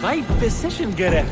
Right decision göre.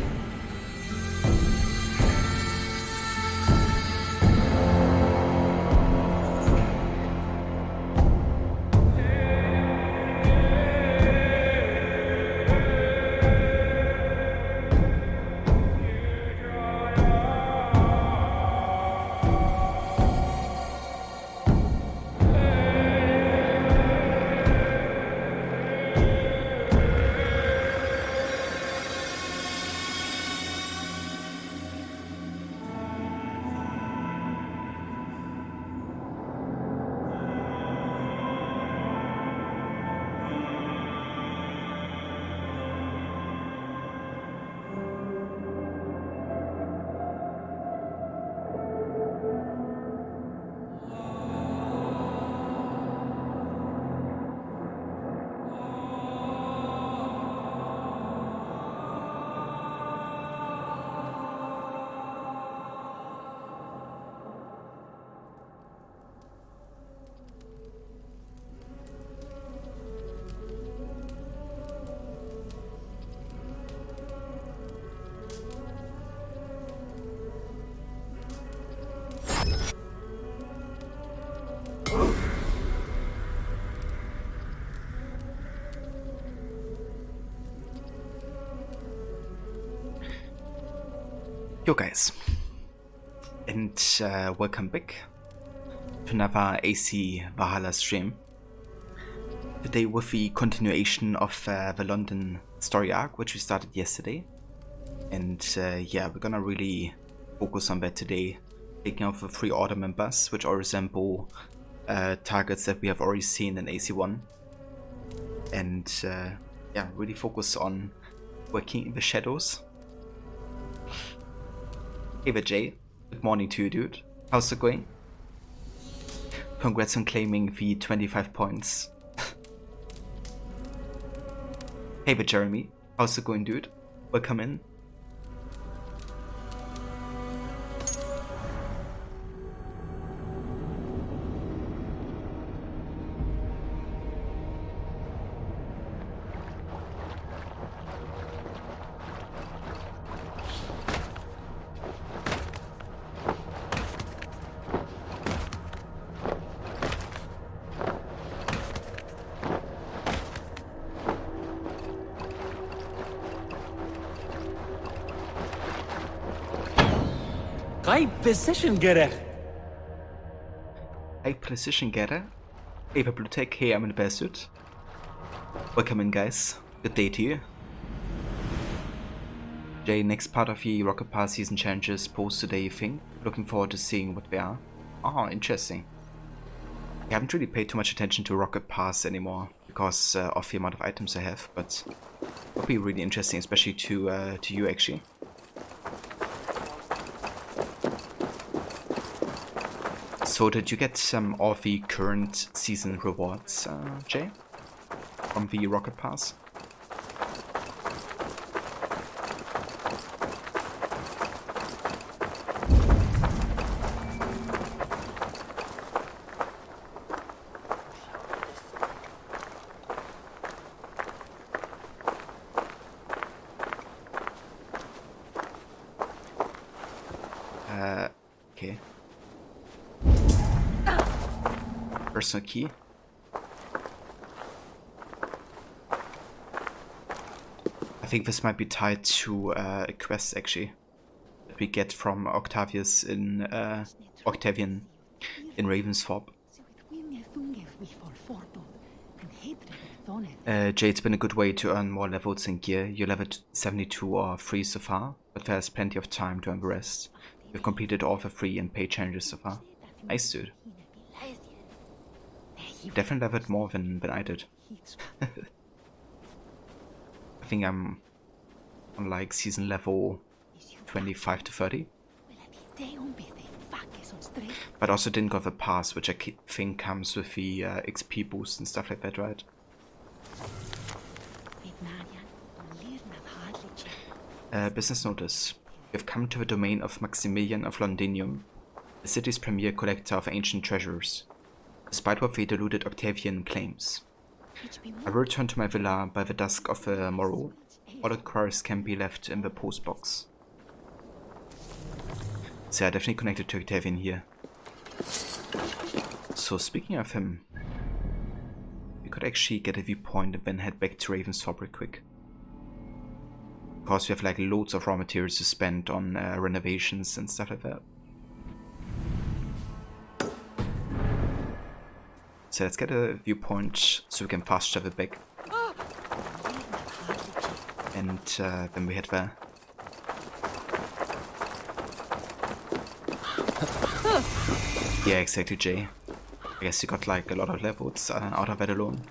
Yo guys, and welcome back to another AC Valhalla stream. Today with the continuation of the London story arc, which we started yesterday. And yeah, we're gonna really focus on that today, taking out the 3 order members, which all resemble targets that we have already seen in AC1. And yeah, really focus on working in the shadows. Hey there, Jay. Good morning to you, dude. How's it going? Congrats on claiming the 25 points. Hey there, Jeremy. How's it going, dude? Welcome in. Right decision göre. Hey, Precision Getter. Hey, the Blue Tech. Hey, I'm in the bear suit. Welcome in, guys. Good day to you. Jay, next part of the Rocket Pass season challenges post today, you think? Looking forward to seeing what they are. Oh, interesting. I haven't really paid too much attention to Rocket Pass anymore because of the amount of items I have, but it'll be really interesting, especially to you actually. So did you get some of the current season rewards, Jay, from the Rocket Pass? Okay. Personal key. I think this might be tied to a quest actually that we get from Octavian in Ravensthorpe. Jay, it's been a good way to earn more levels in gear. You're level 72 or 3 so far, but there's plenty of time to earn the rest. You've completed all the free and paid challenges so far. Nice, dude. Definitely leveled more than I did. I think I'm on like season level 25 to 30. But also didn't got the pass, which I think comes with the XP boost and stuff like that, right? Business notice. You have come to the domain of Maximilian of Londinium, the city's premier collector of ancient treasures. Despite what the deluded Octavian claims, I will return to my villa by the dusk of the morrow all the cars can be left in the post box. So yeah, definitely connected to Octavian here. So speaking of him, we could actually get a viewpoint and then head back to Ravensthorpe real quick. Because we have like loads of raw materials to spend on renovations and stuff like that. So let's get a viewpoint so we can fast travel back. And then we head there. Yeah, exactly, Jay. I guess you got like a lot of levels out of that alone.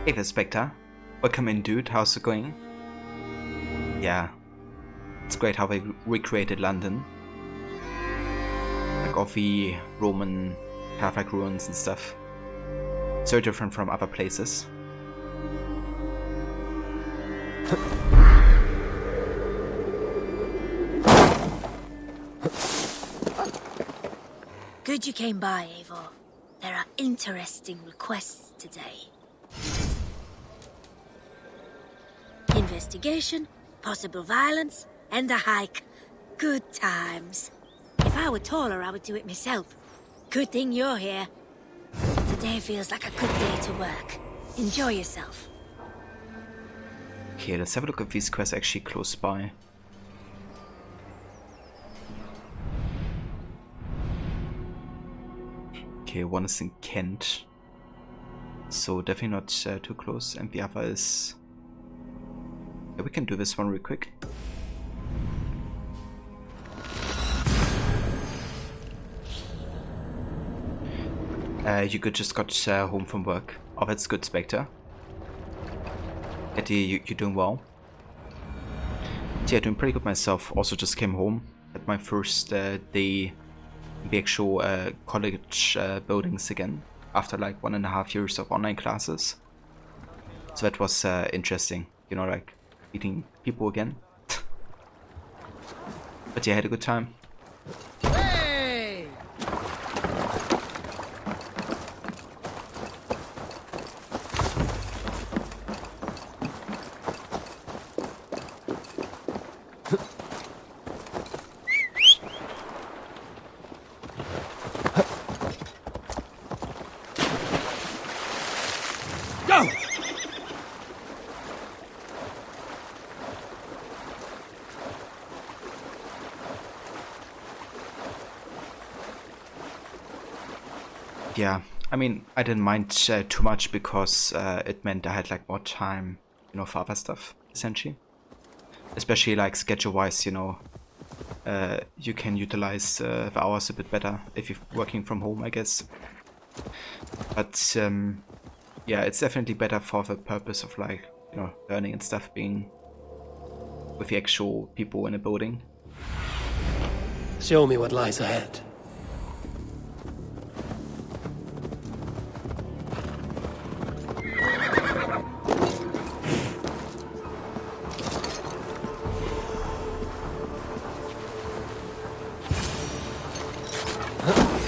Hey there, Spectre. Welcome in, dude. How's it going? Yeah, it's great how they recreated London. Like all the Roman Catholic ruins and stuff. So different from other places. Good you came by, Eivor. There are interesting requests today. Investigation, possible violence, and a hike. Good times. If I were taller, I would do it myself. Good thing you're here. Today feels like a good day to work. Enjoy yourself. Okay, let's have a look at these quests actually close by. Okay, one is in Kent. So definitely not too close, and the other is... Yeah, we can do this one real quick. You could just got home from work. Oh, that's good, Spectre. Eddie, you're doing well. Yeah, doing pretty good myself. Also just came home at my first day in the actual college buildings again. After like 1.5 years of online classes. So that was interesting. You know, like meeting people again. But yeah, I had a good time. Hey! Go! Yeah, I mean, I didn't mind too much because it meant I had like more time, you know, for other stuff, essentially. Especially like schedule-wise, you know, you can utilize the hours a bit better if you're working from home, I guess. But yeah, it's definitely better for the purpose of like, you know, learning and stuff, being with the actual people in a building. Show me what lies ahead.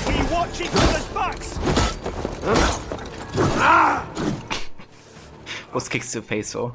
We watch each other's backs! Was kicks to the face, so.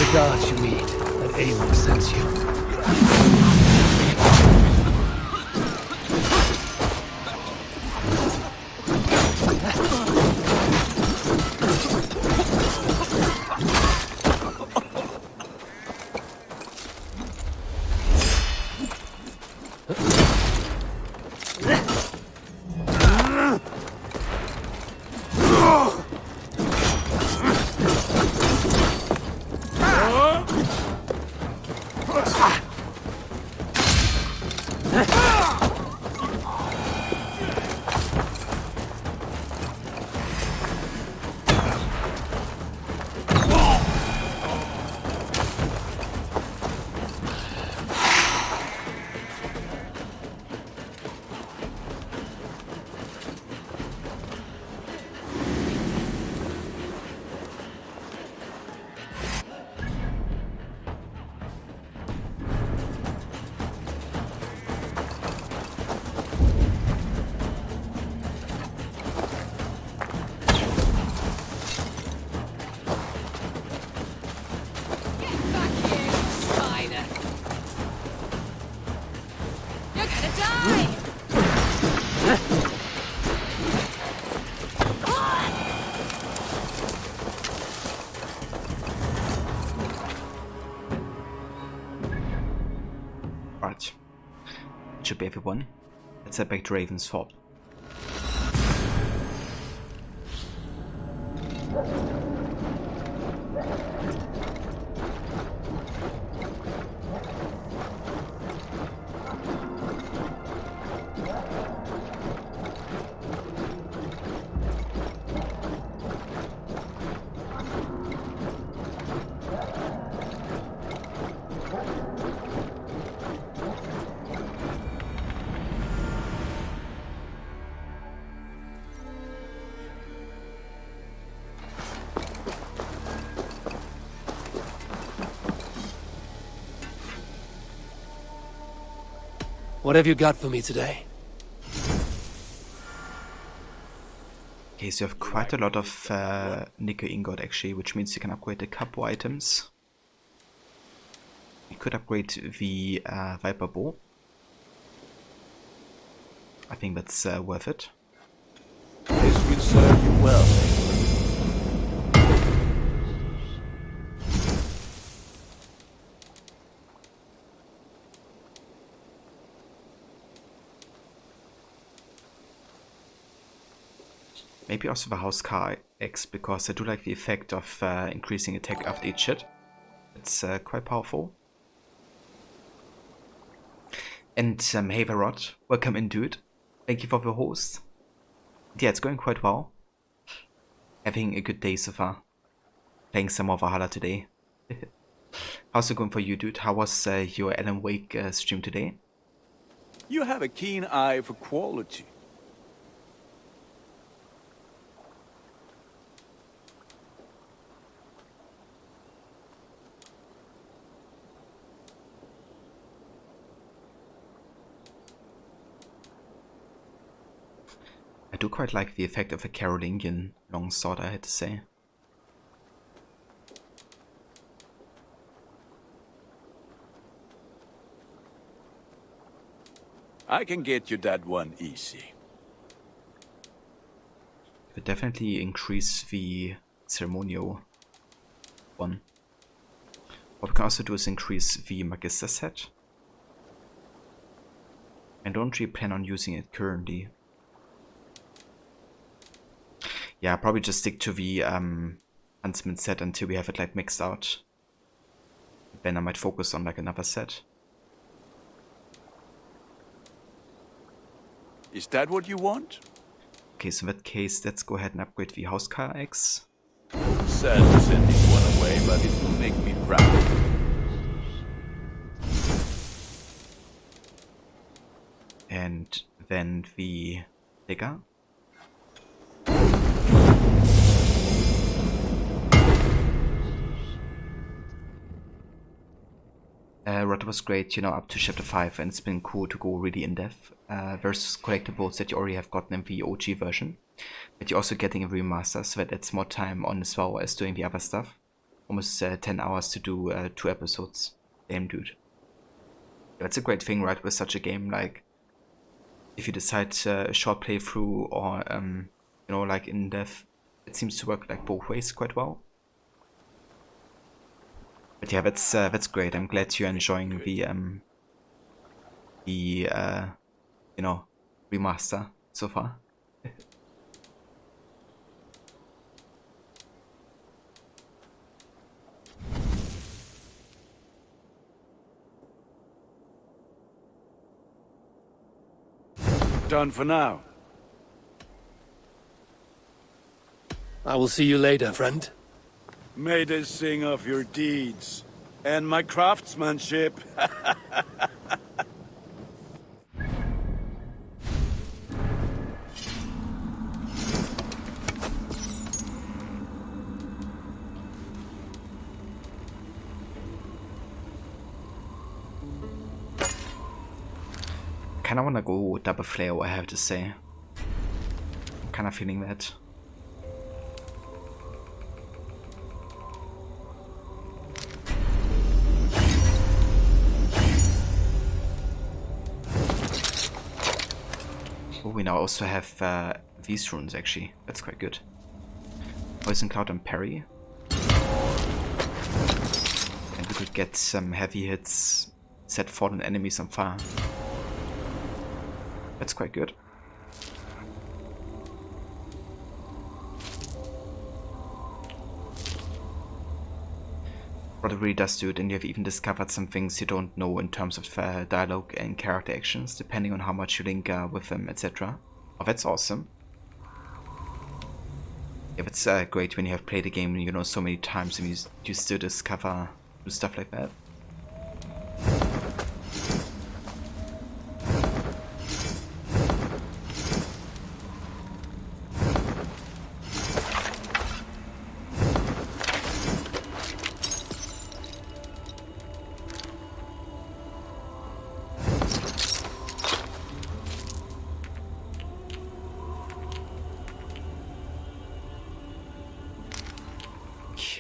the gods you meet that Aloy sends you. Right. It should be everyone. Let's head back to Raven's Fort. What have you got for me today? Okay, so you have quite a lot of nickel ingot actually, which means you can upgrade a couple items. You could upgrade the Viper Bow. I think that's worth it. This will serve you well. Maybe also the House Car X, because I do like the effect of increasing attack after each hit. It's quite powerful. And hey Varot, welcome in dude. Thank you for the host. Yeah, it's going quite well. Having a good day so far. Playing some more Valhalla today. How's it going for you, dude? How was your Alan Wake stream today? You have a keen eye for quality. I do quite like the effect of a Carolingian longsword, I had to say. I can get you that one easy. Could definitely increase the ceremonial one. What we can also do is increase the Magister set. I don't really plan on using it currently. Yeah, probably just stick to the Huntsman set until we have it like mixed out. Then I might focus on like another set. Is that what you want? Okay, so in that case, let's go ahead and upgrade the Housecar X. Sad to send this one away, but it will make me proud. And then the Digger. Rudder was great, you know, up to chapter 5, and it's been cool to go really in depth. Versus collectibles that you already have gotten in the OG version. But you're also getting a remaster, so that adds more time on as well as doing the other stuff. almost 10 hours to do 2 episodes. Damn, dude. That's a great thing, right, with such a game. Like, if you decide a short playthrough or, you know, like in depth, it seems to work like both ways quite well. But yeah, that's great. I'm glad you're enjoying the you know, remaster so far. Done for now. I will see you later, friend. May they sing of your deeds and my craftsmanship. I kinda wanna go double flare, I have to say. I'm kinda feeling that. Oh, we now also have these runes actually. That's quite good. Poison Cloud and Parry. And we could get some heavy hits, set fallen enemies on fire. That's quite good. What it really does do it, and you have even discovered some things you don't know in terms of dialogue and character actions, depending on how much you link with them, etc. Oh, that's awesome. Yeah, it's great when you have played a game, you know, so many times and you still discover new stuff like that.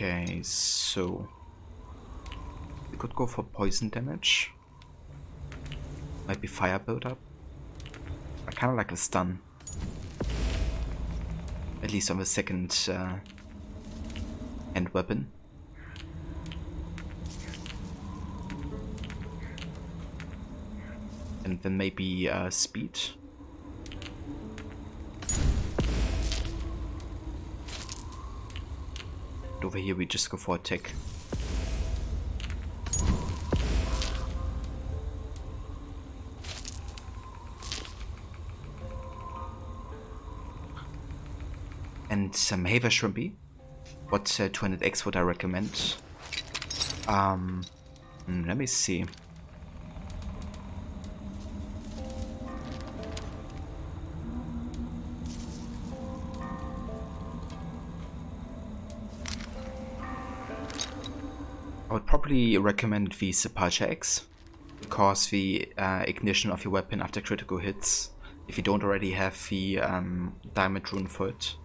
Okay, so we could go for poison damage. Might be fire build-up. I kind of like a stun. At least on the second hand weapon. And then maybe speed. Over here we just go for attack. And some Haver Shrimpy. What 200x would I recommend? Let me see. I would probably recommend the Sepulcher X, because the ignition of your weapon after critical hits, if you don't already have the diamond rune for it,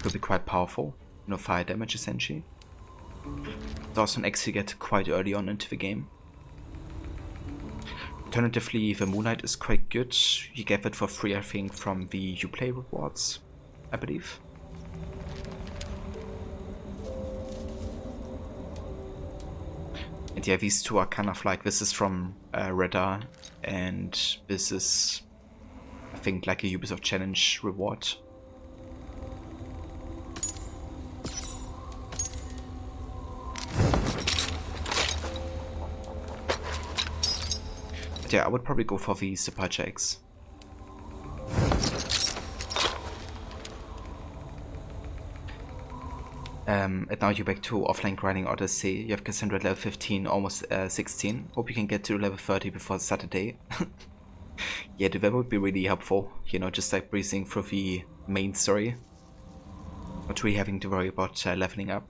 could be quite powerful. You know, fire damage essentially. It's also an X you get quite early on into the game. Alternatively, the Moonlight is quite good. You get it for free, I think, from the Uplay rewards, I believe. And yeah, these two are kind of like, this is from Radar, and this is, I think, like a Ubisoft Challenge reward. But yeah, I would probably go for the Sepulcher X. And now you're back to offline grinding Odyssey. You have Cassandra level 15, almost 16. Hope you can get to level 30 before Saturday. Yeah, that would be really helpful. You know, just like breezing through the main story. Not really having to worry about leveling up.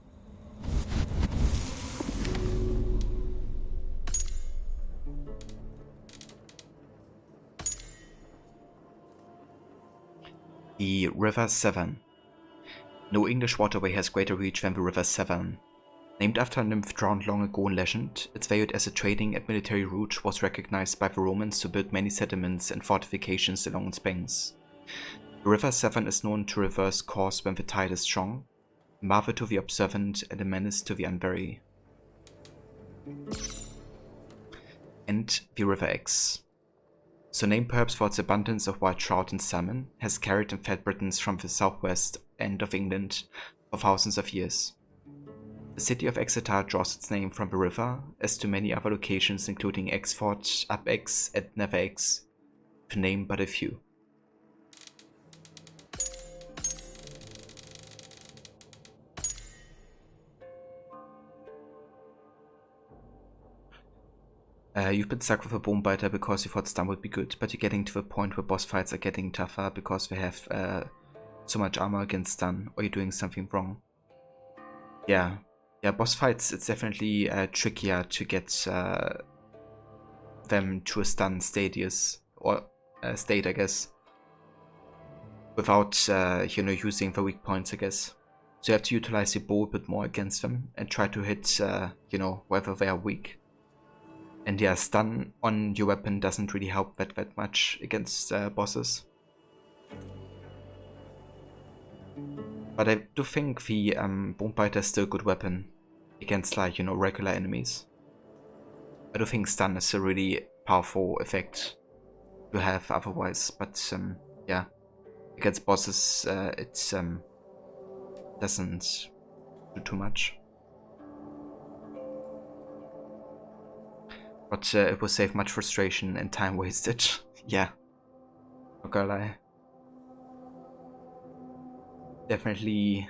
The River Severn. No English waterway has greater reach than the River Severn. Named after a nymph drowned long ago in legend, it's valued as a trading and military route was recognized by the Romans to build many settlements and fortifications along its banks. The river Severn is known to reverse course when the tide is strong, a marvel to the observant and a menace to the unwary. And the River Exe. So named perhaps for its abundance of wild trout and salmon, has carried and fed Britons from the southwest end of England for thousands of years. The city of Exeter draws its name from the river, as do many other locations including Exford, Up Exe and Never Exe, to name but a few. You've been stuck with a Bonebiter because you thought stun would be good, but you're getting to the point where boss fights are getting tougher because they have so much armor against stun, or you're doing something wrong. Yeah, boss fights, it's definitely trickier to get them to a stun state, I guess, without using the weak points, I guess. So you have to utilize your bow a bit more against them and try to hit wherever they are weak. And yeah, stun on your weapon doesn't really help that much against bosses. But I do think the Bonebiter is still a good weapon against regular enemies. I do think stun is a really powerful effect to have otherwise, but yeah, against bosses it doesn't do too much. But it will save much frustration and time wasted. Yeah, not gonna lie. Definitely,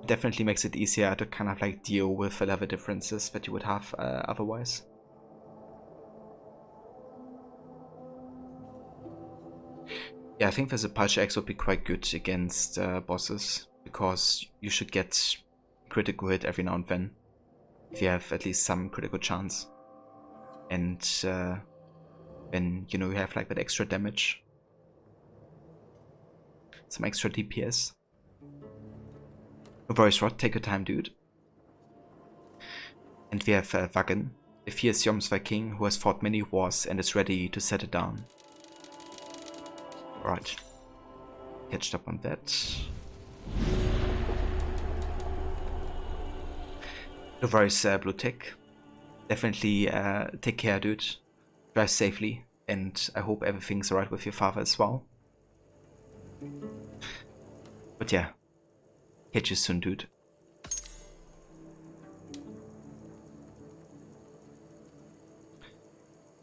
definitely makes it easier to kind of deal with the level differences that you would have otherwise. Yeah, I think there's a Pulse Axe would be quite good against bosses, because you should get critical hit every now and then, if you have at least some critical chance. And then, you have that extra damage. Some extra DPS. No worries, Rod, take your time, dude. And we have Vagan, a fierce Jomsvi king who has fought many wars and is ready to settle down. Right. Catched up on that. No worries, Blue Tick. Definitely take care, dude. Drive safely, and I hope everything's alright with your father as well. But yeah, catch you soon, dude.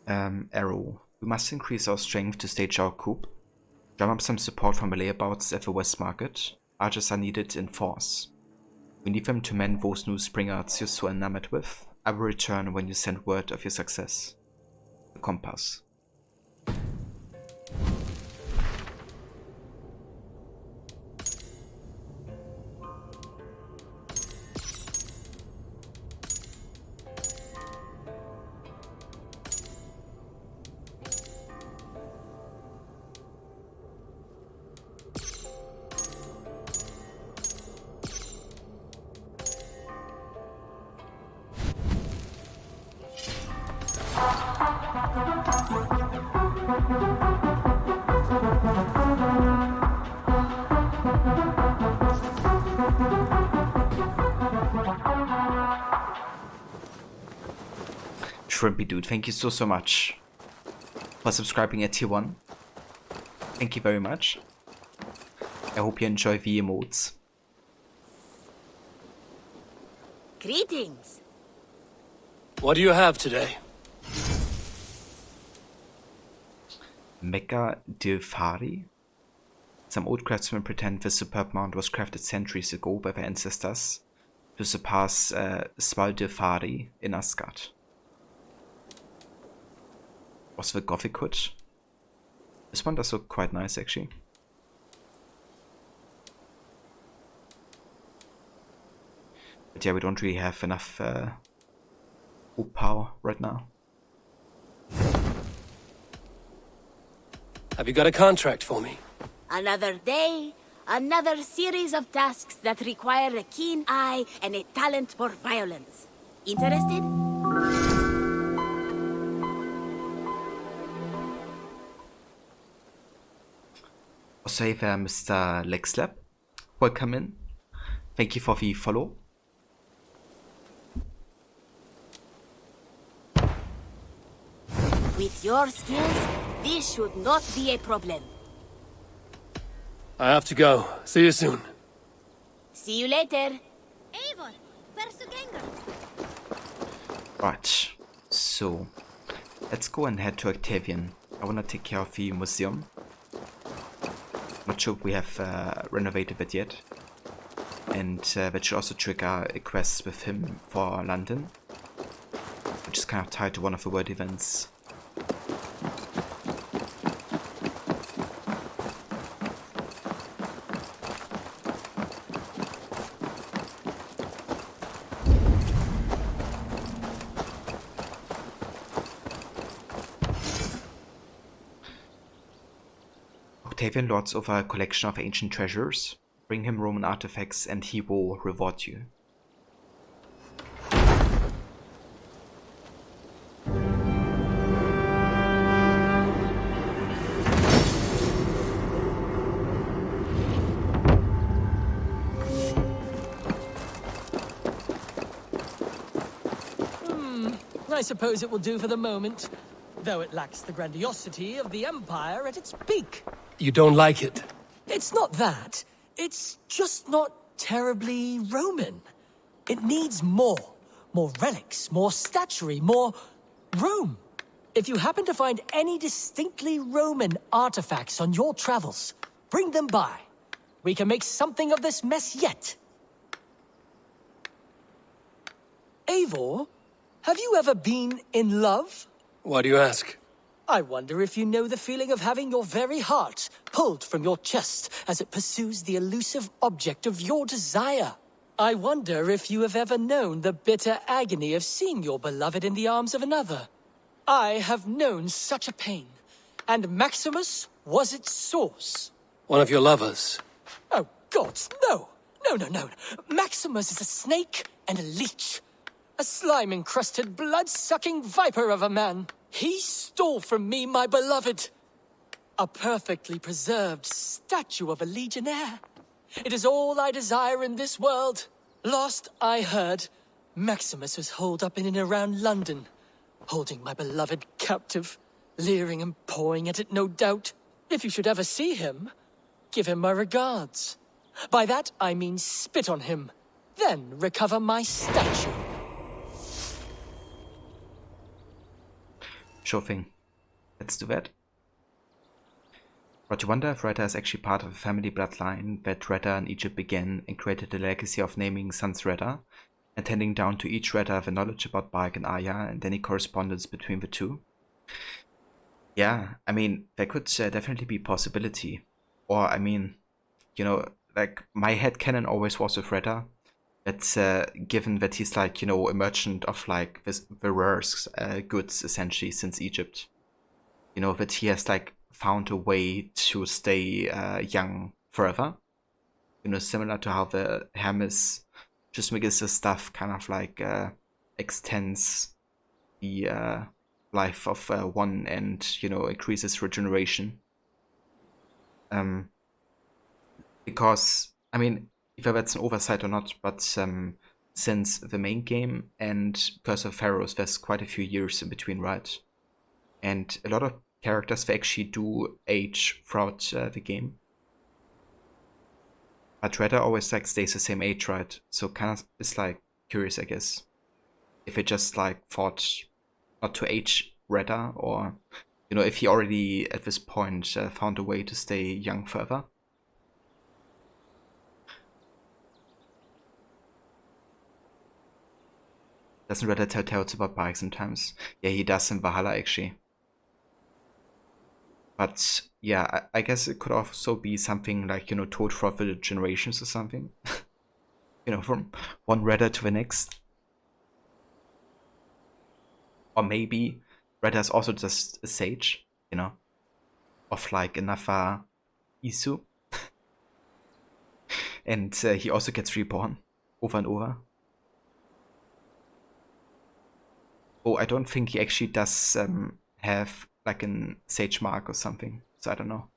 Arrow. We must increase our strength to stage our coup. Drum up some support from layabouts at the West Market. Archers are needed in force. We need them to mend those new springards you're so enamored with. I will return when you send word of your success. The Compass. Shrimpy dude, thank you so much for subscribing at tier 1. Thank you very much. I hope you enjoy the emotes. Greetings. What do you have today? Mecha Dilfari. Some old craftsmen pretend this superb mount was crafted centuries ago by their ancestors to surpass Svaldilfari in Asgard. Was the Gothic hood? This one does look quite nice, actually. But yeah, we don't really have enough power right now. Have you got a contract for me? Another day, Another series of tasks that require a keen eye and a talent for violence. Interested? Also, hey there, Mr. Lexlab. Welcome in. Thank you for the follow. With your skills, this should not be a problem. I have to go. See you soon. See you later. Eivor, hversu gengur? Right, so let's go and head to Octavian. I wanna take care of the museum. Not sure if we have renovated it yet. And that should also trigger a quest with him for London, which is kind of tied to one of the world events. Octavian lords over a collection of ancient treasures. Bring him Roman artifacts and he will reward you. I suppose it will do for the moment, though it lacks the grandiosity of the Empire at its peak. You don't like it? It's not that. It's just not terribly Roman. It needs more. More relics, more statuary, more Rome. If you happen to find any distinctly Roman artifacts on your travels, bring them by. We can make something of this mess yet. Eivor, have you ever been in love? Why do you ask? I wonder if you know the feeling of having your very heart pulled from your chest as it pursues the elusive object of your desire. I wonder if you have ever known the bitter agony of seeing your beloved in the arms of another. I have known such a pain, and Maximus was its source. One of your lovers? Oh, gods, no! No. Maximus is a snake and a leech. A slime-encrusted, blood-sucking viper of a man. He stole from me my beloved. A perfectly preserved statue of a legionnaire. It is all I desire in this world. Last I heard, Maximus was holed up in and around London, holding my beloved captive, leering and pawing at it, no doubt. If you should ever see him, give him my regards. By that I mean spit on him, then recover my statue. Sure thing. Let's do that. But you wonder if Retta is actually part of a family bloodline that Retta in Egypt began and created the legacy of naming sons Retta and handing down to each Retta the knowledge about Bark and Arya and any correspondence between the two. Yeah, I mean, there could definitely be a possibility. Or, I mean, you know, like, my headcanon always was with Retta. That's given that he's like, you know, a merchant of like the rare goods essentially since Egypt. You know, that he has like found a way to stay young forever. You know, similar to how the Hermes Trismegistus stuff kind of like extends the life of one and, you know, increases regeneration. Because, I mean, either that's an oversight or not, but since the main game and Curse of Pharaohs, there's quite a few years in between, right? And a lot of characters, they actually do age throughout the game. But Retta always like stays the same age, right? So kind of it's like curious, I guess, if it just like thought not to age Retta, or, you know, if he already at this point found a way to stay young forever. Doesn't Retta tell tales about Bark sometimes? Yeah, he does in Valhalla actually. But yeah, I guess it could also be something like, you know, told throughout the generations or something. You know, from one Retta to the next. Or maybe Retta is also just a sage, you know, of like another Isu. And he also gets reborn over and over. Oh, I don't think he actually does have like an Sage Mark or something, so I don't know.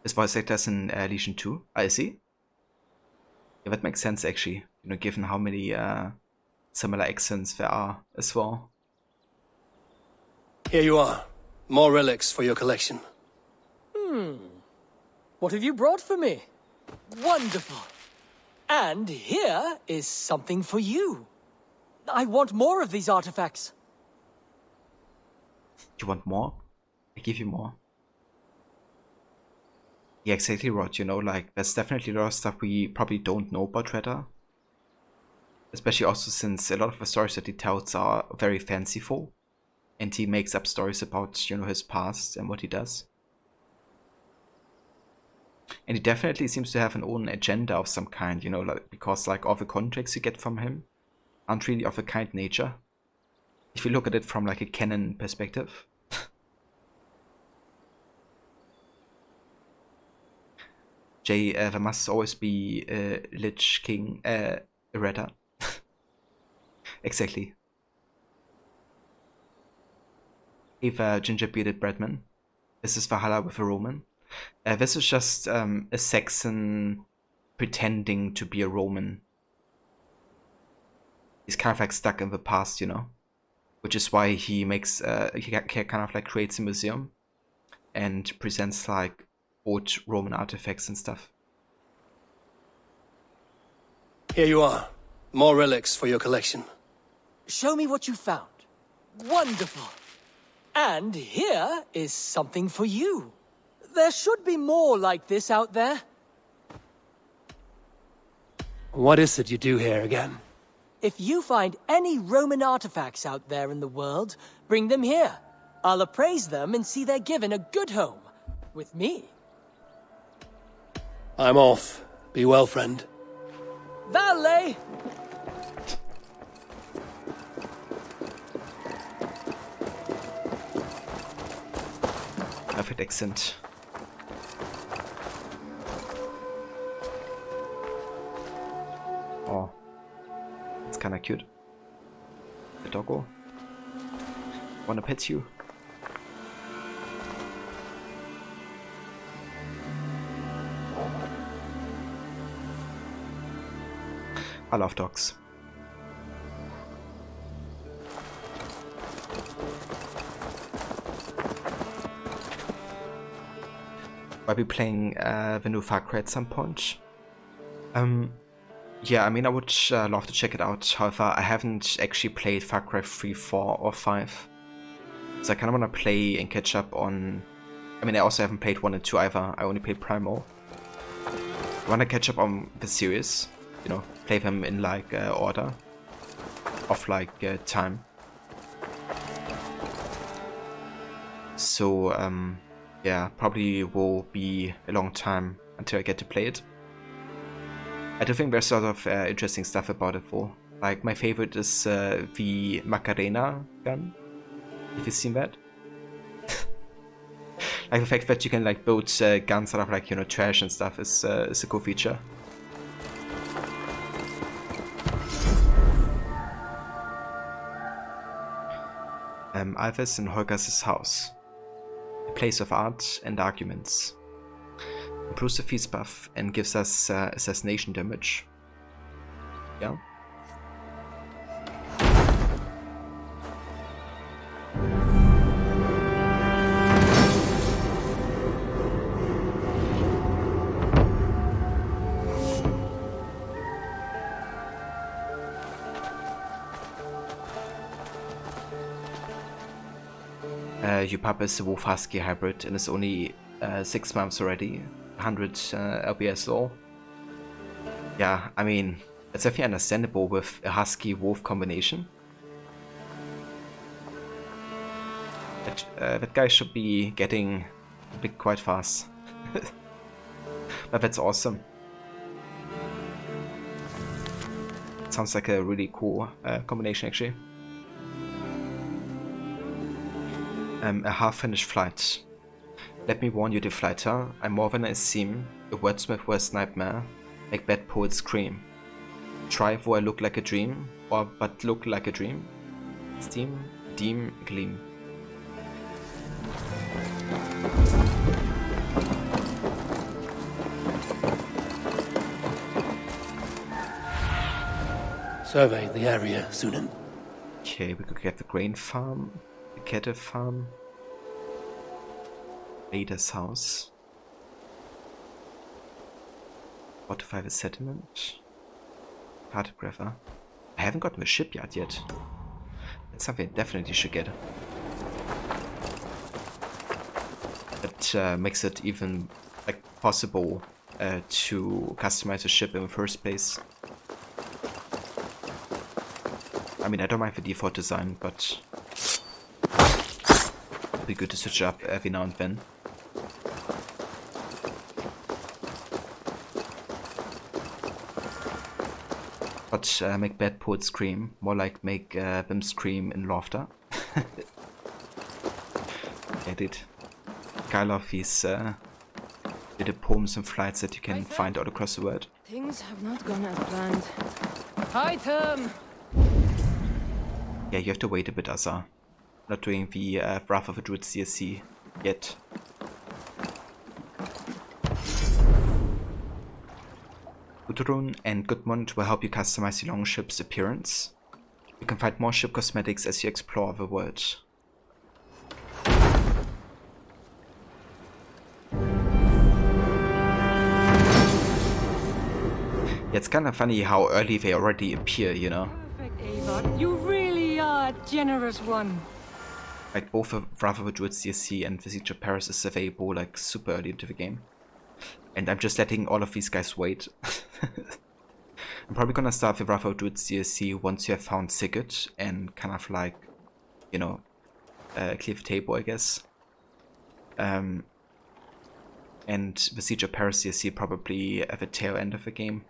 His voice actor's in Legion 2. I see. Yeah, that makes sense actually, you know, given how many similar accents there are as well. Here you are. More relics for your collection. What have you brought for me? Wonderful. And here is something for you. I want more of these artifacts. You want more? I give you more. Yeah, exactly, Rod. You know, like, there's definitely a lot of stuff we probably don't know about Redder. Especially also since a lot of the stories that he tells are very fanciful. And he makes up stories about, you know, his past and what he does. And he definitely seems to have an own agenda of some kind, you know, like, because like all the contracts you get from him aren't really of a kind nature. If you look at it from like a canon perspective. Jay, there must always be a Lich King, a Redder. Exactly. Hey there, ginger-bearded breadman. This is Valhalla with a Roman. This is just a Saxon pretending to be a Roman. He's kind of like stuck in the past, you know, which is why he makes he kind of like creates a museum and presents like old Roman artifacts and stuff. Here you are. More relics for your collection. Show me what you found. Wonderful. And here is something for you. There should be more like this out there. What is it you do here again? If you find any Roman artifacts out there in the world, bring them here. I'll appraise them and see they're given a good home. With me. I'm off. Be well, friend. Valet! Perfect accent. Oh, it's kind of cute. The doggo. Wanna pet you? I love dogs. I'll be playing the new Far Cry at some point. Yeah, I mean, I would love to check it out. However, I haven't actually played Far Cry 3, 4, or 5. So I kind of want to play and catch up on... I mean, I also haven't played 1 and 2 either. I only played Primal. I want to catch up on the series. You know, play them in like order of like time. So, yeah, probably will be a long time until I get to play it. I do think there's a lot of interesting stuff about it though. Like, my favorite is the Macarena gun. Have you seen that? Like, the fact that you can like build guns out of like, you know, trash and stuff is a cool feature. Alvis and Holger's house. A place of art and arguments. Improves the feast buff and gives us assassination damage. Yeah. Your pup is a Wolf Husky hybrid and is only 6 months already. 100 LPS all. Yeah, I mean, it's definitely understandable with a Husky Wolf combination. That guy should be getting big quite fast. But that's awesome. Sounds like a really cool combination actually. A half-finished flight. Let me warn you, the flighter, I'm more than I seem, a wordsmith worst nightmare, make bad poets scream. Try for I look like a dream, or but look like a dream. Steam, deem, gleam. Survey the area, Sunan. Okay, we could get the grain farm, the cattle farm, Vader's house, fortify the settlement, cartographer. I haven't gotten the shipyard yet. That's something I definitely should get. That makes it even like possible to customize a ship in the first place. I mean, I don't mind the default design, but it'd be good to switch up every now and then. But make bad poets scream, more like make them scream in laughter. Get it? I love these little poems and flights that you can find all across the world. Things have not gone as planned. Item! Yeah, you have to wait a bit, Asa. Not doing the Wrath of the Druids DLC yet. Gudrun and Gudmund will help you customize your longship's appearance. You can find more ship cosmetics as you explore the world. Yeah, it's kind of funny how early they already appear, you know? Perfect, Avon. You really are a generous one. Like both the Wrath of the Druids DLC and the Siege of Paris is available like super early into the game. And I'm just letting all of these guys wait. I'm probably gonna start the Wrath of the Druids DLC once you have found Sigurd and kind of like, you know, clear the table, I guess. And the Siege of Paris DLC probably at the tail end of the game.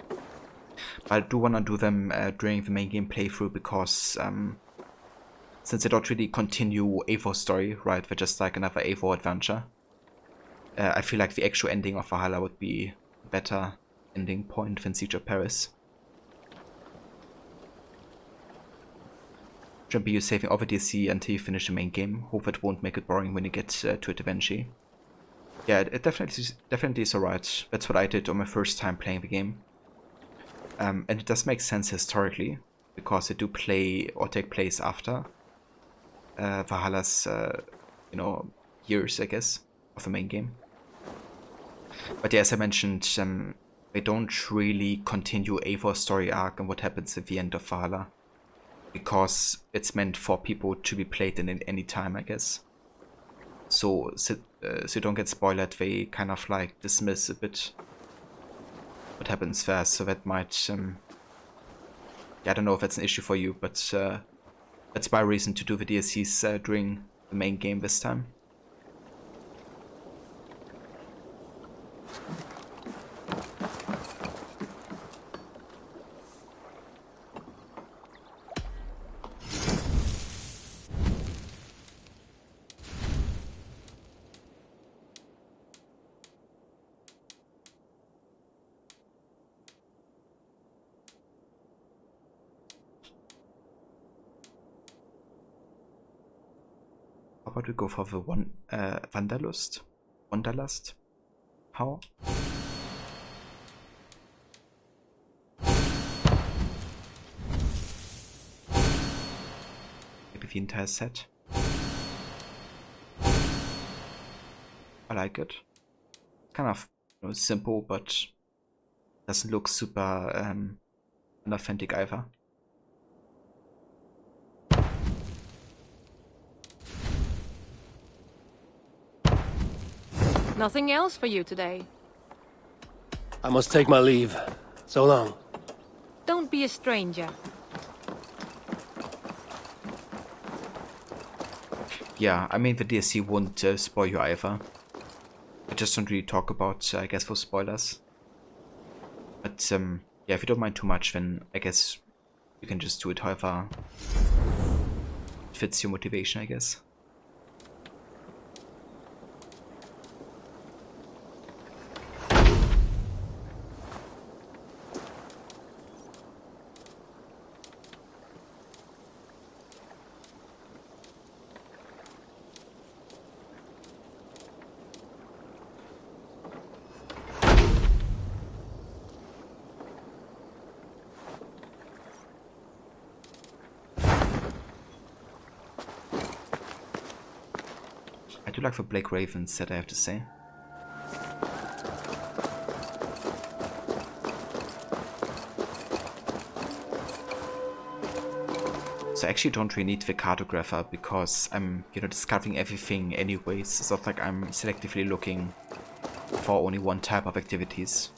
But I do wanna do them during the main game playthrough because since they don't really continue Eivor's story, right? They're just like another Eivor adventure. I feel like the actual ending of Valhalla would be a better ending point than Siege of Paris. Shouldn't be you saving over DLC until you finish the main game. Hope it won't make it boring when you get to it eventually. Yeah, it definitely is alright. That's what I did on my first time playing the game. And it does make sense historically, because they do play or take place after Valhalla's, you know, years, I guess, of the main game. But yeah, as I mentioned, they don't really continue Eivor's story arc and what happens at the end of Valhalla, because it's meant for people to be played in any time, I guess. So you don't get spoiled, they kind of like dismiss a bit what happens first, so that might, yeah, I don't know if that's an issue for you, but that's my reason to do the DLCs during the main game this time. How about we go for the Wanderlust? Wanderlust? How? Maybe the entire set. I like it. Kind of, you know, simple, but doesn't look super unauthentic either. Nothing else for you today. I must take my leave. So long. Don't be a stranger. Yeah, I mean the DLC won't spoil you either. I just don't really talk about, I guess, for spoilers. But yeah, if you don't mind too much, then I guess you can just do it however fits your motivation, I guess. I do like the Blake Ravens set, I have to say. So I actually don't really need the cartographer because I'm, discovering everything anyways. It's not like I'm selectively looking for only one type of activities.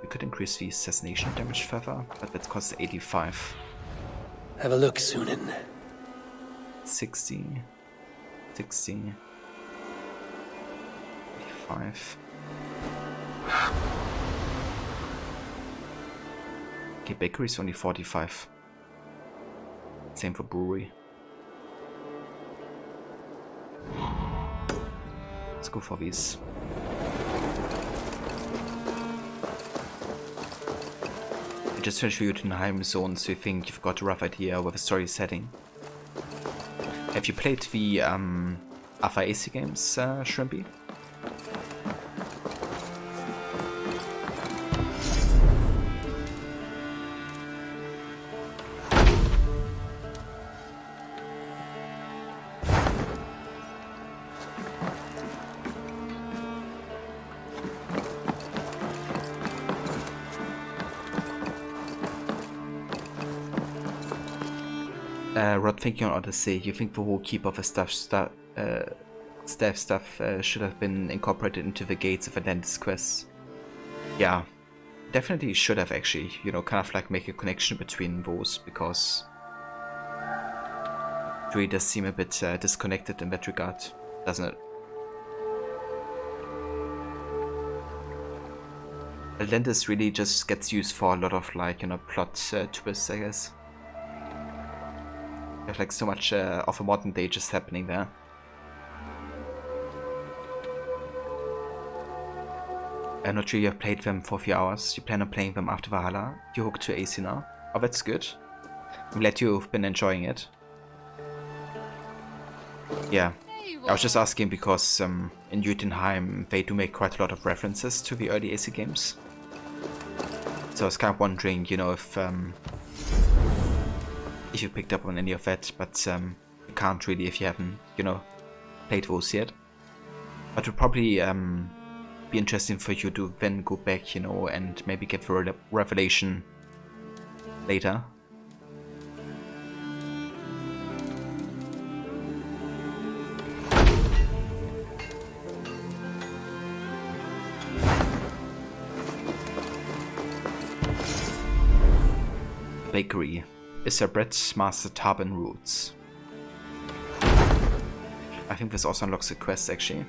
We could increase the assassination damage further, but that costs 85. Have a look, Sunan. 60, 60, 85. Okay, bakery is only 45. Same for brewery. Let's go for these. I just finished the Jotunheim zone, so you think you've got a rough idea of the story setting. Have you played the other AC games, Shrimpy? Rod, thinking on Odyssey, you think the whole keep of the staff stuff should have been incorporated into the Gates of Atlantis quests? Yeah, definitely should have actually, kind of like make a connection between those, because it really does seem a bit disconnected in that regard, doesn't it? Atlantis really just gets used for a lot of like, plot twists, I guess. There's like so much of a modern day just happening there. I'm not sure you have played them for a few hours. You plan on playing them after Valhalla. You hooked to AC now. Oh, that's good. I'm glad you've been enjoying it. Yeah, I was just asking because in Jotunheim they do make quite a lot of references to the early AC games. So I was kind of wondering, if you picked up on any of that, but you can't really if you haven't, played those yet. But it would probably be interesting for you to then go back, and maybe get the revelation later. Bakery. Is there bread master Tarban roots? I think this also unlocks a quest actually.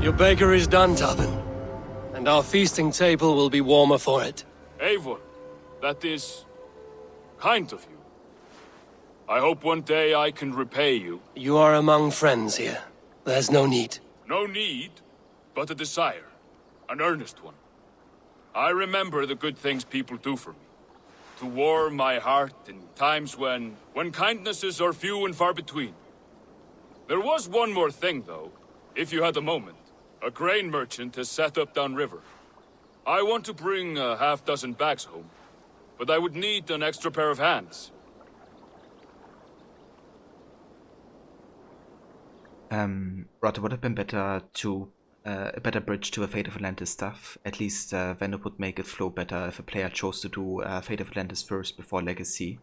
Your bakery's done, Tarban. And our feasting table will be warmer for it. Eivor, that is kind of you. I hope one day I can repay you. You are among friends here. There's no need. No need, but a desire. An earnest one. I remember the good things people do for me. To warm my heart in times when kindnesses are few and far between. There was one more thing, though, if you had a moment. A grain merchant has set up downriver. I want to bring a half-dozen bags home, but I would need an extra pair of hands. Rod, it would have been better to a better bridge to a Fate of Atlantis stuff. At least then it would make it flow better if a player chose to do Fate of Atlantis first before Legacy.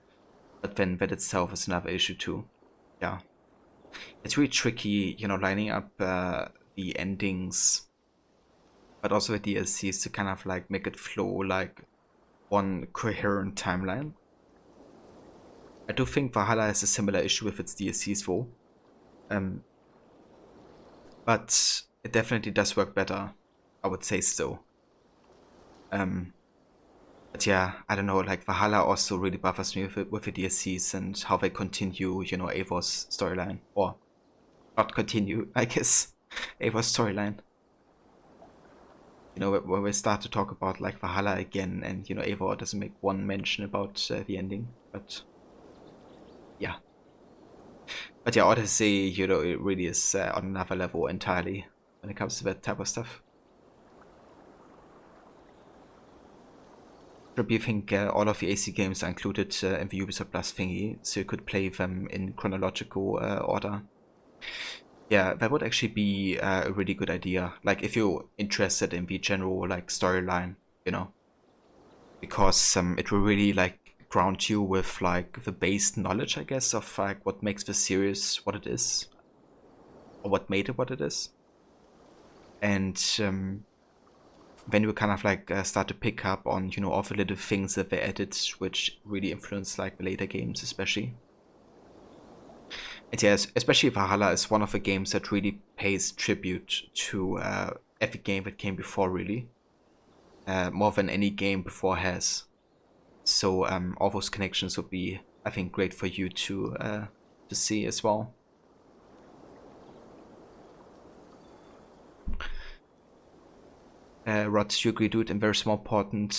But then that itself is another issue too. Yeah. It's really tricky, lining up the endings, but also the DLCs to kind of like make it flow like one coherent timeline. I do think Valhalla has a similar issue with its DLCs though. But it definitely does work better, I would say so. But yeah, I don't know, like Valhalla also really bothers me with the DLCs and how they continue, Eivor's storyline. Or not continue, I guess, Eivor's storyline. When we start to talk about like Valhalla again and, Eivor doesn't make one mention about the ending, but yeah. But yeah, Odyssey, it really is on another level entirely when it comes to that type of stuff. Probably think all of the AC games are included in the Ubisoft Plus thingy, so you could play them in chronological order. Yeah, that would actually be a really good idea. Like, if you're interested in the general like storyline, you know, because it will really like ground you with like the base knowledge, I guess, of like what makes the series what it is, or what made it what it is, and then you kind of like start to pick up on, you know, all the little things that they added, which really influence like the later games, especially. And yes, especially Valhalla is one of the games that really pays tribute to every game that came before, really, more than any game before has. So all those connections would be, I think, great for you to see as well. Rod, you agree, dude, and very small important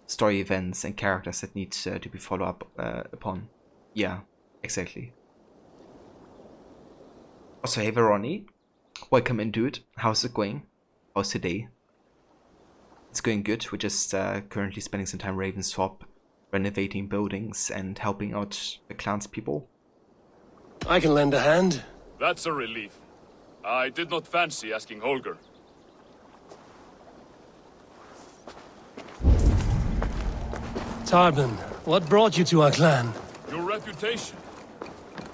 story events and characters that need to be followed up upon. Yeah, exactly. Also, hey Veroni, welcome in, dude. How's it going? How's today? It's going good. We're just currently spending some time Ravenswap, renovating buildings and helping out the clans people. I can lend a hand. That's a relief. I did not fancy asking Holger. Tarbin, what brought you to our clan? Your reputation.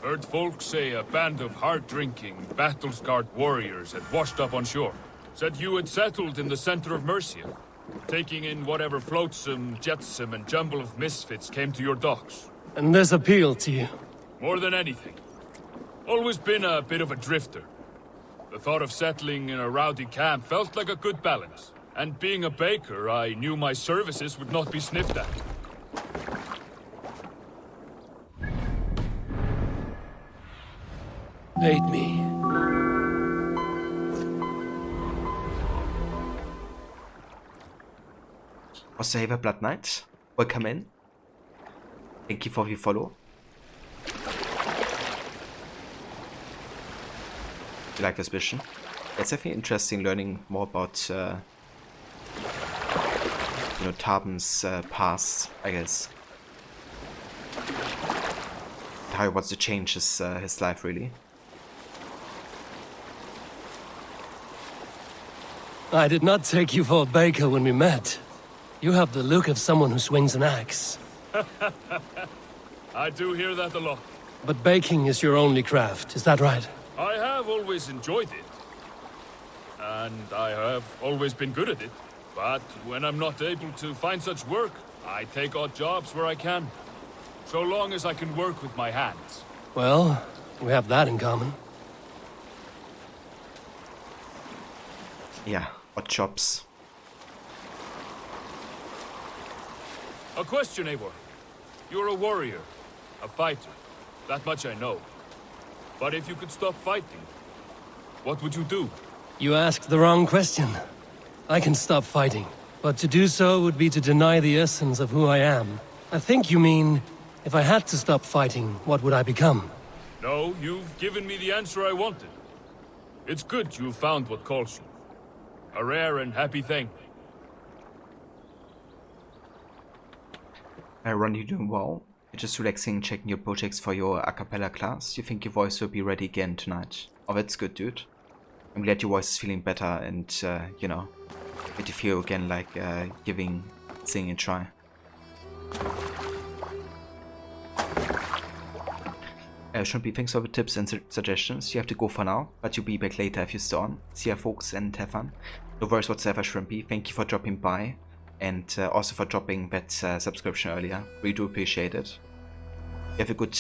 Heard folks say a band of hard-drinking, battle-scarred warriors had washed up on shore. Said you had settled in the center of Mercia, taking in whatever flotsam, jetsam, and jumble of misfits came to your docks. And this appealed to you? More than anything. Always been a bit of a drifter. The thought of settling in a rowdy camp felt like a good balance. And being a baker, I knew my services would not be sniffed at. Aid me. Also, hey, Blood Knight, welcome in. Thank you for the follow. You like this mission? It's definitely interesting learning more about, you know, Tarbin's past, I guess. How he wants to change his life, really. I did not take you for a baker when we met. You have the look of someone who swings an axe. I do hear that a lot. But baking is your only craft, is that right? I have always enjoyed it. And I have always been good at it. But when I'm not able to find such work, I take odd jobs where I can. So long as I can work with my hands. Well, we have that in common. Yeah, odd jobs. A question, Eivor. You're a warrior, a fighter. That much I know. But if you could stop fighting, what would you do? You asked the wrong question. I can stop fighting, but to do so would be to deny the essence of who I am. I think you mean, if I had to stop fighting, what would I become? No, you've given me the answer I wanted. It's good you found what calls you. A rare and happy thing. Ron, you're doing well. You're just relaxing, checking your projects for your a cappella class. You think your voice will be ready again tonight? Oh, that's good, dude. I'm glad your voice is feeling better and, you know, that you feel again like giving singing a try. Shouldn't be thanks for the tips and suggestions. You have to go for now, but you'll be back later if you're still on. See ya, folks, and have fun. No worries whatsoever, Shrimpy. Thank you for dropping by, and also for dropping that subscription earlier. We do appreciate it. You have a good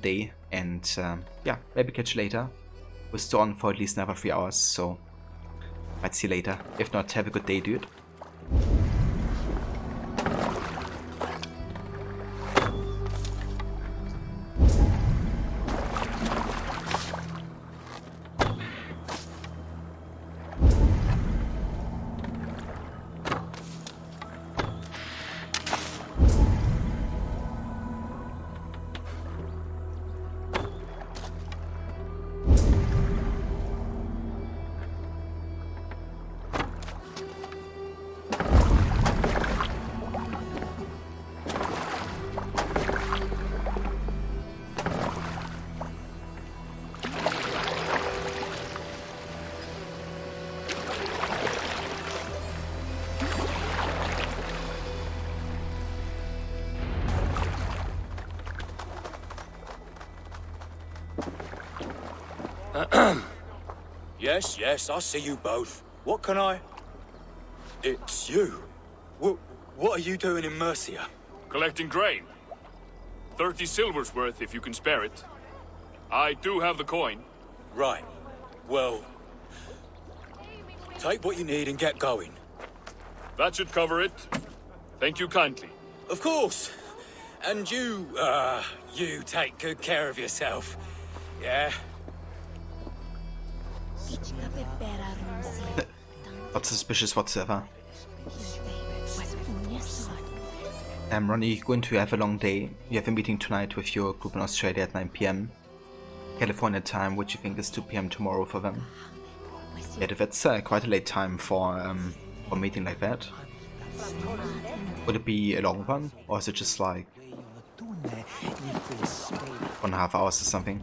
day, and yeah, maybe catch you later. We're still on for at least another 3 hours, so might see you later. If not, have a good day, dude. Yes, yes, I see you both. What can I... It's you. What are you doing in Mercia? Collecting grain. 30 silver's worth if you can spare it. I do have the coin. Right. Well... Take what you need and get going. That should cover it. Thank you kindly. Of course. And you take good care of yourself. Yeah? Not suspicious whatsoever. Ronnie, you're going to have a long day. You have a meeting tonight with your group in Australia at 9 PM. California time, which you think is 2 PM tomorrow for them. Yeah, that's quite a late time for a meeting like that. Would it be a long one, or is it just like 1.5 hours or something?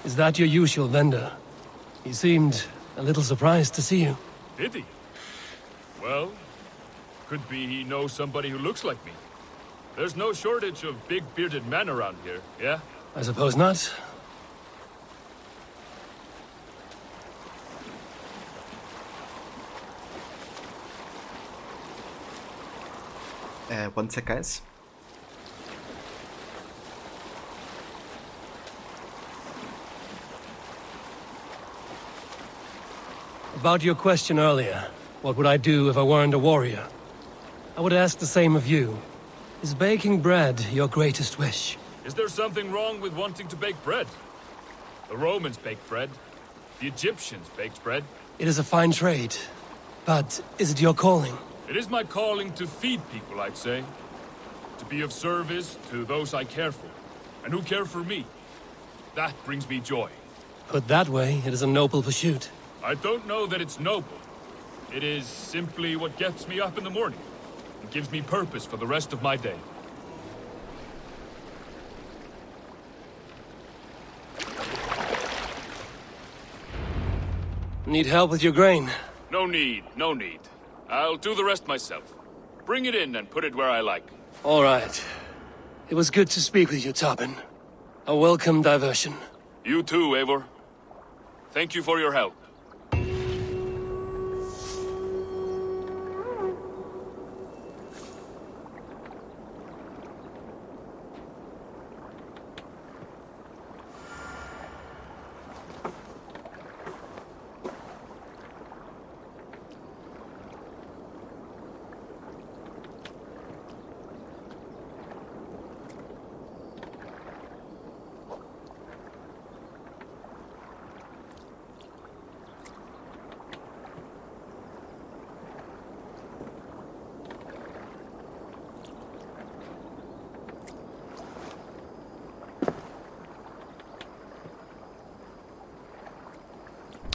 Is that your usual vendor? He seemed a little surprised to see you. Did he? Well, could be he knows somebody who looks like me. There's no shortage of big bearded men around here, yeah? I suppose not. One sec, guys. About your question earlier, what would I do if I weren't a warrior? I would ask the same of you. Is baking bread your greatest wish? Is there something wrong with wanting to bake bread? The Romans baked bread. The Egyptians baked bread. It is a fine trade, but is it your calling? It is my calling to feed people, I'd say. To be of service to those I care for, and who care for me. That brings me joy. Put that way, it is a noble pursuit. I don't know that it's noble. It is simply what gets me up in the morning. It gives me purpose for the rest of my day. Need help with your grain? No need, no need. I'll do the rest myself. Bring it in and put it where I like. All right. It was good to speak with you, Tobin. A welcome diversion. You too, Eivor. Thank you for your help.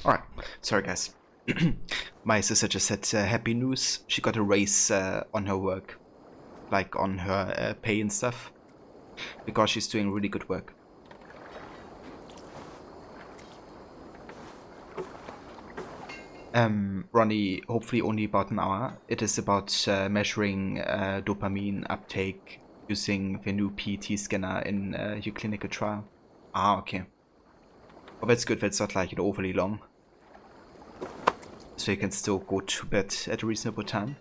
Alright, sorry guys. My sister just said happy news. She got a raise on her work. Like on her pay and stuff. Because she's doing really good work. Ronnie, hopefully only about an hour. It is about measuring dopamine uptake using the new PET scanner in your clinical trial. Ah, okay. Oh, that's good. That's not like overly long. So you can still go to bed at a reasonable time.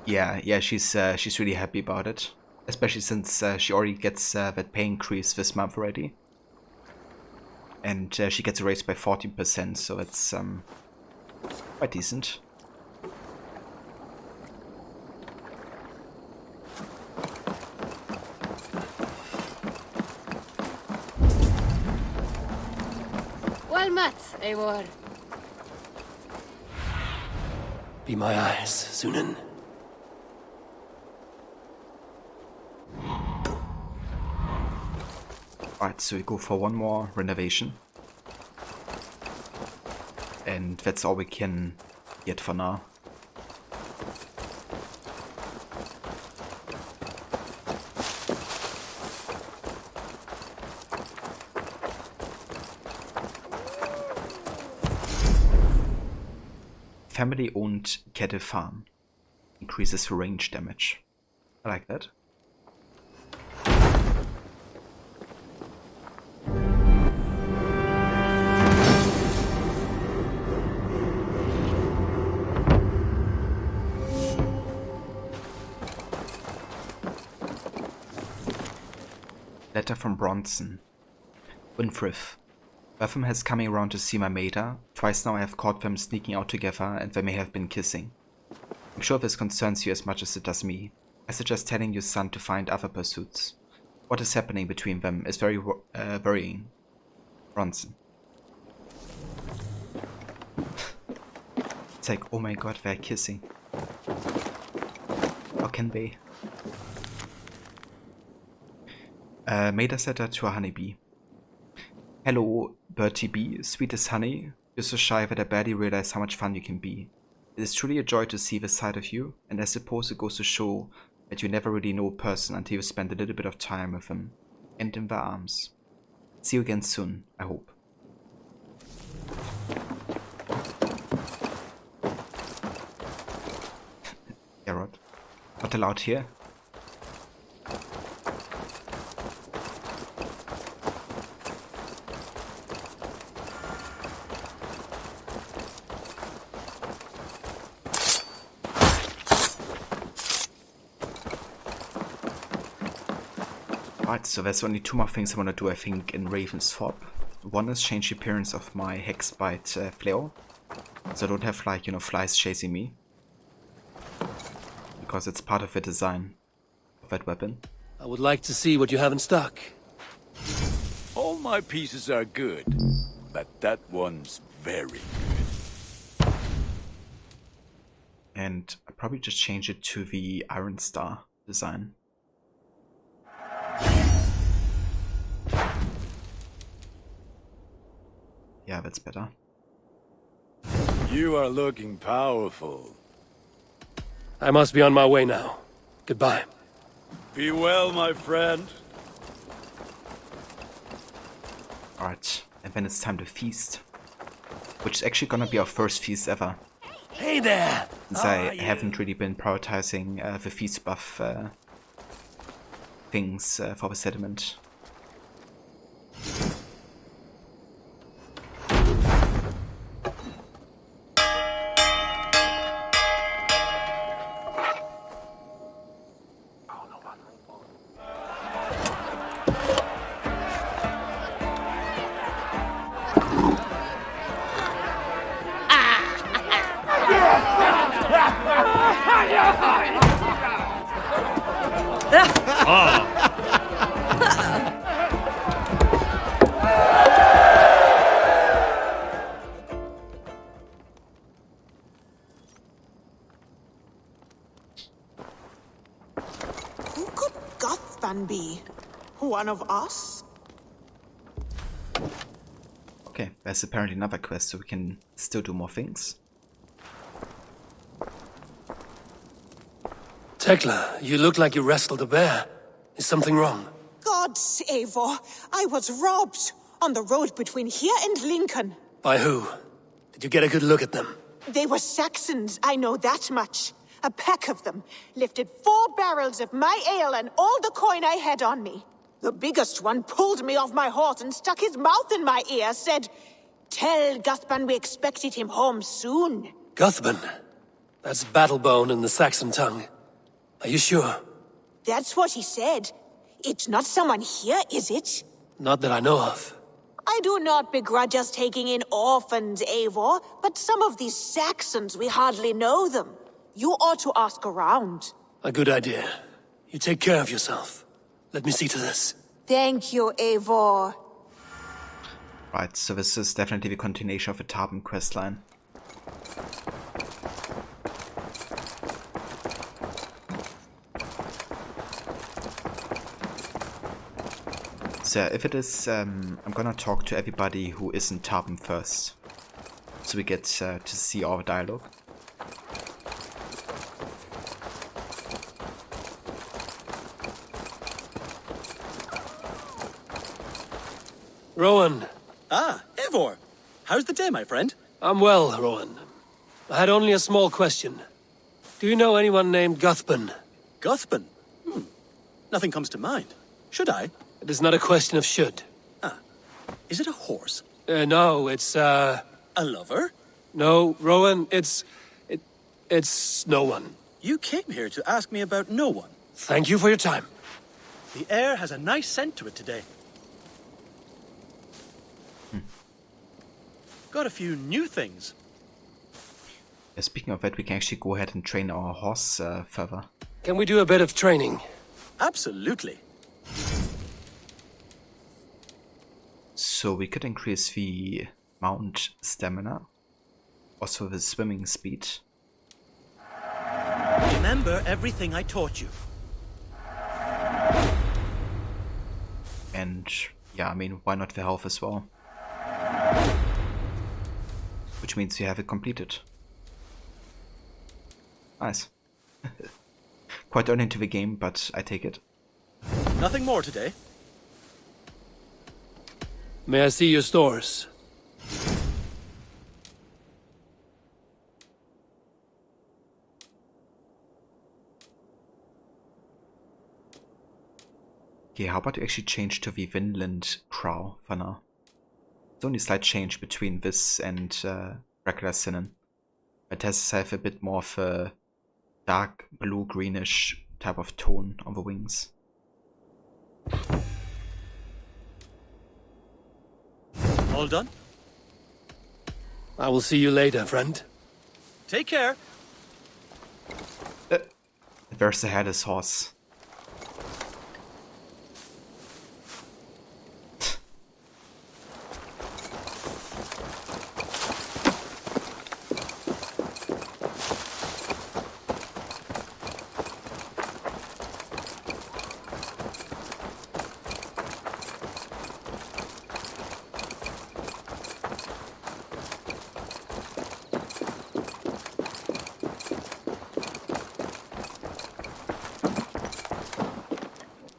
Yeah, she's really happy about it. Especially since she already gets that pay increase this month already. And she gets a raise by 14%, so it's quite decent. Well met, Eivor. Be my eyes, Sunan. Alright, so we go for one more renovation. And that's all we can get for now. Family-owned cattle farm. Increases range damage. I like that. Letter from Bronson. Winfrith. Betham has coming around to see my mater. Twice now I have caught them sneaking out together and they may have been kissing. I'm sure this concerns you as much as it does me. I suggest telling your son to find other pursuits. What is happening between them is very worrying. Bronson. It's like, oh my god, they're kissing. How can they? Mater setter to a honeybee. Hello, Bertie B, sweetest honey. You're so shy that I barely realize how much fun you can be. It is truly a joy to see this side of you, and I suppose it goes to show that you never really know a person until you spend a little bit of time with them, and in their arms. See you again soon, I hope. Garrod. Not allowed here. Right, so there's only two more things I want to do, I think, in Ravensthorpe. One is change the appearance of my Hexbite flail, so I don't have, like, you know, flies chasing me. Because it's part of the design of that weapon. I would like to see what you have in stock. All my pieces are good, but that one's very good. And I'll probably just change it to the Iron Star design. Yeah, that's better. You are looking powerful. I must be on my way now. Goodbye. Be well, my friend. Alright, and then it's time to feast. Which is actually gonna be our first feast ever. Hey there! Since I haven't really been prioritizing the feast buff things for the settlement. Who could Gothban be? One of us? Okay, there's apparently another quest, so we can still do more things. Tekla, you look like you wrestled a bear. Is something wrong? Gods, Eivor, I was robbed on the road between here and Lincoln. By who? Did you get a good look at them? They were Saxons, I know that much. A pack of them lifted 4 barrels of my ale and all the coin I had on me. The biggest one pulled me off my horse and stuck his mouth in my ear, said, "Tell Guthban we expected him home soon." Guthban? That's Battlebone in the Saxon tongue. Are you sure? That's what he said. It's not someone here, is it? Not that I know of. I do not begrudge us taking in orphans, Eivor, but some of these Saxons, we hardly know them. You ought to ask around. A good idea. You take care of yourself. Let me see to this. Thank you, Eivor. Right, so this is definitely the continuation of the Tarban questline. So if it is, I'm gonna talk to everybody who isn't Tarban first. So we get to see our dialogue. Rowan. Ah, Eivor. How's the day, my friend? I'm well, Rowan. I had only a small question. Do you know anyone named Guthban? Guthban? Nothing comes to mind. Should I? It is not a question of should. Is it a horse? No, it's, A lover? No, Rowan, it's no one. You came here to ask me about no one. Thank you for your time. The air has a nice scent to it today. Got a few new things. Speaking of that, we can actually go ahead and train our horse further. Can we do a bit of training? Absolutely. So we could increase the mount stamina, also the swimming speed. Remember everything I taught you. And yeah, I mean, why not the health as well? Which means you have it completed. Nice. Quite early into the game, but I take it. Nothing more today. May I see your stores? Okay, how about you actually change to the Vinland Crow for now? It's only a slight change between this and regular Sinan. It has a bit more of a dark blue-greenish type of tone on the wings. All done? I will see you later, friend. Take care. There's the headless horse.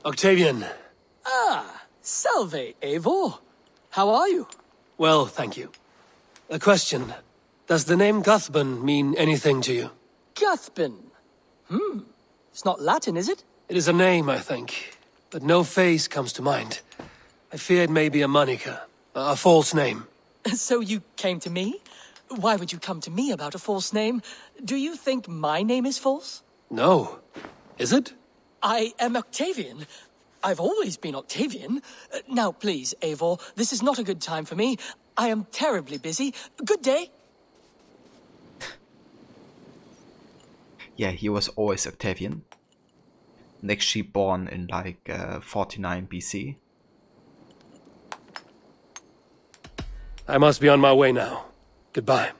Octavian. Salve, Eivor. How are you? Well, thank you. A question. Does the name Guthban mean anything to you? Guthban. It's not Latin, is it? It is a name, I think, but no face comes to mind. I fear it may be a moniker, a false name. So you came to me? Why would you come to me about a false name? Do you think my name is false? No. Is it? I am Octavian. I've always been Octavian. Now, please, Eivor, this is not a good time for me. I am terribly busy. Good day. Yeah, he was always Octavian. And actually born in like 49 BC. I must be on my way now. Goodbye.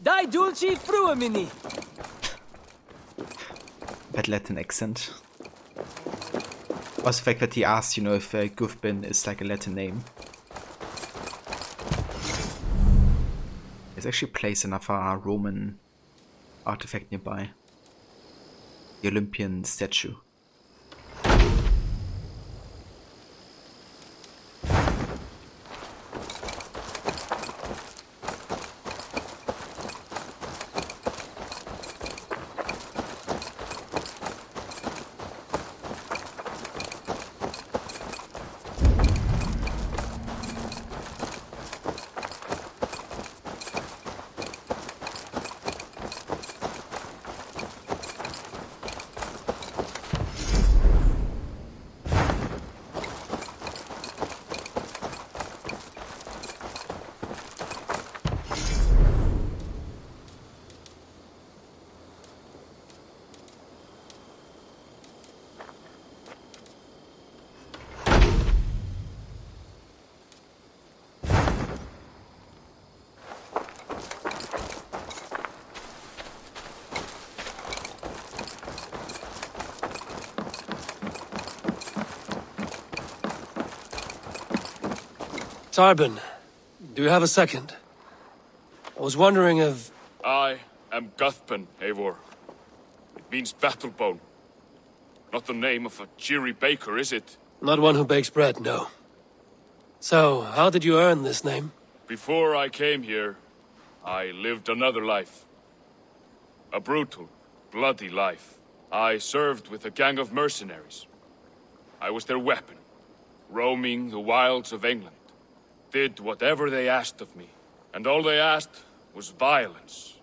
Dai dulci fruamini. That Latin accent. Also the fact that he asked, you know, if Guthban is like a Latin name. There's actually placed another Roman artifact nearby. The Olympian statue. Tarbin, do you have a second? I was wondering if... I am Guthban, Eivor. It means battlebone. Not the name of a cheery baker, is it? Not one who bakes bread, no. So, how did you earn this name? Before I came here, I lived another life. A brutal, bloody life. I served with a gang of mercenaries. I was their weapon, roaming the wilds of England. Did whatever they asked of me, and all they asked was violence.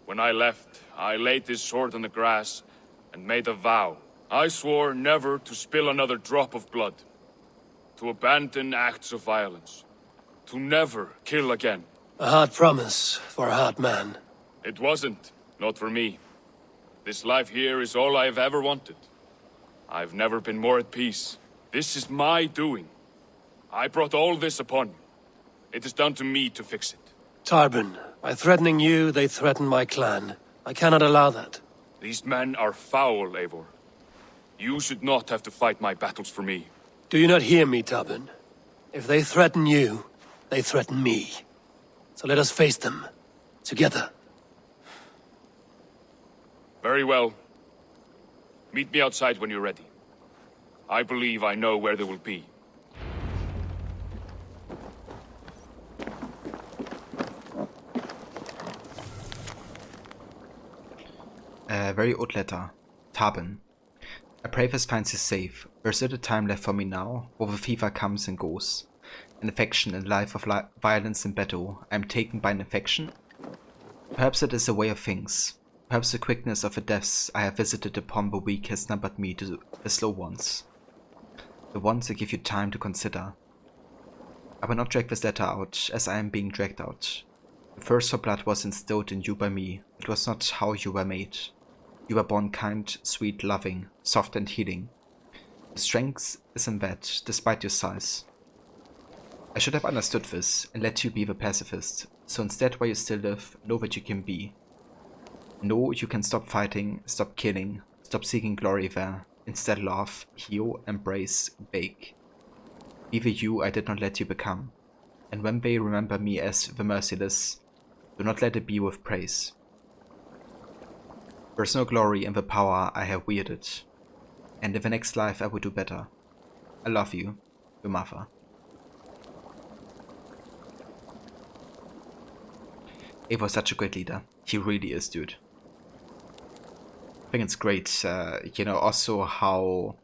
When I left, I laid this sword on the grass and made a vow. I swore never to spill another drop of blood, to abandon acts of violence, to never kill again. A hard promise for a hard man. It wasn't, not for me. This life here is all I've ever wanted. I've never been more at peace. This is my doing. I brought all this upon you. It is down to me to fix it. Tarbin, by threatening you, they threaten my clan. I cannot allow that. These men are foul, Eivor. You should not have to fight my battles for me. Do you not hear me, Tarbin? If they threaten you, they threaten me. So let us face them. Together. Very well. Meet me outside when you're ready. I believe I know where they will be. Very odd letter. Tarbin. I pray this finds you safe. There's little time left for me now, for the fever comes and goes. An infection in life of violence and battle. I am taken by an infection? Perhaps it is a way of things. Perhaps the quickness of the deaths I have visited upon the weak has numbered me to the slow ones. The ones that give you time to consider. I will not drag this letter out, as I am being dragged out. The thirst for blood was instilled in you by me. It was not how you were made. You were born kind, sweet, loving, soft and healing. The strength is in that, despite your size. I should have understood this, and let you be the pacifist. So instead, while you still live, know what you can be. Know you can stop fighting, stop killing, stop seeking glory there. Instead love, heal, embrace, bake. Be the you I did not let you become. And when they remember me as the merciless, do not let it be with praise. There is no glory in the power I have wielded. And in the next life I will do better. I love you, your mother. He was such a great leader. He really is, dude. I think it's great, you know, also how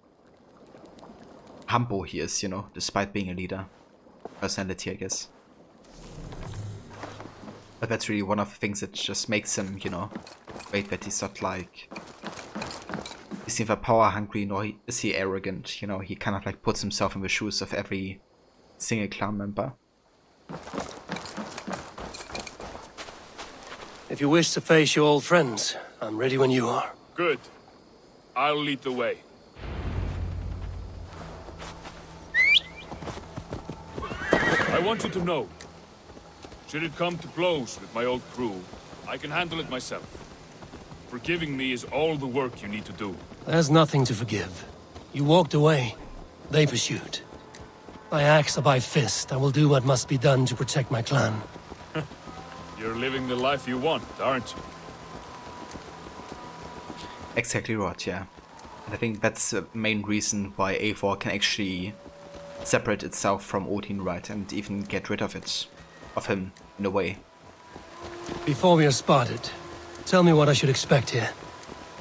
humble he is, you know, despite being a leader. Personality, I guess. But that's really one of the things that just makes him, you know, great, that he's not like... Is he either power hungry, nor is he arrogant, you know, he kind of like puts himself in the shoes of every single clan member. If you wish to face your old friends, I'm ready when you are. Good. I'll lead the way. I want you to know, should it come to blows with my old crew, I can handle it myself. Forgiving me is all the work you need to do. There's nothing to forgive. You walked away. They pursued. By axe or by fist, I will do what must be done to protect my clan. You're living the life you want, aren't you? Exactly right, yeah. And I think that's the main reason why Eivor can actually separate itself from Odin, right, and even get rid of him, in a way. Before we are spotted, tell me what I should expect here.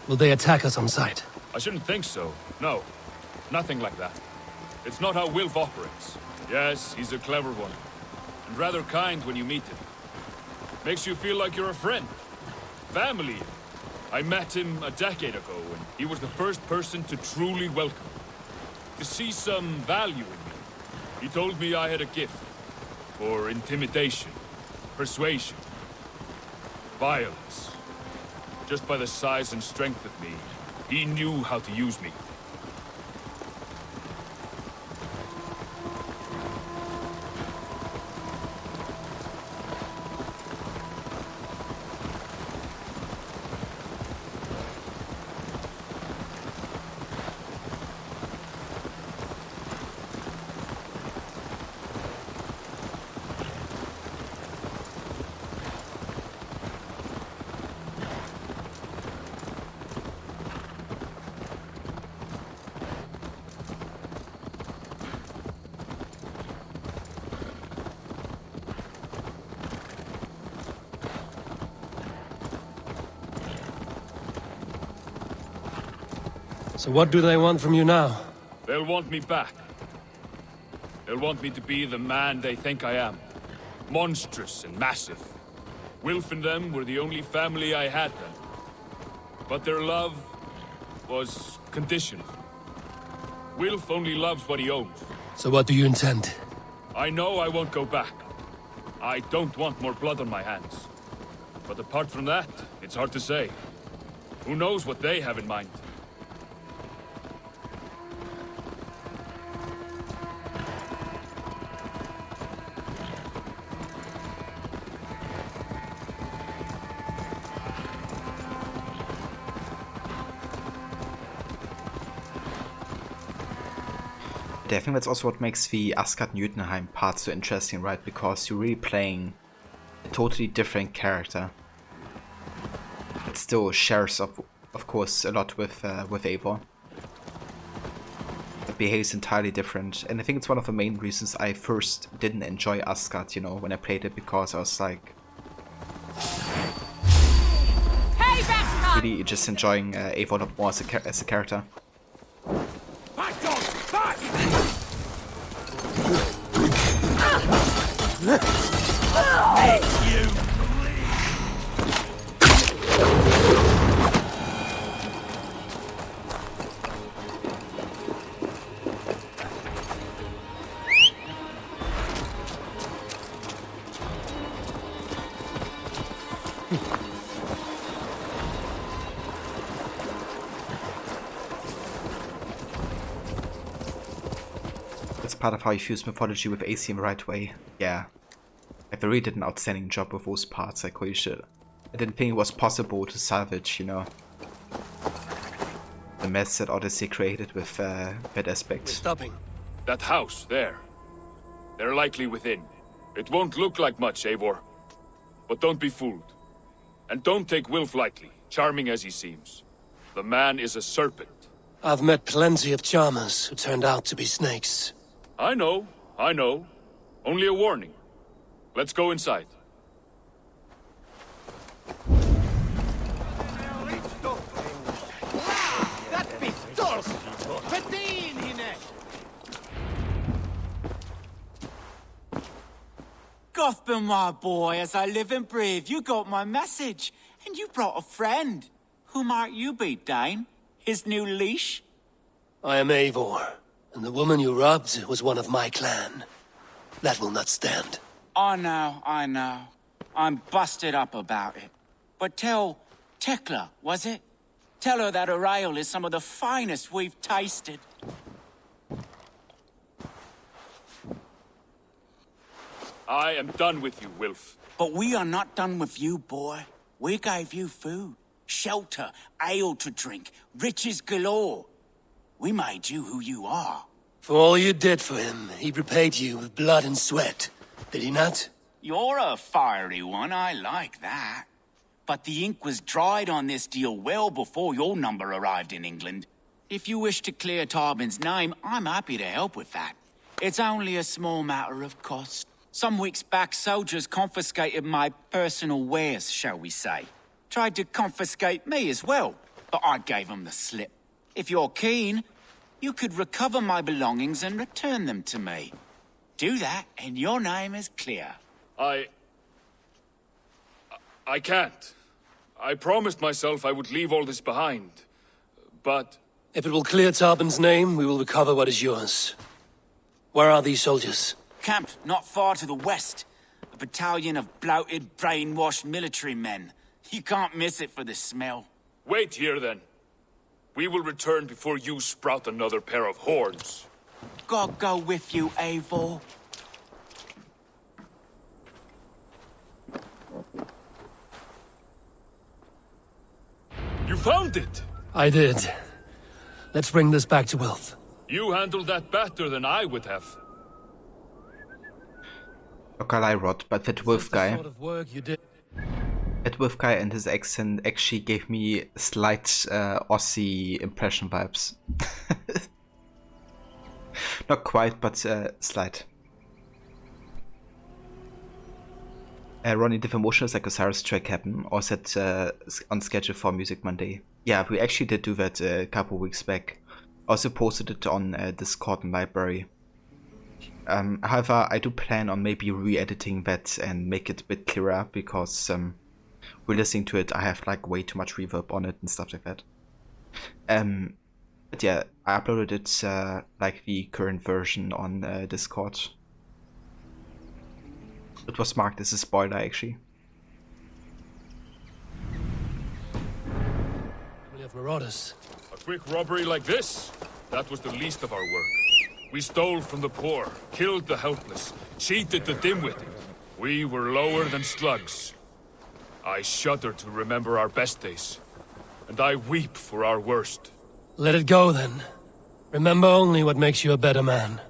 Will they attack us on sight? I shouldn't think so. No, nothing like that. It's not how Wilf operates. Yes, he's a clever one, and rather kind when you meet him. Makes you feel like you're a friend. Family. I met him a decade ago, and he was the first person to truly welcome me. To see some value in me. He told me I had a gift. For intimidation, persuasion, violence. Just by the size and strength of me, he knew how to use me. So what do they want from you now? They'll want me back. They'll want me to be the man they think I am. Monstrous and massive. Wilf and them were the only family I had then. But their love was conditional. Wilf only loves what he owns. So what do you intend? I know I won't go back. I don't want more blood on my hands. But apart from that, it's hard to say. Who knows what they have in mind? I think that's also what makes the Asgard-Jotunheim part so interesting, right? Because you're really playing a totally different character. It still shares, of course, a lot with Eivor. It behaves entirely different, and I think it's one of the main reasons I first didn't enjoy Asgard, you know, when I played it, because I was like... really just enjoying Eivor a lot more as a character. That's part of how you fuse mythology with AC in the right way. Yeah. I really did an outstanding job with those parts, like holy shit. I didn't think it was possible to salvage, you know, the mess that Odyssey created with that aspect. Stopping. That house, there. They're likely within. It won't look like much, Eivor. But don't be fooled. And don't take Wilf lightly, charming as he seems. The man is a serpent. I've met plenty of charmers who turned out to be snakes. I know. Only a warning. Let's go inside. Gotham, my boy, as I live and breathe, you got my message. And you brought a friend. Who might you be, Dane? His new leash? I am Eivor, and the woman you robbed was one of my clan. That will not stand. I know. I'm busted up about it. But tell Tekla, was it? Tell her that her ale is some of the finest we've tasted. I am done with you, Wilf. But we are not done with you, boy. We gave you food, shelter, ale to drink, riches galore. We made you who you are. For all you did for him, he repaid you with blood and sweat. Did he not? You're a fiery one, I like that. But the ink was dried on this deal well before your number arrived in England. If you wish to clear Tarbin's name, I'm happy to help with that. It's only a small matter of cost. Some weeks back, soldiers confiscated my personal wares, shall we say. Tried to confiscate me as well, but I gave them the slip. If you're keen, you could recover my belongings and return them to me. Do that, and your name is clear. I can't. I promised myself I would leave all this behind. But... If it will clear Tarbin's name, we will recover what is yours. Where are these soldiers? Camped not far to the west. A battalion of bloated, brainwashed military men. You can't miss it for the smell. Wait here, then. We will return before you sprout another pair of horns. God go with you, Eivor. You found it! I did. Let's bring this back to Wilf. You handled that better than I would have. Okay, I wrote, but that Wolf guy. Sort of work you did. That Wolf guy and his accent actually gave me slight Aussie impression vibes. Not quite, but slight. Ronnie, did the motion like Osiris track happen, or is it on schedule for Music Monday? Yeah, we actually did do that a couple weeks back. Also posted it on Discord and library. However, I do plan on maybe re-editing that and make it a bit clearer, because when listening to it, I have like way too much reverb on it and stuff like that. But yeah, I uploaded it like the current version on Discord. It was marked as a spoiler, actually. We have marauders. A quick robbery like this? That was the least of our work. We stole from the poor, killed the helpless, cheated the dimwitted. We were lower than slugs. I shudder to remember our best days, and I weep for our worst. Let it go, then. Remember only what makes you a better man.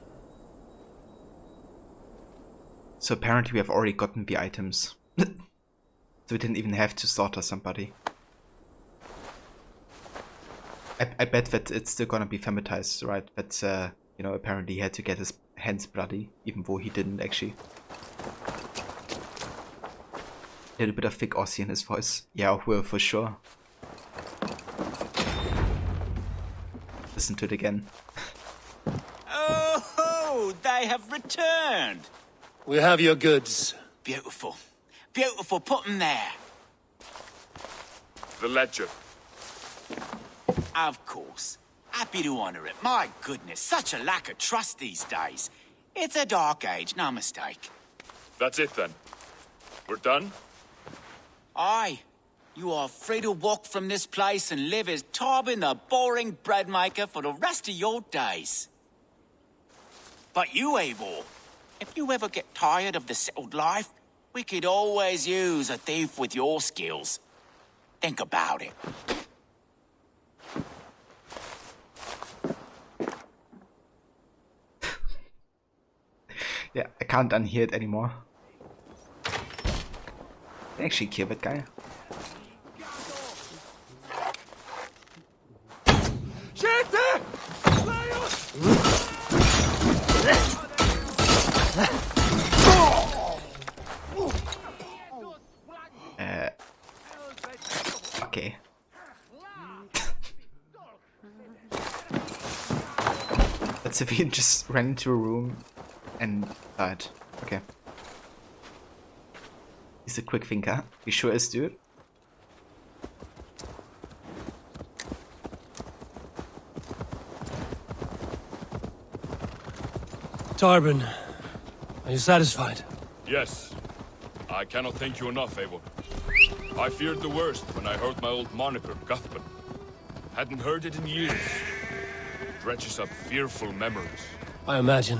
So apparently we have already gotten the items. So we didn't even have to slaughter somebody. I bet that it's still gonna be thematized, right? But, you know, apparently he had to get his hands bloody, even though he didn't actually. A little bit of thick Aussie in his voice. Yeah, I will, for sure. Listen to it again. Oh, they have returned. We have your goods. Beautiful. Beautiful, put them there. The ledger. Of course. Happy to honor it. My goodness, such a lack of trust these days. It's a dark age, no mistake. That's it then. We're done? Aye. You are free to walk from this place and live as Tobin the boring bread maker for the rest of your days. But you, Eivor, if you ever get tired of the settled life, we could always use a thief with your skills. Think about it. Yeah, I can't unhear it anymore. I actually kill that guy. Okay. That civilian just ran into a room and died. Okay. He's a quick thinker. He sure is, dude. Tarbin, are you satisfied? Yes. I cannot thank you enough, Eivor. I feared the worst when I heard my old moniker, Guthman. Hadn't heard it in years. It dredges up fearful memories. I imagine.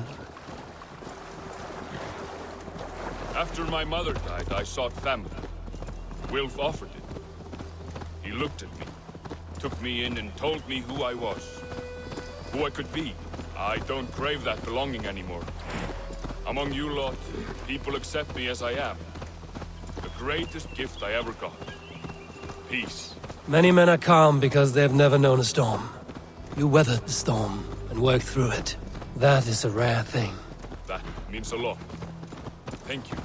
After my mother died, I sought family. Wilf offered it. He looked at me, took me in and told me who I was. Who I could be. I don't crave that belonging anymore. Among you lot, people accept me as I am. The greatest gift I ever got. Peace. Many men are calm because they've never known a storm. You weathered the storm and worked through it. That is a rare thing. That means a lot. Thank you.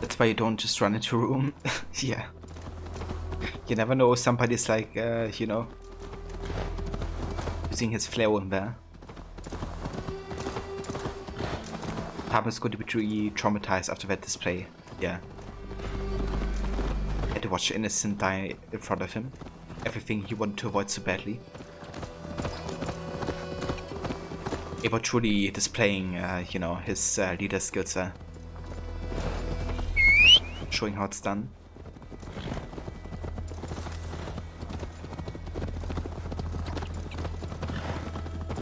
That's why you don't just run into a room. Yeah. You never know, somebody's like, you know, using his flail in there. Tarbin's going to be truly traumatized after that display. Yeah. Had to watch innocent die in front of him. Everything he wanted to avoid so badly. Eivor truly displaying, you know, his leader skills there. Showing how it's done.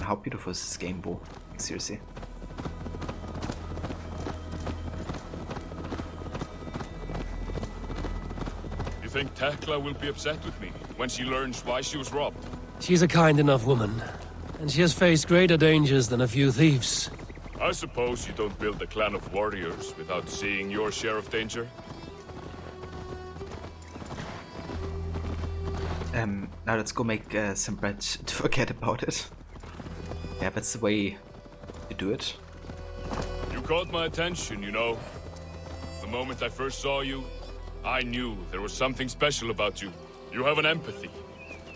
How beautiful is this game, Bo? Seriously. You think Tekla will be upset with me when she learns why she was robbed? She's a kind enough woman, and she has faced greater dangers than a few thieves. I suppose you don't build a clan of warriors without seeing your share of danger? Now let's go make some bread to forget about it. Yeah, that's the way to do it. You caught my attention, you know. The moment I first saw you, I knew there was something special about you. You have an empathy.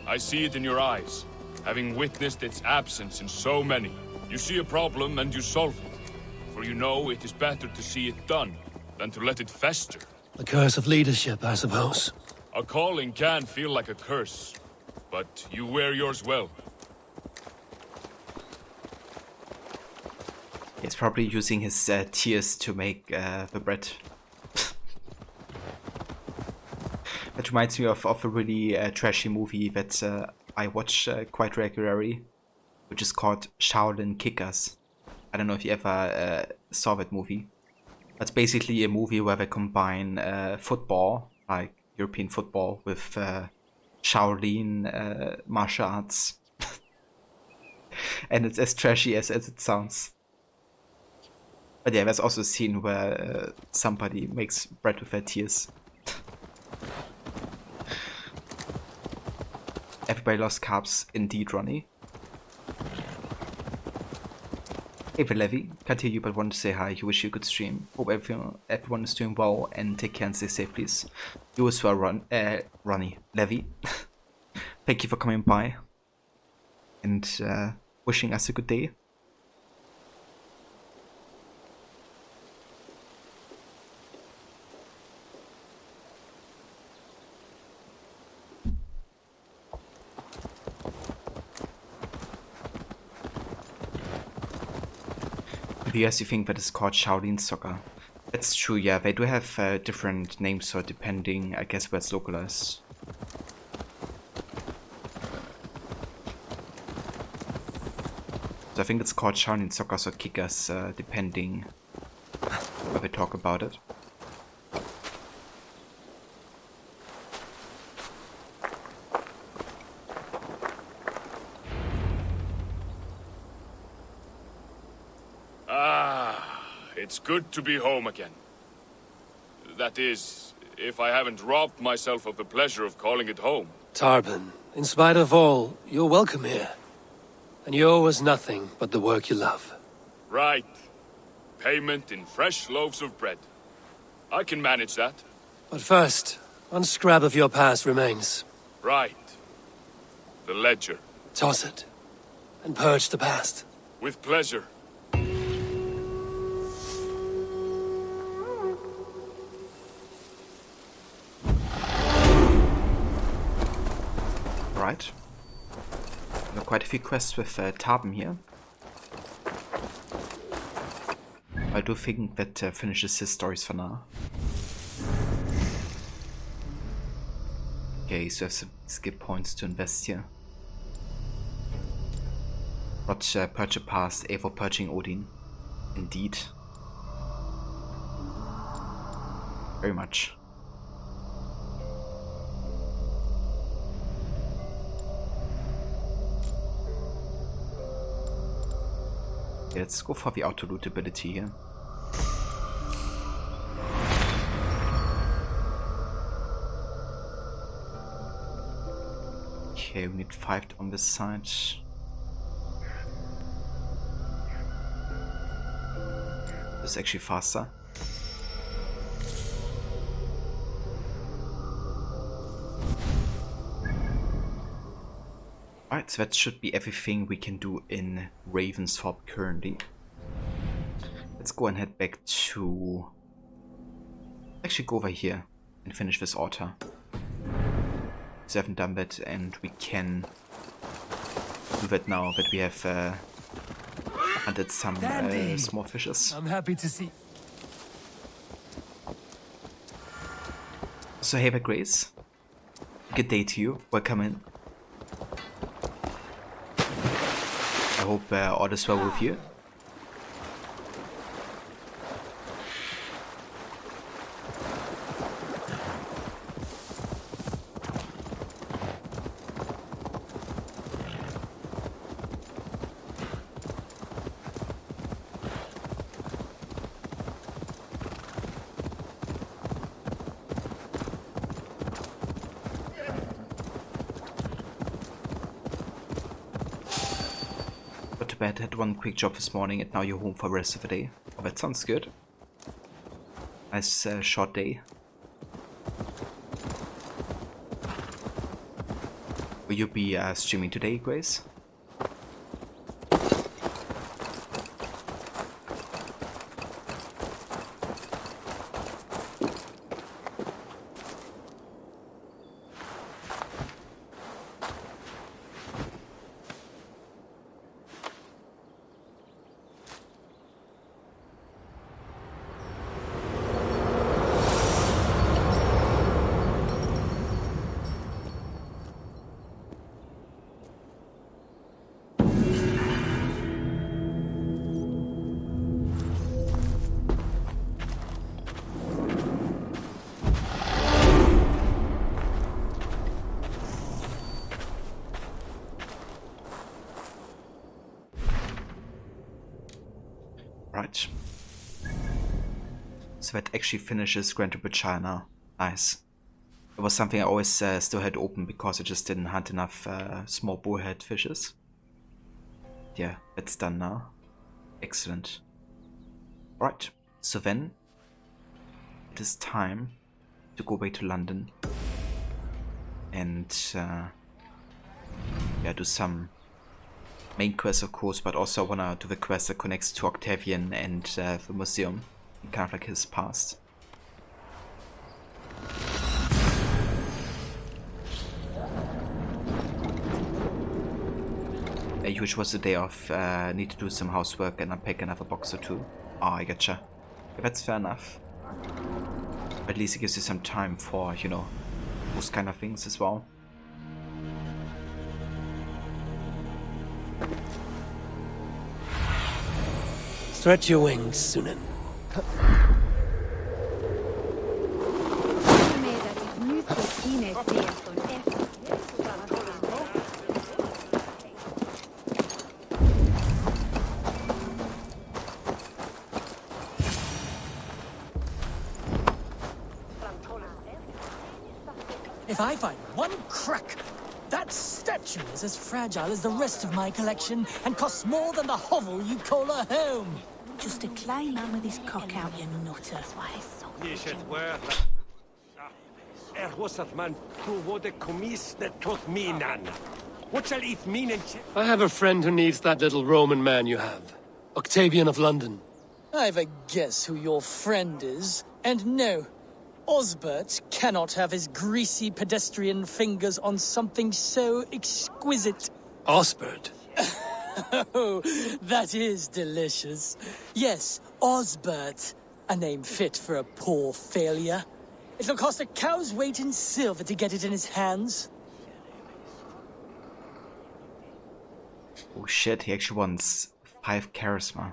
I see it in your eyes, having witnessed its absence in so many. You see a problem and you solve it. For you know it is better to see it done than to let it fester. The curse of leadership, I suppose. A calling can feel like a curse, but you wear yours well. He's probably using his tears to make the bread. That reminds me of a really trashy movie that I watch quite regularly, which is called Shaolin Kickers. I don't know if you ever saw that movie. It's basically a movie where they combine football, like European football, with Shaolin martial arts. And it's as trashy as it sounds. But yeah, there's also a scene where somebody makes bread with their tears. Everybody lost carbs, indeed, Ronnie. Hey, Levy, can't hear you but want to say hi. You wish you could stream. Hope everyone is doing well and take care and stay safe, please. You as well, Ronnie. Levy. Thank you for coming by and wishing us a good day. In the US, you think that it's called Shaolin Soccer. That's true, yeah. They do have different names, so depending, I guess, where it's localized. So I think it's called Shaolin Soccer or Kickers, depending where they talk about it. It's good to be home again. That is, if I haven't robbed myself of the pleasure of calling it home. Tarban, in spite of all, you're welcome here. And you owe us nothing but the work you love. Right. Payment in fresh loaves of bread. I can manage that. But first, one scrap of your past remains. Right. The ledger. Toss it, and purge the past. With pleasure. Right. There are quite a few quests with Tarban here. I do think that finishes his stories for now. Okay, so I have some skip points to invest here. But purge a past, A for purging Odin. Indeed. Very much. Let's go for the auto loot ability here. Okay, we need 5 on this side. This is actually faster. Alright, so that should be everything we can do in Ravensthorpe currently. Let's go and head back to... Actually go over here and finish this altar. So I haven't done that, and we can do that now that we have hunted some small fishes. I'm happy to see. So hey there, Grace. Good day to you. Welcome in. I hope all is well with you. bed, had one quick job this morning, and now you're home for the rest of the day. Oh, that sounds good. Nice short day. Will you be streaming today, Grace? Right. So that actually finishes Grand China. Nice. It was something I always still had open because I just didn't hunt enough small bullhead fishes. Yeah, it's done now. Excellent. Right, so then it is time to go back to London and yeah, do some main quests, of course, but also I wanna do the quest that connects to Octavian and the museum, kind of like his past. Which was the day off, need to do some housework and unpack another box or two. Oh, I getcha. Yeah, that's fair enough. At least it gives you some time for, you know, those kind of things as well. Stretch your wings, Sunan. If I find one crack, that statue is as fragile as the rest of my collection and costs more than the hovel you call a home. Just a clay man with his cock out, you nutter. I have a friend who needs that little Roman man you have. Octavian of London. I've a guess who your friend is. And no, Osbert cannot have his greasy pedestrian fingers on something so exquisite. Osbert? Oh, that is delicious. Yes, Osbert. A name fit for a poor failure. It'll cost a cow's weight in silver to get it in his hands. Oh shit, he actually wants 5 charisma.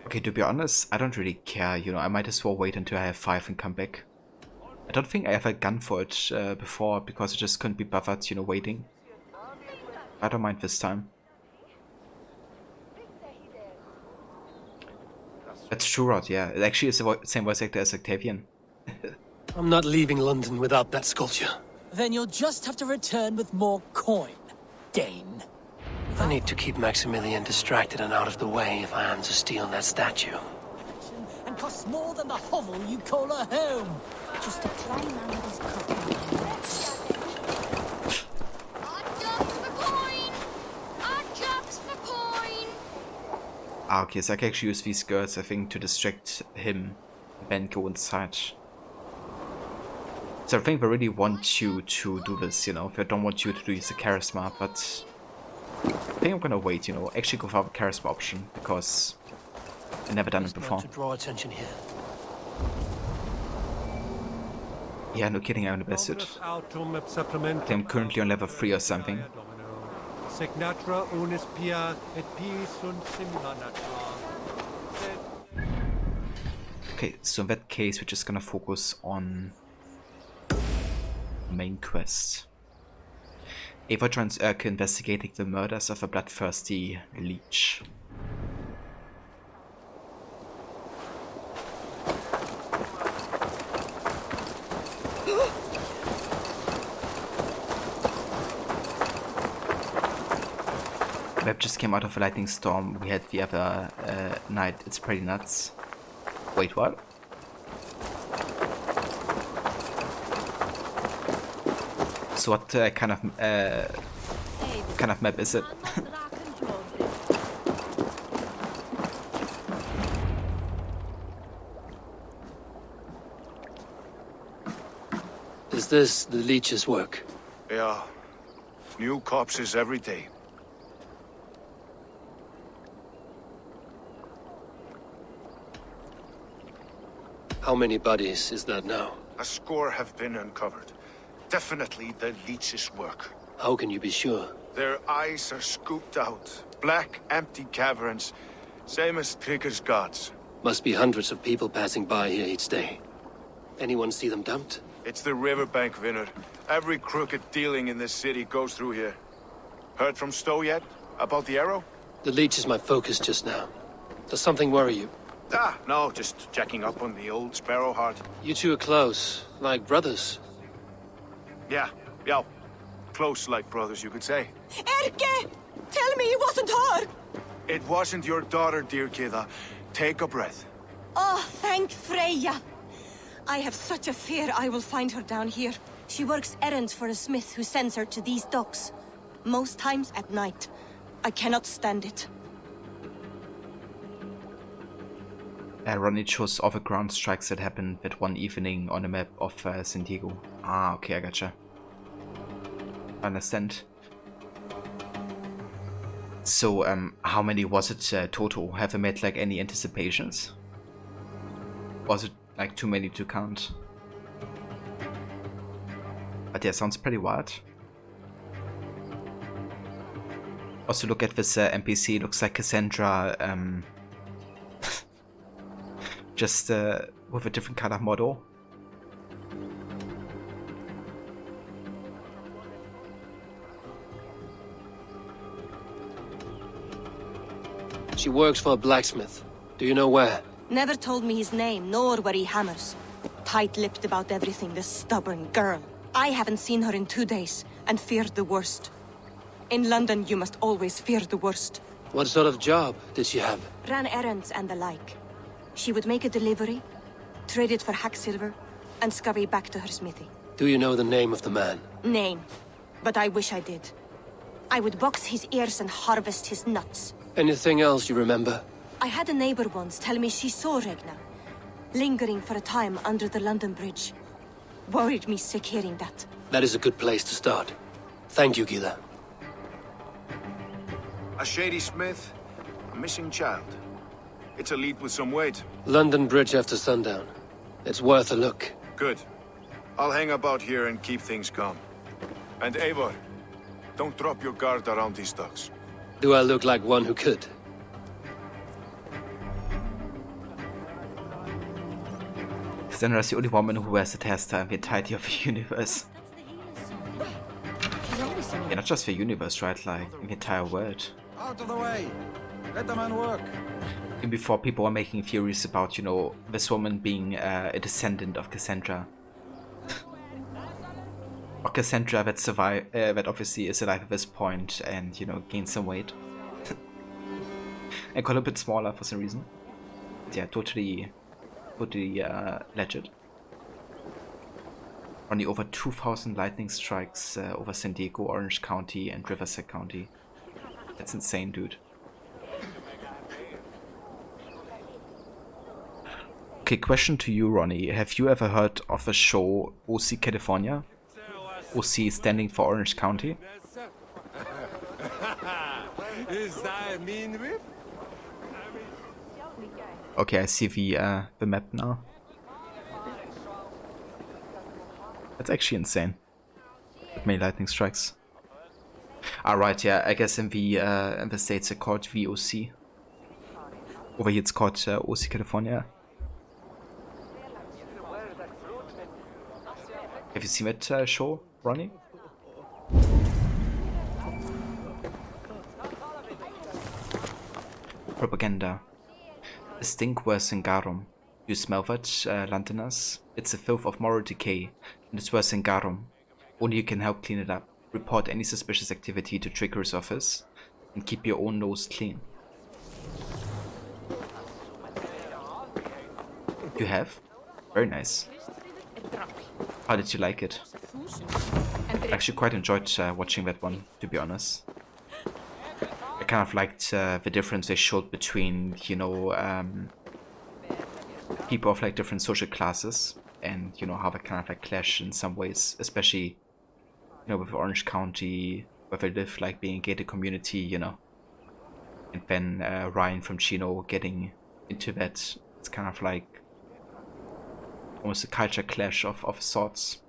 Okay, to be honest, I don't really care, you know, I might as well wait until I have 5 and come back. I don't think I ever gone for it before, because I just couldn't be bothered, you know, waiting. I don't mind this time. That's true, Rod, yeah. It actually is the same voice actor as Octavian. I'm not leaving London without that sculpture. Then you'll just have to return with more coin, Dane. I need to keep Maximilian distracted and out of the way if I am to steal that statue. And costs more than the hovel you call a home. Just a clay man with his cock out. Ah, okay, so I can actually use these girls, I think, to distract him and then go inside. So I think they really want you to do this, you know, they don't want you to use the charisma, but I think I'm gonna wait, you know, actually go for the charisma option, because I've never done it before. To draw attention here. Yeah, no kidding, I'm the best suit. I think I'm currently on level 3 or something. Okay, so in that case, we're just gonna focus on main quest. Ava joins Urke investigating the murders of a bloodthirsty leech. Web just came out of a lightning storm we had the other night. It's pretty nuts. Wait, what? So what kind of map is it? Is this the leech's work? Yeah. New corpses every day. How many bodies is that now? A score have been uncovered. Definitely the leech's work. How can you be sure? Their eyes are scooped out. Black, empty caverns. Same as Trigger's gods. Must be hundreds of people passing by here each day. Anyone see them dumped? It's the riverbank, Vinner. Every crooked dealing in this city goes through here. Heard from Stowe yet? About the arrow? The leech is my focus just now. Does something worry you? Ah, no, just checking up on the old Sparrowheart. You two are close, like brothers. Yeah. Close like brothers, you could say. Erke! Tell me it wasn't her! It wasn't your daughter, dear Kida. Take a breath. Oh, thank Freya. I have such a fear I will find her down here. She works errands for a smith who sends her to these docks. Most times at night. I cannot stand it. Ronnie shows all the ground strikes that happened that one evening on a map of San Diego. Ah, okay, I gotcha. Understand. So, how many was it total? Have I made like any anticipations? Was it like too many to count? But yeah, sounds pretty wild. Also, look at this NPC. Looks like Cassandra. Just with a different color model. She works for a blacksmith. Do you know where? Never told me his name, nor where he hammers. Tight-lipped about everything, this stubborn girl. I haven't seen her in 2 days, and feared the worst. In London, you must always fear the worst. What sort of job did she have? Ran errands and the like. She would make a delivery, trade it for hack silver, and scurry back to her smithy. Do you know the name of the man? Name. But I wish I did. I would box his ears and harvest his nuts. Anything else you remember? I had a neighbor once tell me she saw Regna, lingering for a time under the London Bridge. Worried me sick hearing that. That is a good place to start. Thank you, Gila. A shady smith, a missing child. It's a lead with some weight. London Bridge after sundown. It's worth a look. Good. I'll hang about here and keep things calm. And Eivor, don't drop your guard around these docks. Do I look like one who could? Cassandra is the only woman who wears a hairstyle in the entirety of the universe. Yeah, not just the universe, right? Like, in the entire world. Out of the way! Let the man work! Even before people were making theories about, you know, this woman being a descendant of Cassandra. Or Cassandra that that obviously is alive at this point and, you know, gained some weight. And got a bit smaller for some reason. Yeah, totally legit. Only over 2,000 lightning strikes over San Diego, Orange County, and Riverside County. That's insane, dude. Okay, question to you, Ronnie. Have you ever heard of the show OC California? OC standing for Orange County? Okay, I see the map now. That's actually insane. Many lightning strikes. Right, yeah, I guess in the States it's called VOC. Over here it's called OC California. Have you seen that show, Ronnie? Propaganda. A stink worse than garum. You smell that, Londoners? It's a filth of moral decay, and it's worse than garum. Only you can help clean it up. Report any suspicious activity to Tricker's office. and keep your own nose clean. You have? Very nice. How did you like it? I actually quite enjoyed watching that one, to be honest. I kind of liked the difference they showed between, you know, people of like different social classes, and you know how they kind of like clash in some ways, especially, you know, with Orange County, where they live like being a gated community, you know. And then Ryan from Chino getting into that. It's kind of like almost a culture clash of sorts.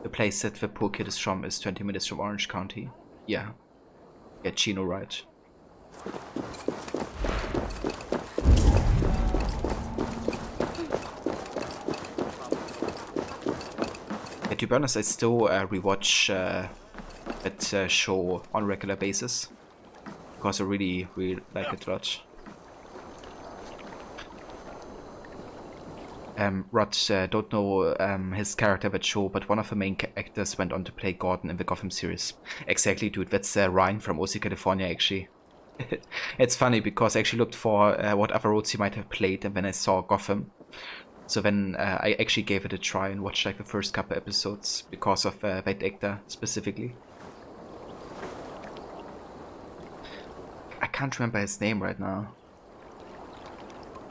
The place that the poor kid is from is 20 minutes from Orange County. Yeah. Yeah, Chino, right. Yeah, to be honest, I still rewatch that show on a regular basis, because I really like it a lot. Rod, don't know his character that show, but one of the main actors went on to play Gordon in the Gotham series. Exactly, dude, that's Ryan from OC California, actually. It's funny, because I actually looked for what other roles he might have played, and then I saw Gotham. So then I actually gave it a try and watched like the first couple episodes, because of that actor specifically. I can't remember his name right now.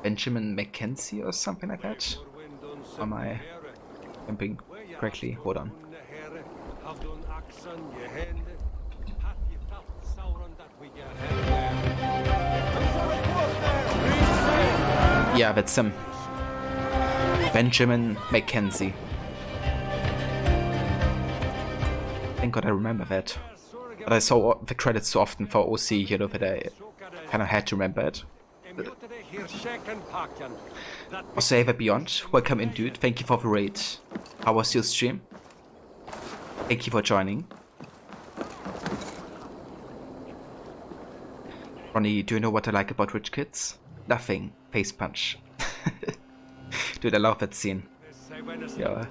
Benjamin Mackenzie or something like that? Am I remembering correctly? Hold on. Yeah, that's him. Benjamin Mackenzie. Thank God I remember that. But I saw the credits so often for OC, you know, that I kind of had to remember it. Also, Ava Beyond, welcome in, dude. Thank you for the raid. How was your stream? Thank you for joining. Ronnie, do you know what I like about rich kids? Nothing. Face punch. Dude, I love that scene. Yeah.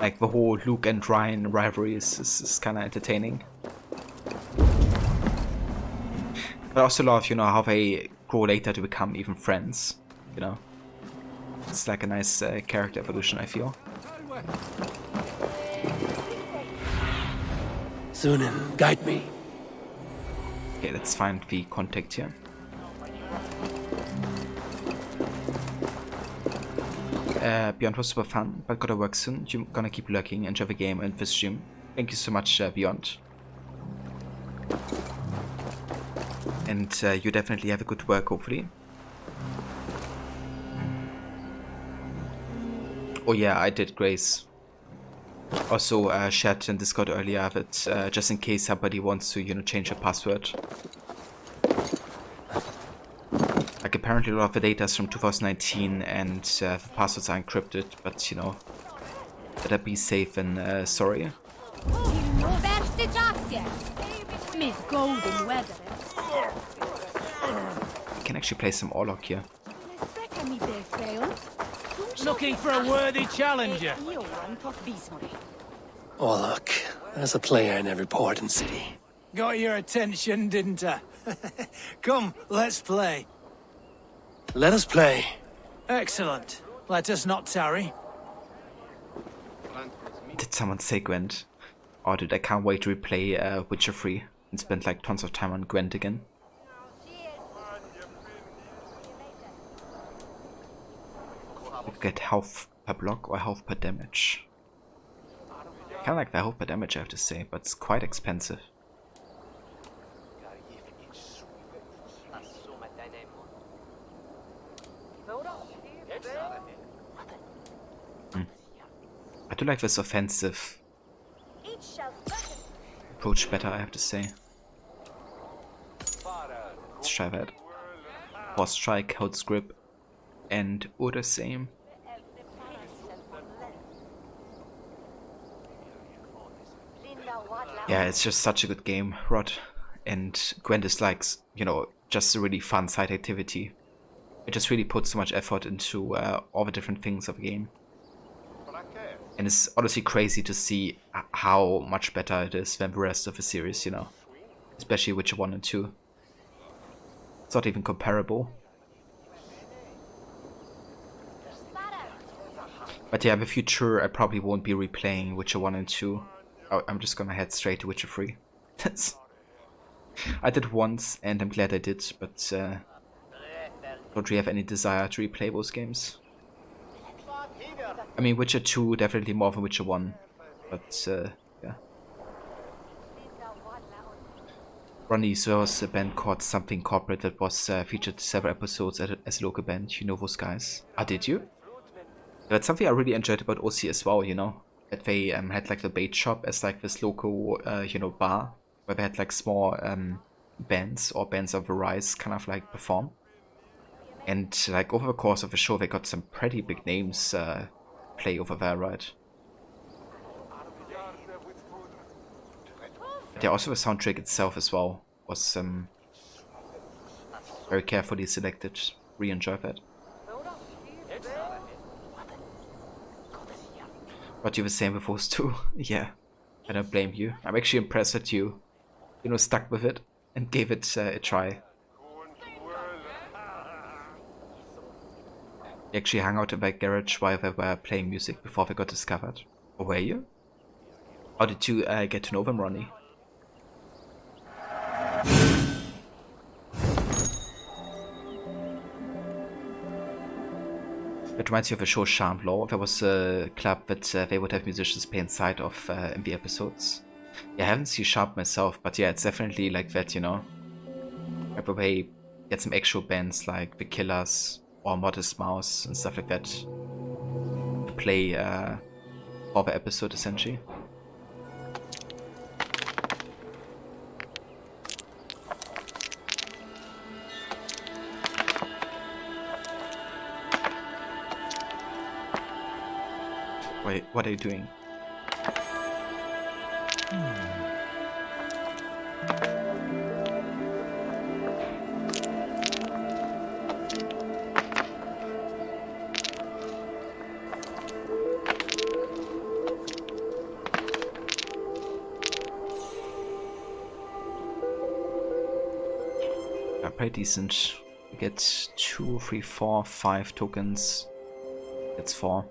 Like the whole Luke and Ryan rivalry is kind of entertaining. But I also love, you know, how they grow later to become even friends, you know. It's like a nice character evolution, I feel. Sunan, guide me. Okay, let's find the contact here. Beyond was super fun, but gotta work soon. You're gonna keep lurking, enjoy the game and the stream. Thank you so much, Beyond. And you definitely have a good work, hopefully. Oh yeah, I did, Grace. Also shared in Discord earlier that just in case somebody wants to, you know, change their password. Like apparently a lot of the data is from 2019 and the passwords are encrypted, but you know, better be safe than sorry. Golden weather. I can actually play some Orlok here. Looking for a worthy challenger. Oh, look, there's a player in every port and city. Got your attention, didn't I? Come, let's play. Let us play. Excellent. Let us not tarry. Did someone say Gwent? Oh dude, I can't wait to replay Witcher 3 and spend like tons of time on Gwent again. You get health per block or health per damage. Kinda like the health per damage, I have to say, but it's quite expensive. I do like this offensive approach better, I have to say. Let's try that. Force strike, hold grip, and order same. Yeah, it's just such a good game, Rod. And Gwent is like, you know, just a really fun side activity. it just really puts so much effort into all the different things of the game. And it's honestly crazy to see how much better it is than the rest of the series, you know. Especially Witcher 1 and 2. It's not even comparable. But yeah, in the future I probably won't be replaying Witcher 1 and 2. I'm just gonna head straight to Witcher 3. I did once and I'm glad I did, but don't really have any desire to replay those games. I mean, Witcher 2 definitely more than Witcher 1, but yeah. Ronnie, so there was a band called Something Corporate that was featured several episodes as a local band. You know those guys? Ah, did you? That's something I really enjoyed about OC as well, you know? That they had like the bait shop as like this local, you know, bar where they had like small bands or bands of the rise kind of like perform. And like over the course of the show, they got some pretty big names play over there, right? But yeah, also the soundtrack itself as well was very carefully selected. Really enjoyed that. But you were saying with those two, yeah, I don't blame you. I'm actually impressed that you know, stuck with it and gave it a try. You actually hung out in their garage while they were playing music before they got discovered. Or were you? How did you get to know them, Ronnie? It reminds me of the show Charmed Law. There was a club that they would have musicians play inside of in the episodes. Yeah, I haven't seen Charmed myself, but yeah, it's definitely like that, you know? Like the way get some actual bands like The Killers or Modest Mouse and stuff like that to play for the episode, essentially. Wait, what are you doing? Pretty decent. We get 2, 3, 4, 5 tokens. That's 4.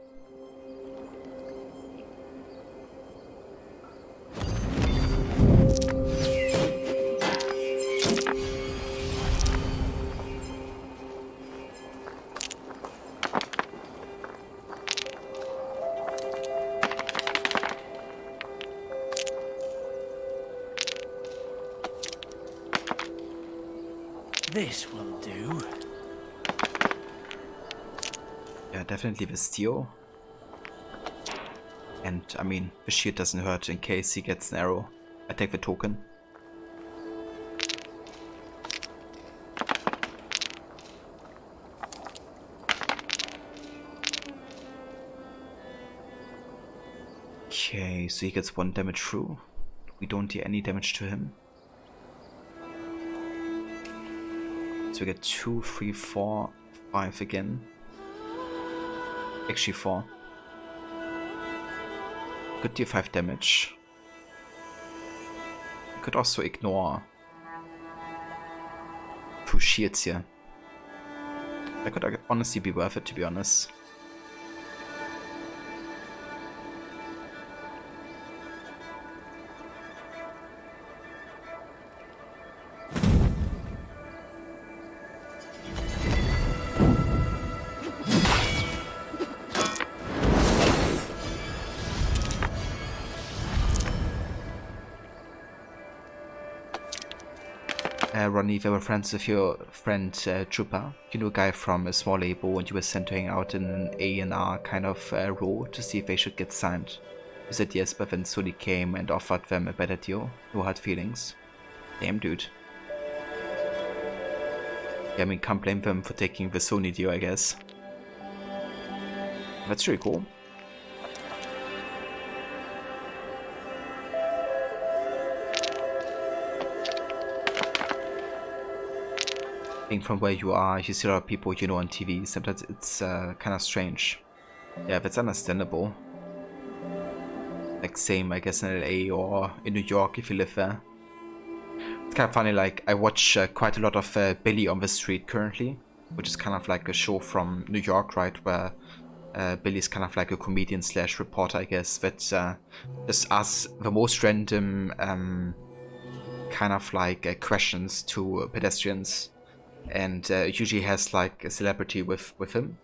This will do. Yeah, definitely the steel. And I mean, the shield doesn't hurt in case he gets an arrow. I take the token. Okay, so he gets 1 damage through. We don't do any damage to him. So we get 2, 3, 4, 5 again. Actually 4. Could deal 5 damage. We could also ignore 2 shields here. That could honestly be worth it, to be honest. Ronnie, they were friends with your friend Chupa. You know, a guy from a small label, and you were sent to hang out in an A&R kind of role to see if they should get signed. You said yes, but then Sony came and offered them a better deal. No hard feelings. Damn, dude. Yeah, I mean, can't blame them for taking the Sony deal, I guess. That's really cool. Being from where you are, you see a lot of people you know on TV. Sometimes it's kind of strange. Yeah, that's understandable. Like same, I guess, in LA or in New York if you live there. It's kind of funny, like I watch quite a lot of Billy on the Street currently, which is kind of like a show from New York, right, where Billy's kind of like a comedian slash reporter, I guess, that just asks the most random kind of like questions to pedestrians, and usually has like a celebrity with him,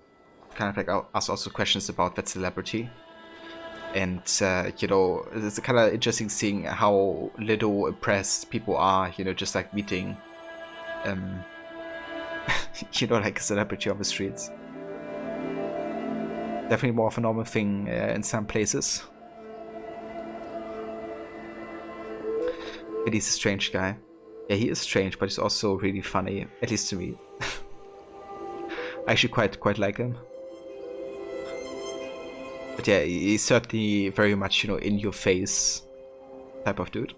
kind of like asks also questions about that celebrity. And, you know, it's kind of interesting seeing how little impressed people are, you know, just like meeting, you know, like a celebrity on the streets. Definitely more of a normal thing in some places. But he's a strange guy. Yeah, he is strange, but he's also really funny, at least to me. I actually quite like him. But yeah, he's certainly very much, you know, in your face type of dude.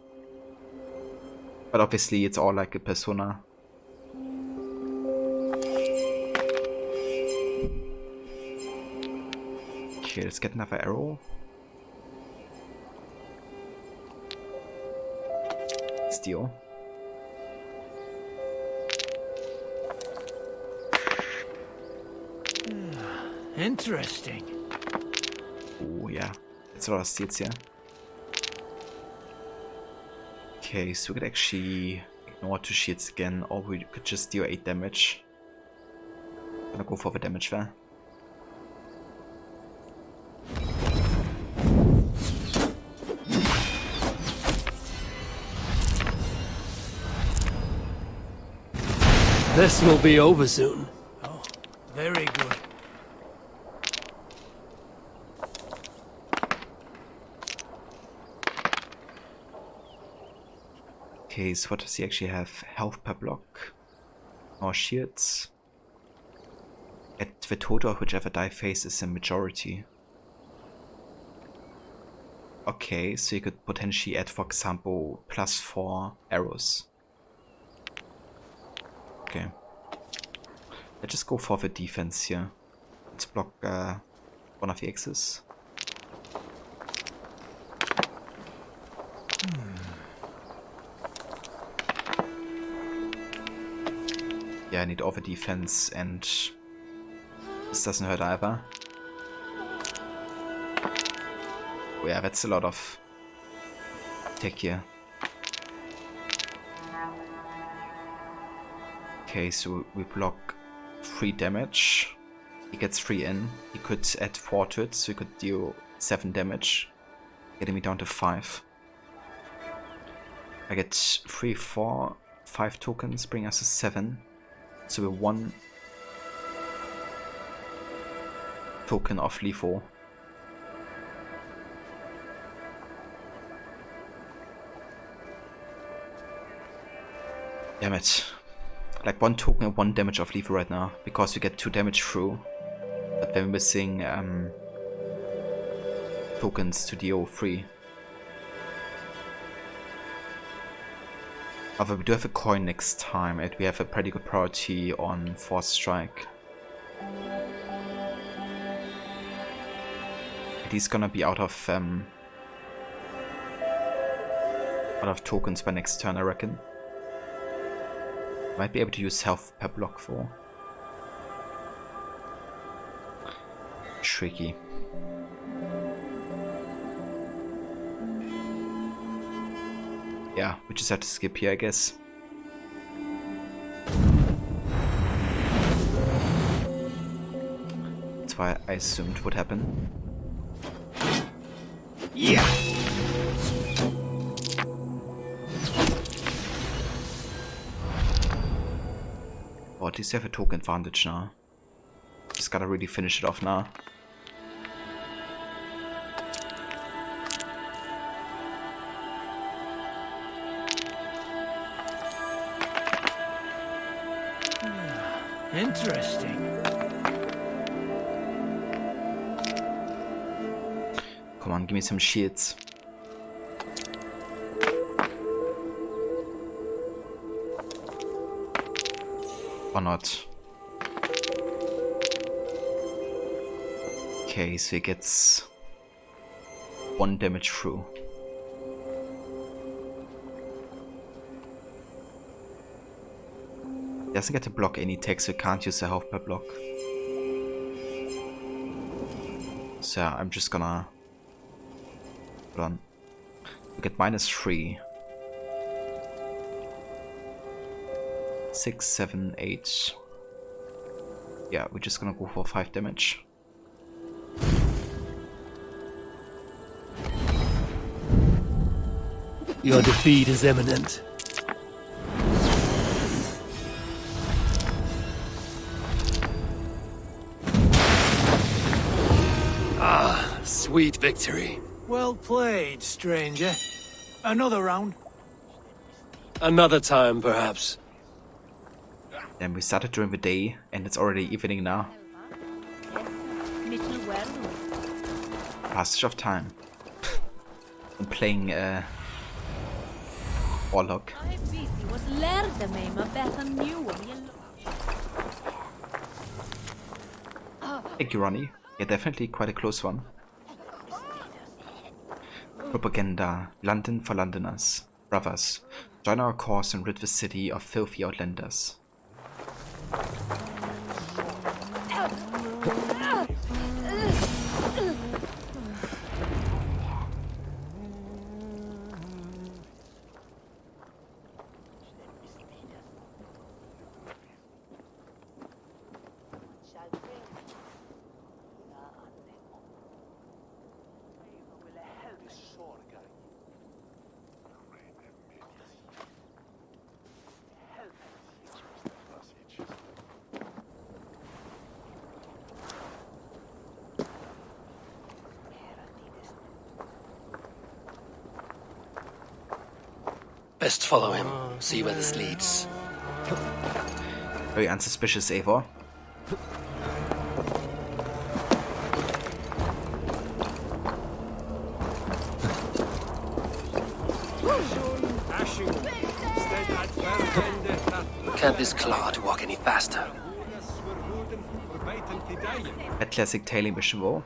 But obviously it's all like a persona. Okay, let's get another arrow. Steel. Interesting. Oh yeah, it's a lot of seeds here. Okay, so we could actually ignore 2 shields again, or we could just deal 8 damage. I'm gonna go for the damage there. This will be over soon. Oh, very good. Okay, so what does he actually have? Health per block? Or shields? At the total of whichever die phase is a majority. Okay, so you could potentially add, for example, +4 arrows. Okay. Let's just go for the defense here. Let's block one of the X's. Yeah, I need over defense, and this doesn't hurt either. Oh yeah, that's a lot of tech here. Okay, so we block 3 damage. He gets 3 in. He could add 4 to it, so he could deal 7 damage, getting me down to 5. I get 3, 4, 5 tokens, bring us to 7. So we're 1 token of lethal. Damn it. Like 1 token and 1 damage of lethal right now, because we get 2 damage through. But then we're missing tokens to deal 3. However, we do have a coin next time, and we have a pretty good priority on Force Strike. And he's gonna be out of tokens by next turn, I reckon. Might be able to use health per block for. Tricky. Yeah, we just have to skip here, I guess. That's why I assumed would happen. Yeah! Oh, at least you have a token advantage now. Just gotta really finish it off now. Interesting. Come on, give me some shields. Or not. Okay, so he gets 1 damage through. He doesn't get to block any attacks, so he can't use the health per block. So I'm just gonna... Hold on. We get -3. 6, 7, 8. Yeah, we're just gonna go for 5 damage. Your defeat is imminent. Ah, sweet victory. Well played, stranger. Another round? Another time, perhaps. Then we started during the day, and it's already evening now. Passage of time. I'm playing Warlock. Thank you, Ronnie. Yeah, definitely quite a close one. Propaganda. London for Londoners. Brothers, join our cause and rid the city of filthy outlanders. Best follow him, see where this leads. Very unsuspicious, Eivor. Can't this clod walk any faster? A classic tailing mission though.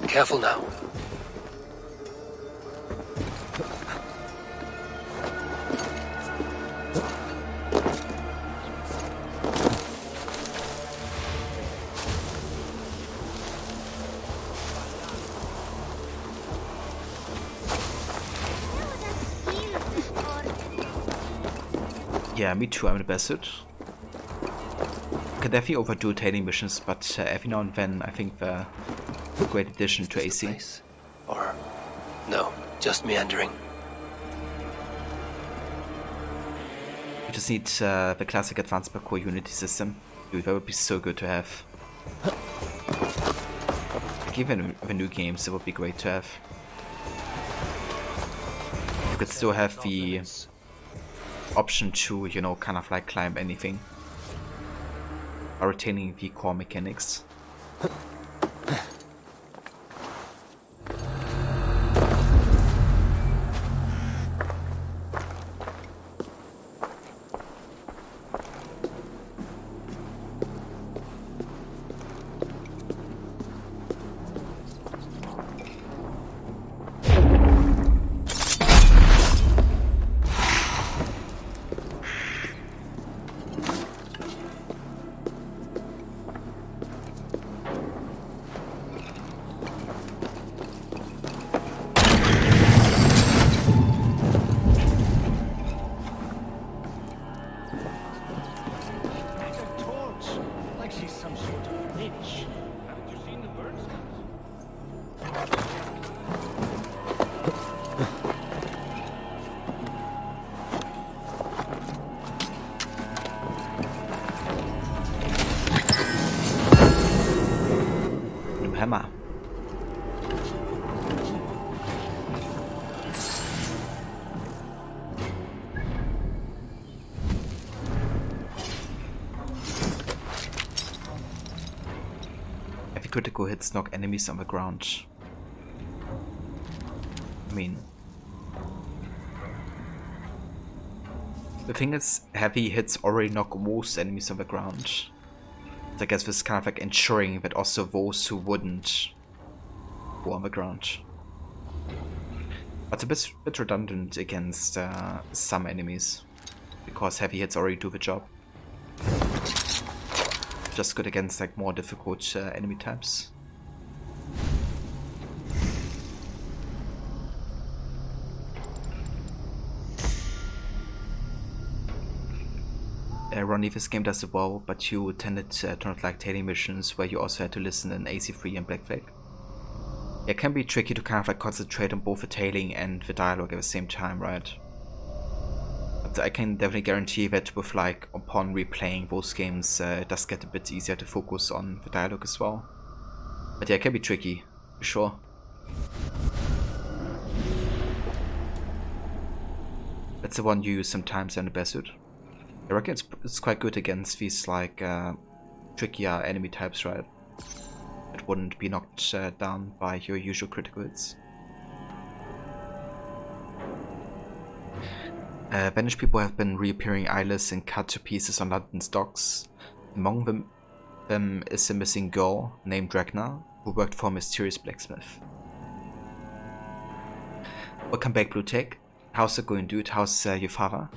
Careful now. Yeah, me too, I'm the best suit. Can definitely overdo tailing missions, but every now and then I think they're a great addition to AC. Or no, just meandering. We just need the classic advanced parkour unity system. Dude, that would be so good to have. Like even the new games, it would be great to have. You could still have the option to, you know, kind of like climb anything, while retaining the core mechanics. hammer. Heavy critical hits knock enemies on the ground. I mean, the thing is, heavy hits already knock most enemies on the ground. So I guess this is kind of like ensuring that also those who wouldn't go on the ground. But it's a bit redundant against some enemies, because heavy hits already do the job. Just good against like more difficult enemy types. Ronnie, this game does it well, but you tended to not like tailing missions where you also had to listen in AC3 and Black Flag. It can be tricky to kind of like concentrate on both the tailing and the dialogue at the same time, right? But I can definitely guarantee that with like upon replaying those games, it does get a bit easier to focus on the dialogue as well. But yeah, it can be tricky, for sure. That's the one you use sometimes in the Bearsuit. I reckon it's quite good against these like trickier enemy types, right? It wouldn't be knocked down by your usual critical hits. Vanished people have been reappearing eyeless and cut to pieces on London's docks. Among them is a missing girl named Ragnar, who worked for a mysterious blacksmith. Welcome back, Blue Tech. How's it going, dude? How's your father?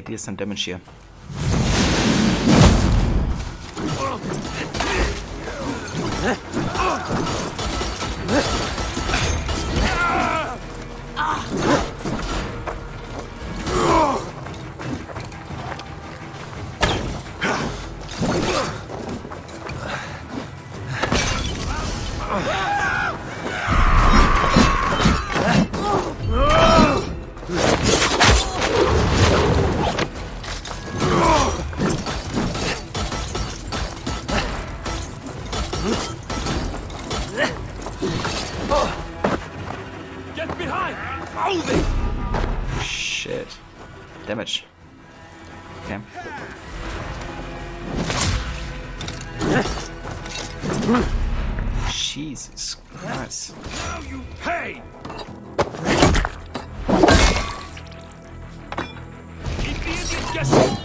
Deal some damage here. Jesus Christ. Now you pay! Keep the Indians guessing!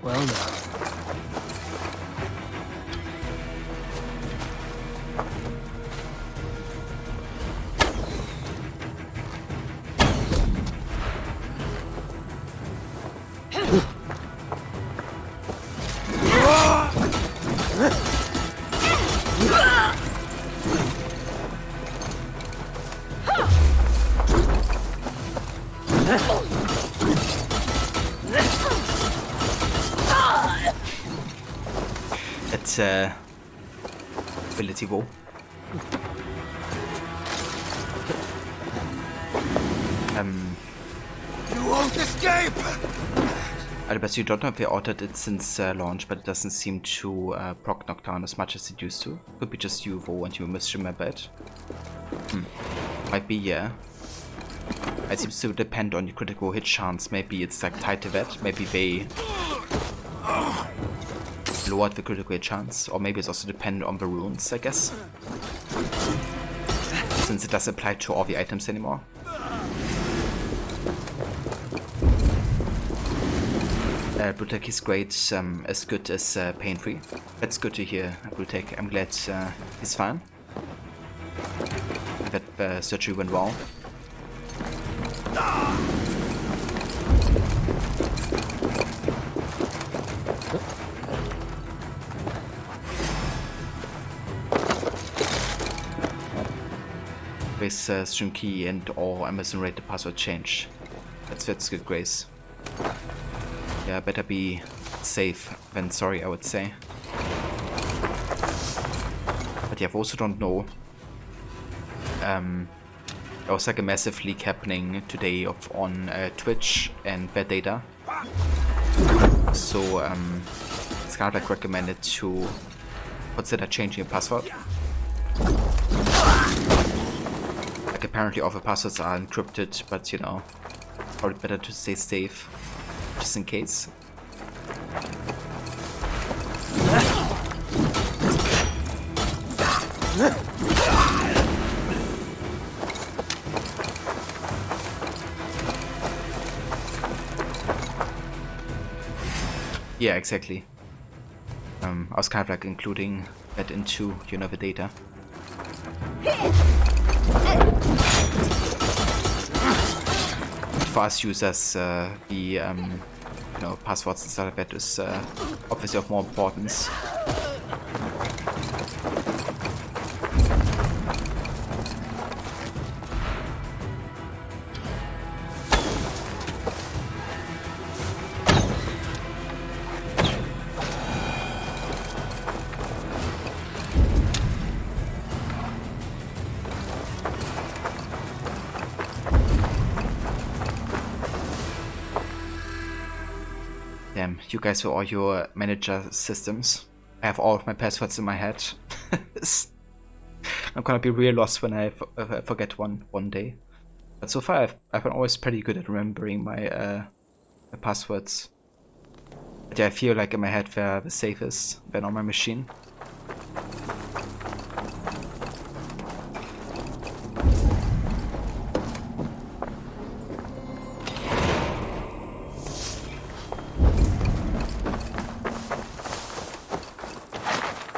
Well now. It's ability wall. You won't escape! I bet you don't know if they altered it since launch, but it doesn't seem to proc knockdown as much as it used to. Could be just you, Vo, and you misremember it. Might be, yeah. It seems to depend on your critical hit chance. Maybe it's like tied to that. Maybe they lowered the critical hit chance, or maybe it's also dependent on the runes, I guess. Since it doesn't apply to all the items anymore. Brutek is great, as good as pain-free. That's good to hear, Brutek. I'm glad he's fine. That surgery went well. With stream key and or Amazon rate the password change. That's good, Grace. Yeah, better be safe than sorry, I would say. But yeah, I also don't know. There was like a massive leak happening today on Twitch and bad data. So it's kind of like recommended to consider changing your password. Like apparently all the passwords are encrypted, but you know, probably better to stay safe, just in case. Yeah, exactly. I was kind of like including that into, you know, the data. For us users, the you know, passwords and stuff like that is obviously of more importance. Damn, you guys with all your manager systems. I have all of my passwords in my head. I'm gonna be real lost when I forget one day. But so far I've been always pretty good at remembering my passwords. But yeah, I feel like in my head they're the safest than on my machine.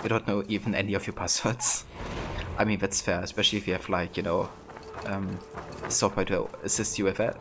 You don't know even any of your passwords. I mean, that's fair, especially if you have like, you know, software to assist you with that.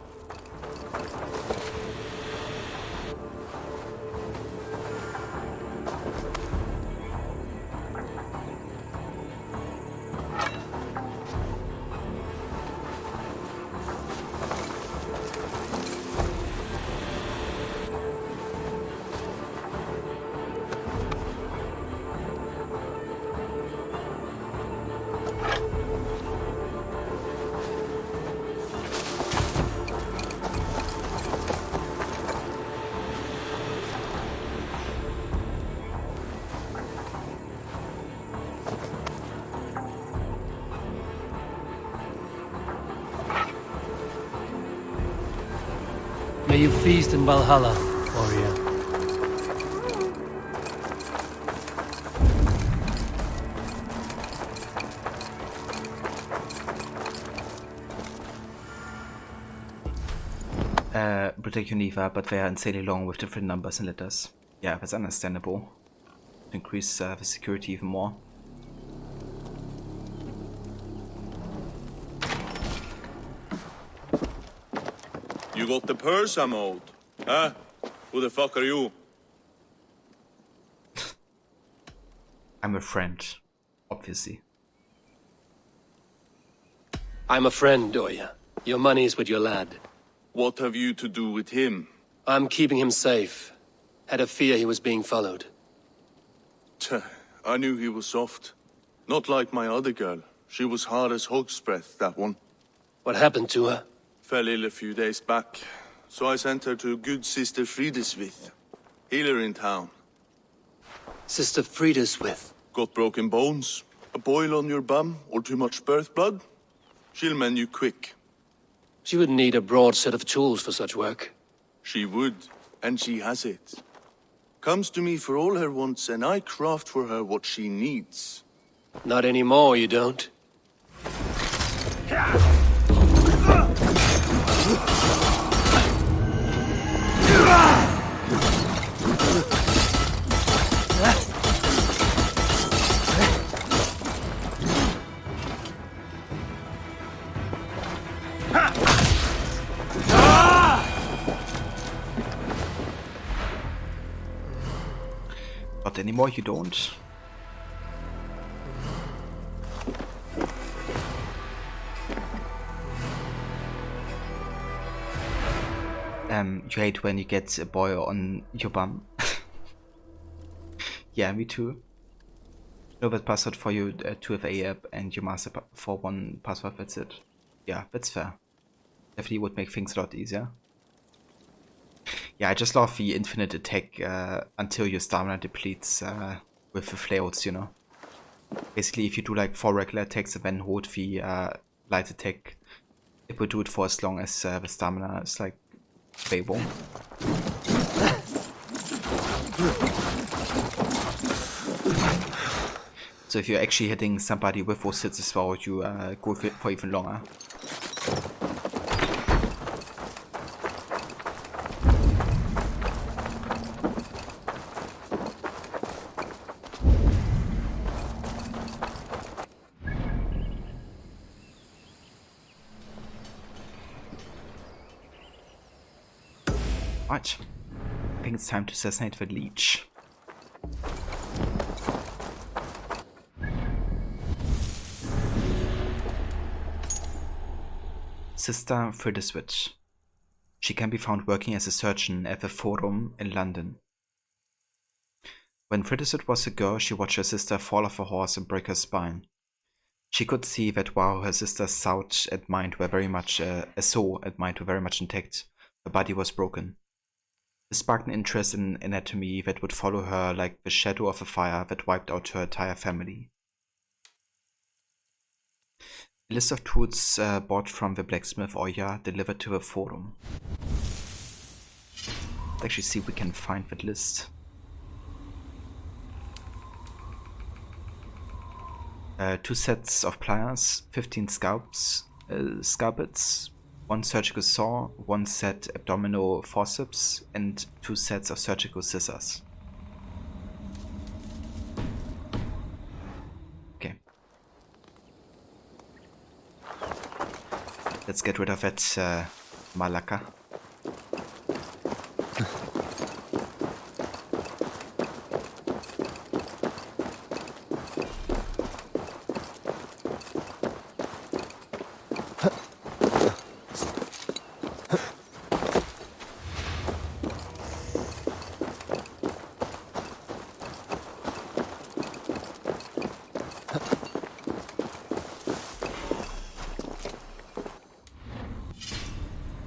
May you feast in Valhalla, warrior. Protect your Neva, but they are insanely long with different numbers and letters. Yeah, that's understandable. To increase the security even more. You got the purse I'm owed? Huh? Who the fuck are you? I'm a friend, obviously. I'm a friend, Oya. Your money's with your lad. What have you to do with him? I'm keeping him safe. Had a fear he was being followed. I knew he was soft. Not like my other girl. She was hard as hog's breath, that one. What happened to her? Fell ill a few days back. So I sent her to good Sister Frideswith. Healer in town. Sister Frideswith? Got broken bones, a boil on your bum, or too much birth blood? She'll mend you quick. She would need a broad set of tools for such work. She would, and she has it. Comes to me for all her wants, and I craft for her what she needs. Not anymore, you don't. Not anymore, you don't. You hate when you get a boil on your bum. Yeah, me too. Know that password for your 2FA app and your master for one password, that's it. Yeah, that's fair. Definitely would make things a lot easier. Yeah, I just love the infinite attack until your stamina depletes with the flails, you know. Basically, if you do like 4 regular attacks and then hold the light attack, it will do it for as long as the stamina is like available. So if you're actually hitting somebody with those hits as well, you go for even longer. Right, I think it's time to assassinate the leech. Sister Frideswith. She can be found working as a surgeon at the Forum in London. When Frideswith was a girl, she watched her sister fall off a horse and break her spine. She could see that while her sister's soul and mind were very much intact, her body was broken. This sparked an interest in anatomy that would follow her like the shadow of a fire that wiped out her entire family. A list of tools bought from the blacksmith Oya delivered to the Forum. Let's actually see if we can find that list. 2 sets of pliers, 15 scalpels, 1 surgical saw, 1 set abdominal forceps, and 2 sets of surgical scissors. Okay. Let's get rid of that Malaka.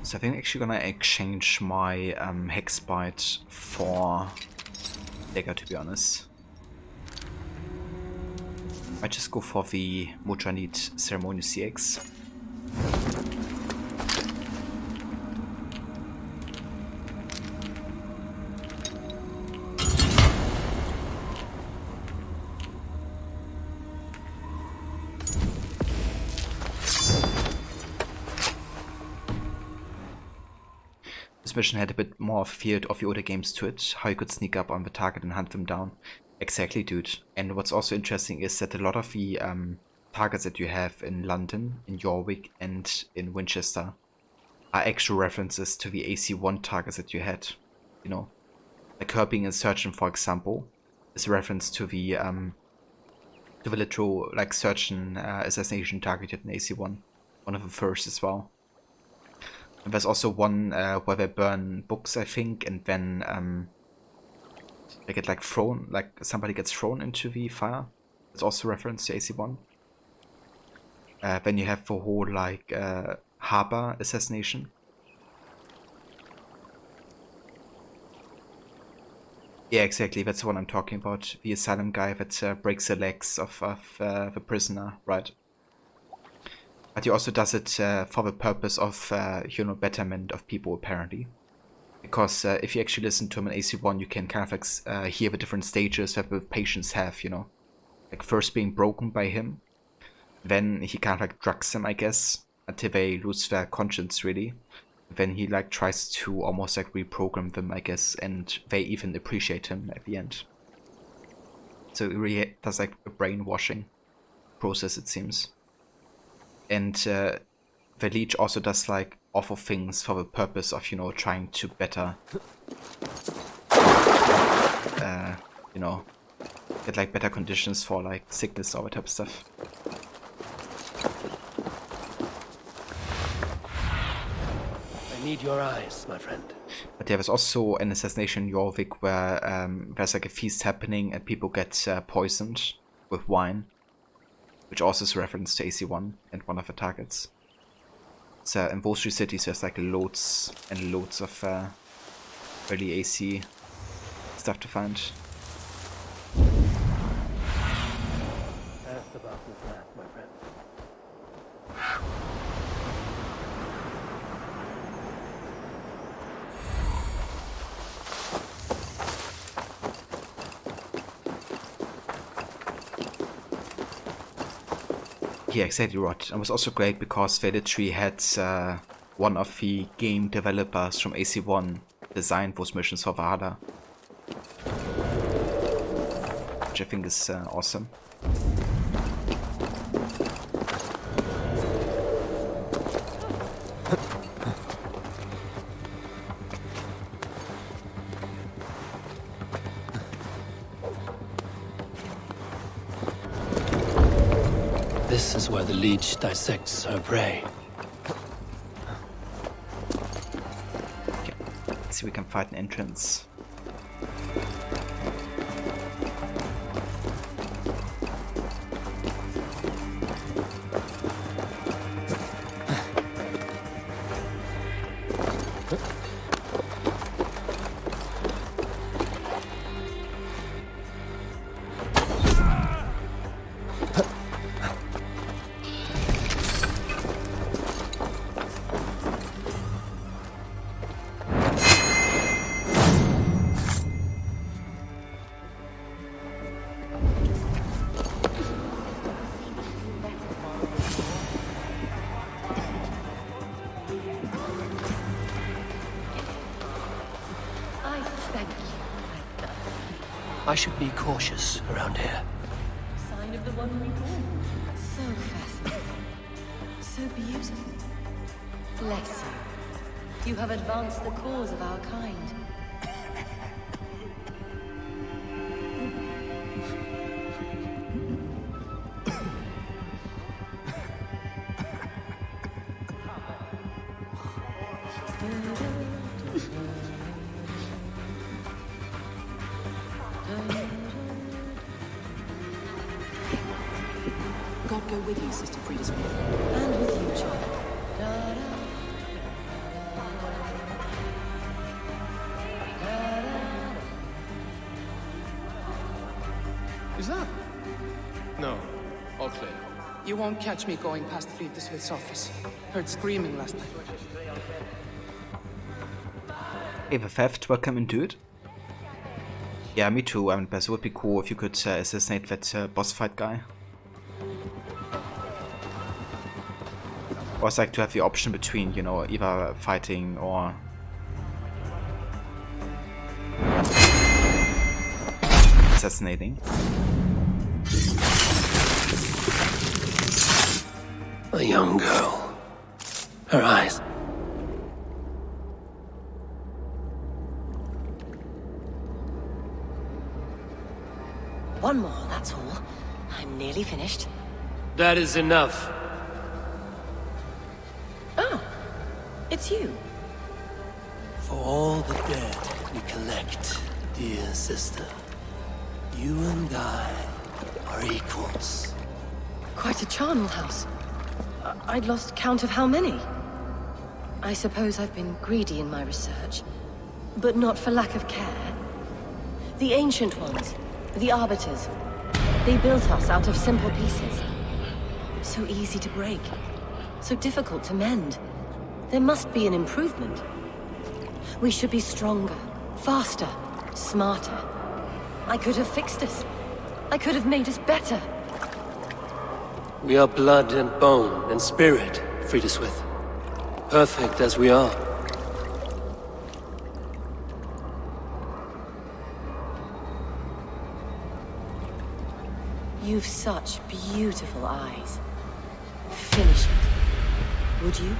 So I think I'm actually gonna exchange my Hexbite for Dagger, to be honest. I just go for the Mudranid Ceremonious CX. This mission had a bit more feel of the older games to it, how you could sneak up on the target and hunt them down. Exactly, dude. And what's also interesting is that a lot of the targets that you have in London, in York, and in Winchester are actual references to the AC1 targets that you had. You know, like her being a surgeon, for example, is a reference to the literal like surgeon assassination targeted in AC1, one of the first as well. And there's also one where they burn books, I think, and then they get like thrown, like somebody gets thrown into the fire. It's also a reference to AC1. Then you have the whole like harbor assassination. Yeah, exactly. That's the one I'm talking about. The asylum guy that breaks the legs of the prisoner, right? But he also does it for the purpose of, you know, betterment of people, apparently. Because if you actually listen to him in AC1, you can kind of like hear the different stages that the patients have, you know. Like first being broken by him, then he kind of like drugs them, I guess, until they lose their conscience, really. Then he like tries to almost like reprogram them, I guess, and they even appreciate him at the end. So it really does like a brainwashing process, it seems. And the leech also does like awful things for the purpose of, you know, trying to better, you know, get like better conditions for like sickness or that type of stuff. I need your eyes, my friend. But there was also an assassination in Jorvik where there's like a feast happening and people get poisoned with wine, which also is a reference to AC1 and one of the targets. So in those three cities there's like loads and loads of really AC stuff to find. That's about the math, my friend. Yeah, exactly right. It was also great because they literally had one of the game developers from AC1 design those missions for Valhalla, which I think is awesome. This is where the leech dissects her prey. Okay, let's see if we can find an entrance. I should be cautious around here. Sign of the one we call. So fascinating. So beautiful. Bless you. You have advanced the cause of our kind. God go with you, Sister Frida Smith. And with you, child. Is that? No. All clear. You won't catch me going past Frida Smith's office. Heard screaming last night. Hey, the theft, welcome into it. Yeah, me too. I mean, it would be cool if you could assassinate that boss fight guy. Or it's like to have the option between, you know, either fighting or assassinating. A young girl. Her eyes. One more, that's all. I'm nearly finished. That is enough. Oh, it's you. For all the dead we collect, dear sister, you and I are equals. Quite a charnel house. I'd lost count of how many. I suppose I've been greedy in my research, but not for lack of care. The ancient ones, the arbiters, they built us out of simple pieces. So easy to break, so difficult to mend. There must be an improvement. We should be stronger, faster, smarter. I could have fixed us. I could have made us better. We are blood and bone and spirit, Friedeswith. Perfect as we are. You've such beautiful eyes. Finish it, would you?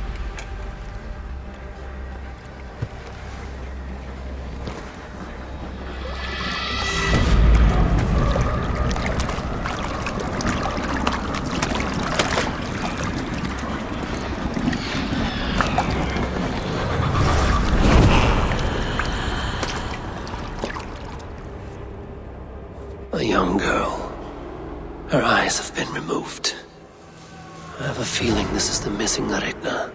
A young girl. Her eyes have been removed. I have a feeling this is the missing Regna.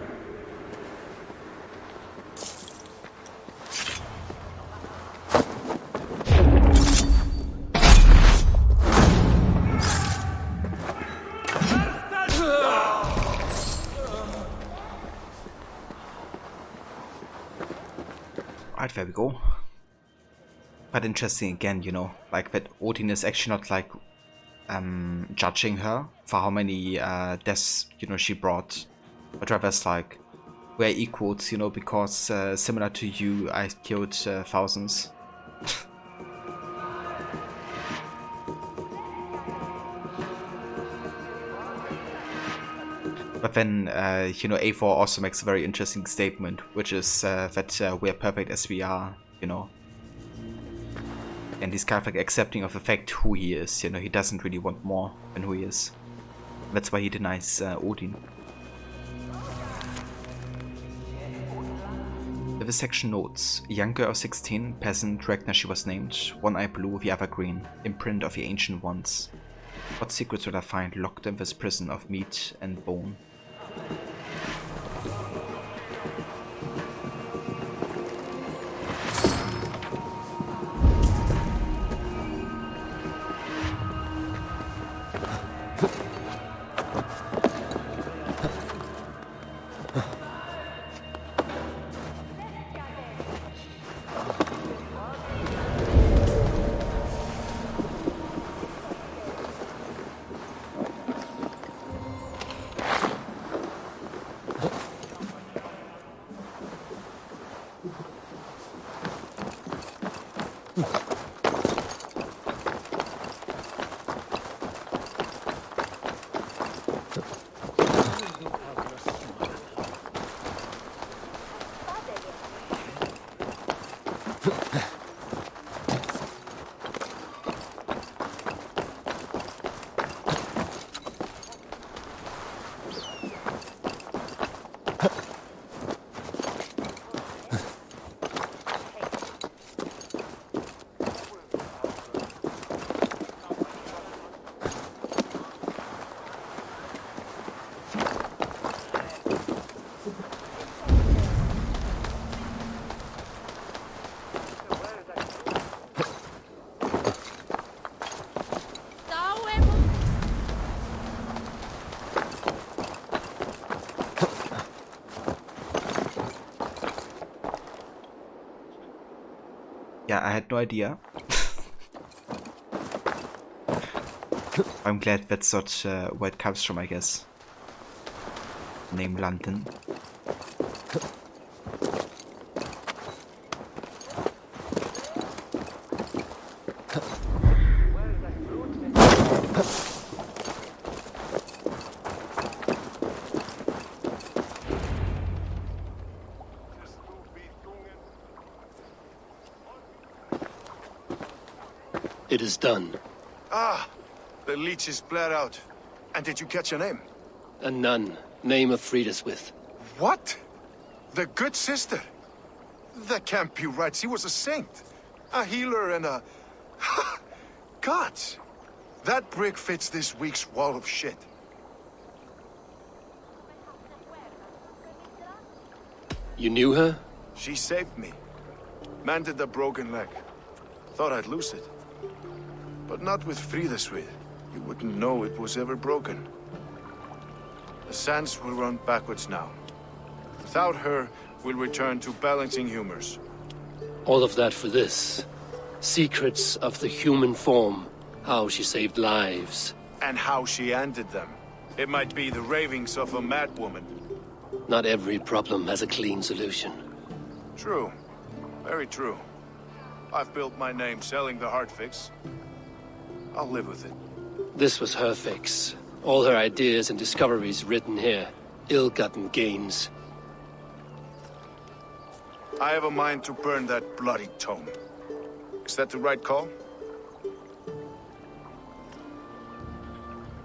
Alright, there we go. But interesting again, you know, like that Odin is actually not like judging her for how many deaths, you know, she brought, but rather it's like we're equals, you know, because similar to you, I killed thousands. But then, you know, A4 also makes a very interesting statement, which is that we're perfect as we are, you know. And he's kind of like accepting of the fact who he is, you know, he doesn't really want more than who he is. That's why he denies Odin. The section notes, young girl of 16, peasant, Ragnar she was named, one eye blue, the other green, imprint of the ancient ones. What secrets will I find locked in this prison of meat and bone? Yeah, I had no idea. I'm glad that's not where it comes from, I guess. Name London. It is done. Ah, the leech is bled out. And did you catch a name? A nun. Name of Friedeswith. What? The good sister? That can't be right. She was a saint. A healer and a... Gods! That brick fits this week's wall of shit. You knew her? She saved me. Mended a broken leg. Thought I'd lose it. But not with Friedeswith. You wouldn't know it was ever broken. The sands will run backwards now. Without her, we'll return to balancing humors. All of that for this. Secrets of the human form. How she saved lives. And how she ended them. It might be the ravings of a madwoman. Not every problem has a clean solution. True. Very true. I've built my name selling the heart fix. I'll live with it. This was her fix. All her ideas and discoveries written here. Ill-gotten gains. I have a mind to burn that bloody tome. Is that the right call?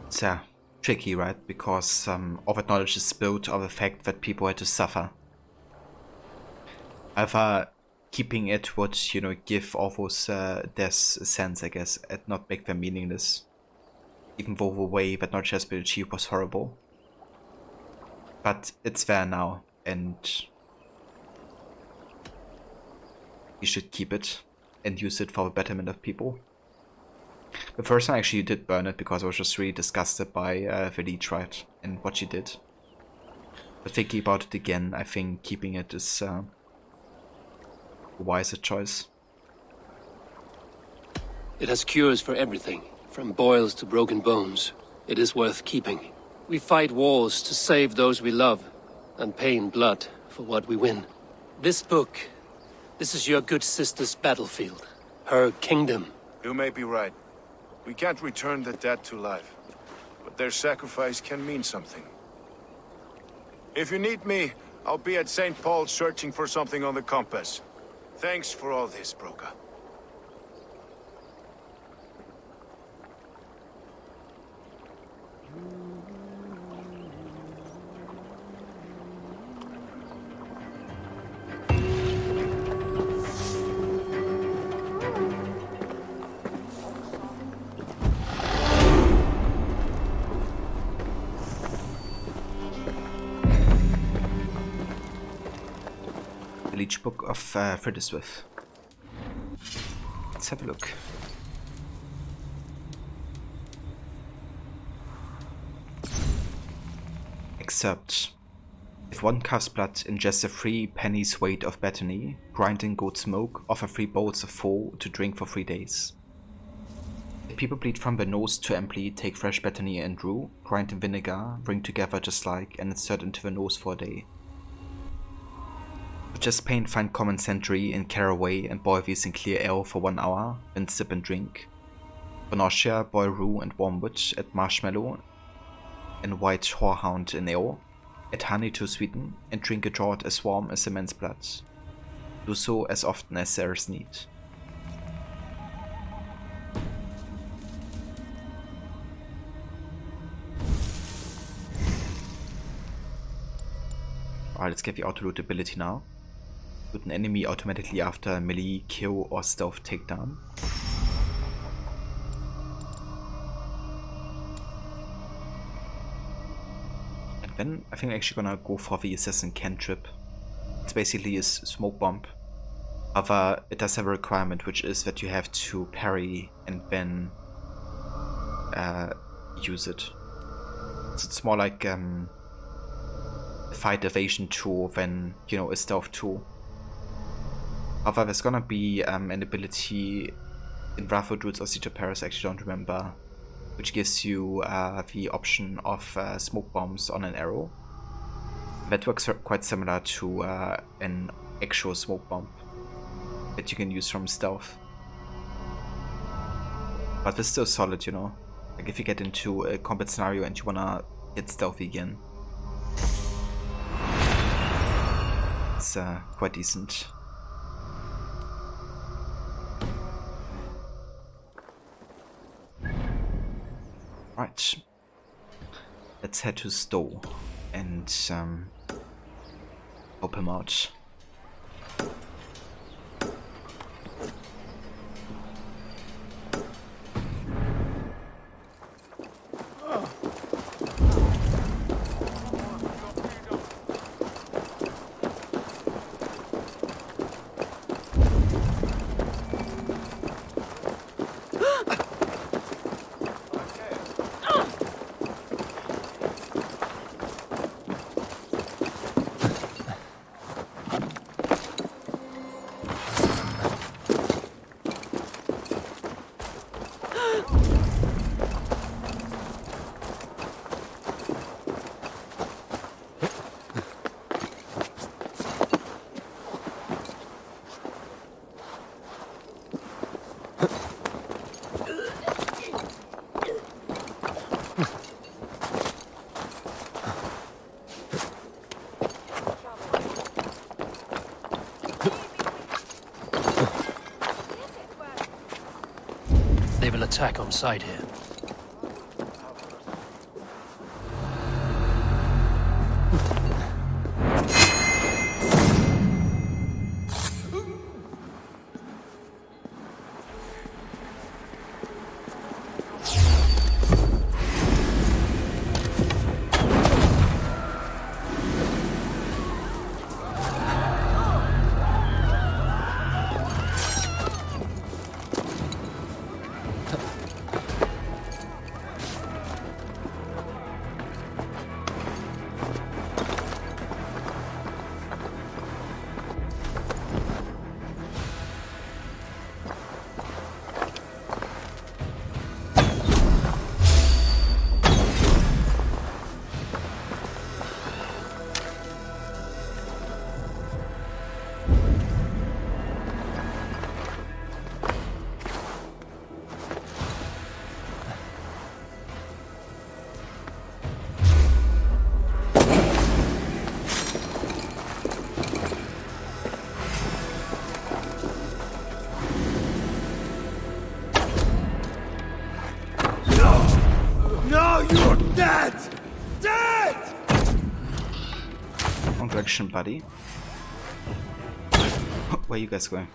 It's tricky, right? Because all that knowledge is built on the fact that people had to suffer. However, keeping it would, give all those deaths a sense, I guess, and not make them meaningless. Even though the way that knowledge has been achieved was horrible. But it's there now, and we should keep it and use it for the betterment of people. The first time I actually did burn it because I was just really disgusted by the leech, right, and what she did. But thinking about it again, I think keeping it is a wiser choice. It has cures for everything, from boils to broken bones. It is worth keeping. We fight wars to save those we love, and pay in blood for what we win. This book, this is your good sister's battlefield. Her kingdom. You may be right. We can't return the dead to life. But their sacrifice can mean something. If you need me, I'll be at St. Paul's searching for something on the compass. Thanks for all this, Broca. Leech Book of Friedeswith. Let's have a look. Excerpt. If one calf's blood ingests a 3 pennies weight of Bethany, grind in goat smoke, offer 3 bowls of foal to drink for 3 days. If people bleed from their nose to empty, take fresh Bethany and rue, grind in vinegar, bring together just like, and insert into the nose for a day. For chest pain, find common century in caraway and boil these in clear ale for 1 hour, then sip and drink. For nausea, boil rue and wormwood, add marshmallow and white horehound in ale, add honey to sweeten, and drink a draught as warm as a man's blood. Do so as often as there is need. Alright, let's get the auto loot ability now. Shoot an enemy automatically after melee, kill, or stealth takedown. And then I think I'm actually gonna go for the assassin cantrip. It's basically a smoke bomb. However, it does have a requirement, which is that you have to parry and then use it. So it's more like a fight evasion tool than, a stealth tool. However, there's gonna be an ability in Wrath of Druids or Siege of Paris, I actually don't remember, which gives you the option of smoke bombs on an arrow. That works quite similar to an actual smoke bomb that you can use from stealth. But it's still solid, Like if you get into a combat scenario and you wanna get stealthy again, it's quite decent. But let's head to Stowe and help him out. They will attack on sight here. No, you're dead! Dead! Wrong direction, buddy. Where are you guys going?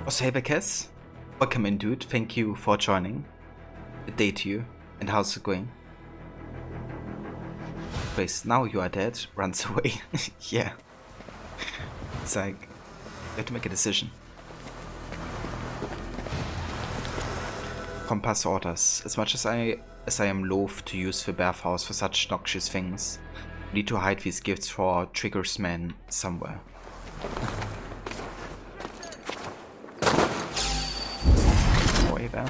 Osavakes, welcome in, dude. Thank you for joining. Good day to you. And how's it going? Wait, now you are dead. Runs away. Yeah. It's like you have to make a decision. Compass orders. As much as I am loath to use the bathhouse for such noxious things, we need to hide these gifts for Trigger's men somewhere. Way there.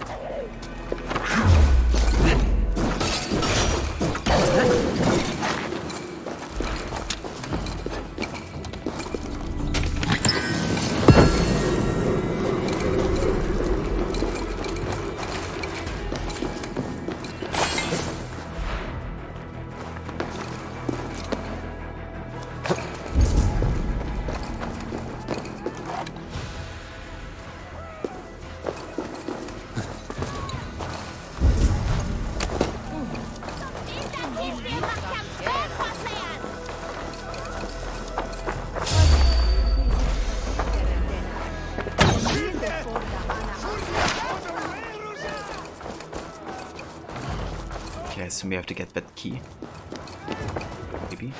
Okay, so we have to get that key. Maybe.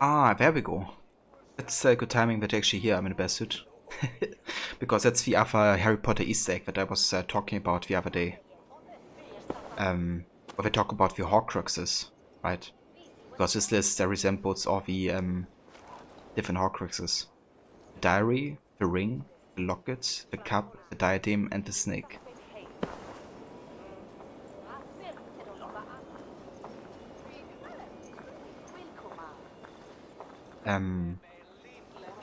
Ah, there we go. It's good timing that actually here I'm in a bear suit. Because that's the other Harry Potter Easter egg that I was talking about the other day. Where we talk about the Horcruxes, right? Because this list resembles all the different Horcruxes. The diary, the ring, the locket, the cup, the diadem, and the snake.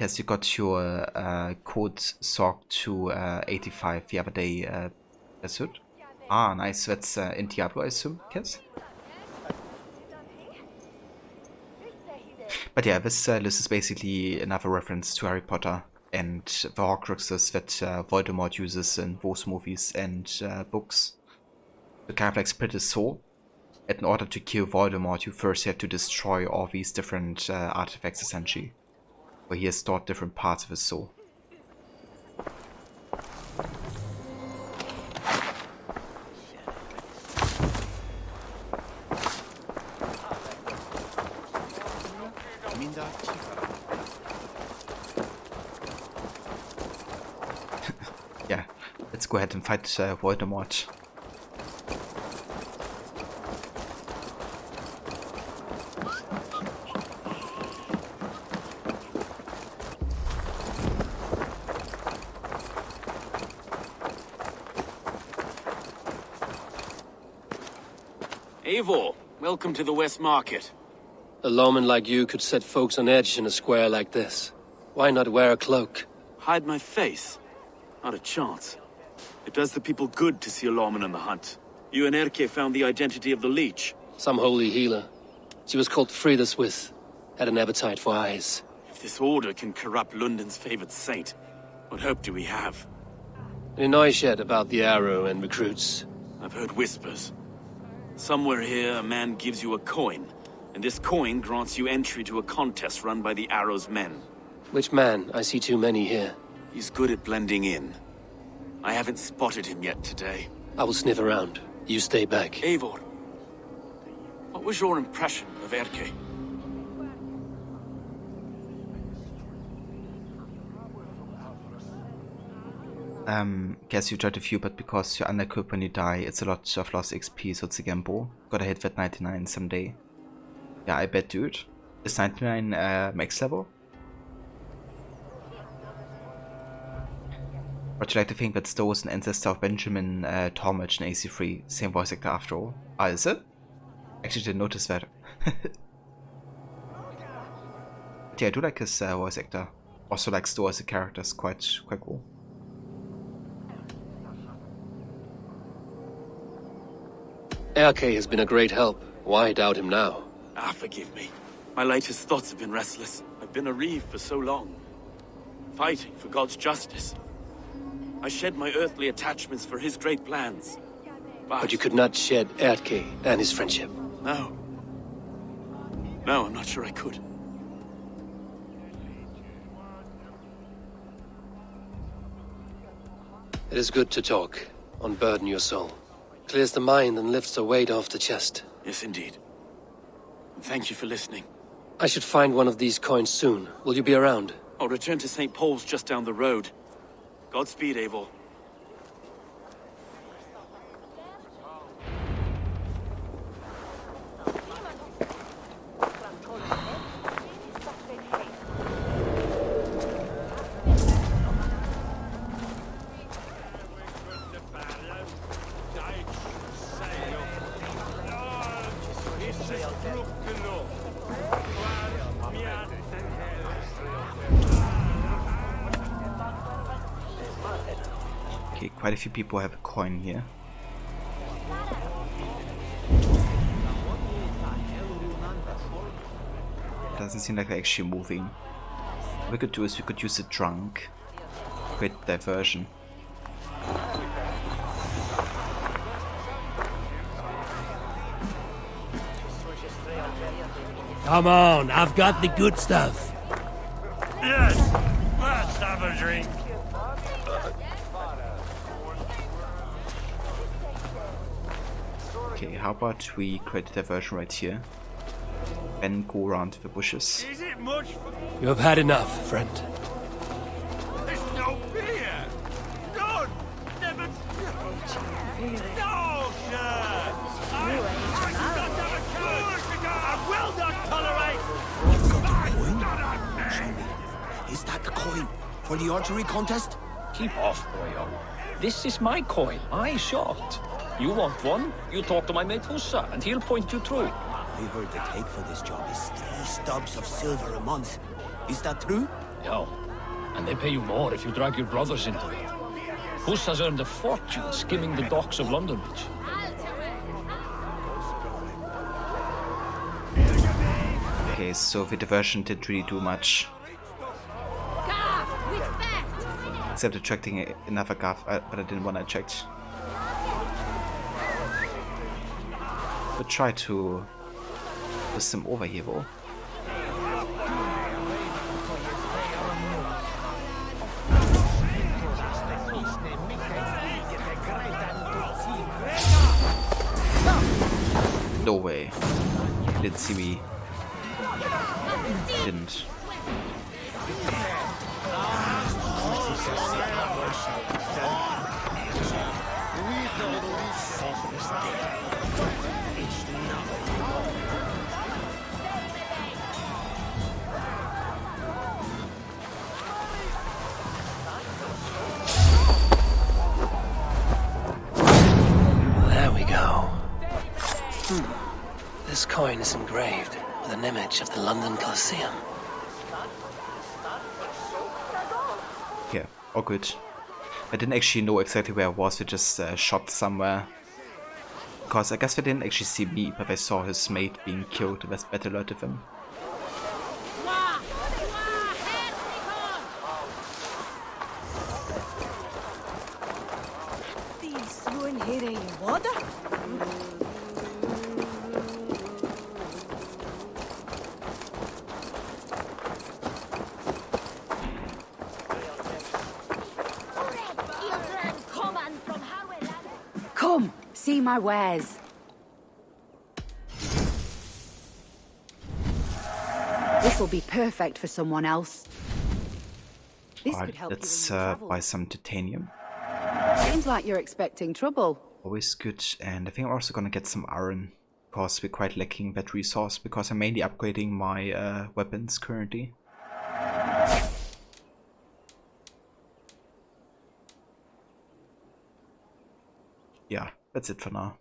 Yes, you got your code SOG to 85 the other day, suit. Ah, nice. That's in Diablo, I assume, yes? But yeah, this list is basically another reference to Harry Potter and the Horcruxes that Voldemort uses in those movies and books. To kind of like split his soul. And in order to kill Voldemort, you first have to destroy all these different artifacts, essentially. Where he has stored different parts of his soul. Yeah, let's go ahead and fight Voldemort. Eivor, welcome to the West Market. A lawman like you could set folks on edge in a square like this. Why not wear a cloak? Hide my face? Not a chance. It does the people good to see a lawman on the hunt. You and Erke found the identity of the leech. Some holy healer. She was called Frida Swith. Had an appetite for eyes. If this order can corrupt London's favored saint, what hope do we have? Any noise yet about the arrow and recruits? I've heard whispers. Somewhere here, a man gives you a coin, and this coin grants you entry to a contest run by the Arrow's men. Which man? I see too many here. He's good at blending in. I haven't spotted him yet today. I will sniff around. You stay back. Eivor, what was your impression of Erke? Guess you tried a few, but because you're undercooked when you die, it's a lot of lost XP, so it's a gamble. Gotta hit that 99 someday. Yeah, I bet, dude. Is 99 max level? Would you like to think that Stowe is an ancestor of Benjamin Talmadge in AC3? Same voice actor after all. Ah, is it? Actually didn't notice that. But yeah, I do like his voice actor. Also like Stowe as a character, is quite cool. Erke has been a great help. Why doubt him now? Ah, forgive me. My latest thoughts have been restless. I've been a reeve for so long. Fighting for God's justice. I shed my earthly attachments for his great plans. But you could not shed Erke and his friendship. No. No, I'm not sure I could. It is good to talk. Unburden your soul. Clears the mind and lifts the weight off the chest. Yes, indeed. And thank you for listening. I should find one of these coins soon. Will you be around? I'll return to St. Paul's just down the road. Godspeed, Eivor. Okay, quite a few people have a coin here. Doesn't seem like they're actually moving. What we could do is we could use a trunk. Great diversion. Come on, I've got the good stuff. Yes, let's have a drink. Okay, how about we create a diversion right here and go around the bushes. Is it get much for... You have had enough, friend. There's no beer! None! Never... No, sir! I will not tolerate... Is that the coin for the archery contest? Keep off, boyo. This is my coin. I shot. You want one? You talk to my mate Hussa, and he'll point you through. I heard the take for this job is 3 stubs of silver a month. Is that true? Yeah. And they pay you more if you drag your brothers into it. Hussa's earned a fortune skimming the docks of London Beach. Okay, so the diversion didn't really do much. Except attracting another guard, but I didn't want to attract. But try to push them over here though. No way. He didn't see me. He didn't. There we go. This coin is engraved with an image of the London Colosseum. Yeah, all good. I didn't actually know exactly where I was, we just shot somewhere. Because I guess they didn't actually see me, but they saw his mate being killed, and that's better alert of him. Come, see my wares. This will be perfect for someone else. This could help let's you in your travels. buy some titanium. Seems like you're expecting trouble. Always good, and I think I'm also gonna get some iron, because we're quite lacking that resource, because I'm mainly upgrading my weapons currently. Yeah, that's it for now.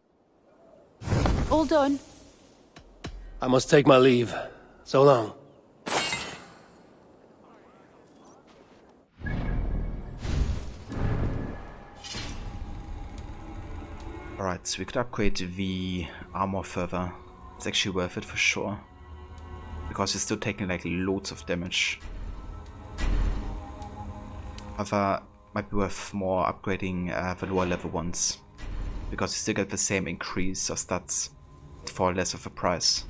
All done. I must take my leave. So long. Alright, so we could upgrade the armor further. It's actually worth it for sure. Because it's still taking like loads of damage. However, might be worth more upgrading the lower level ones. Because you still get the same increase of stats for less of a price.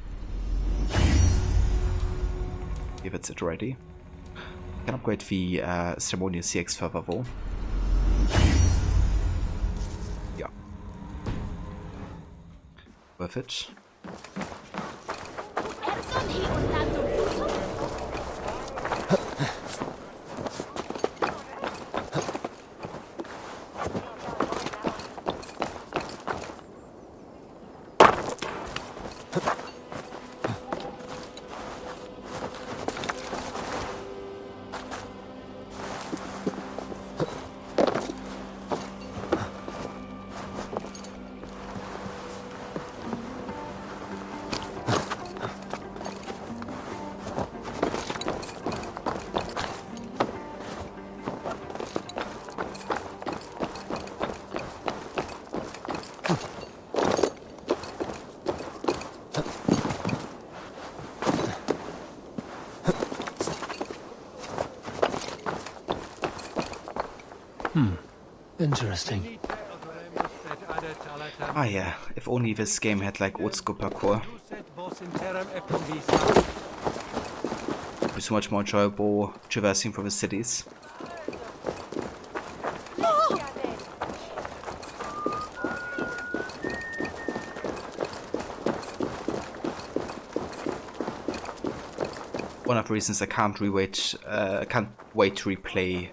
If it's it already. Can upgrade the ceremonial CX further though. Yeah. Worth it. Interesting. Ah yeah, if only this game had like old school parkour. It'd be so much more enjoyable traversing through the cities. one of the reasons I can't wait to replay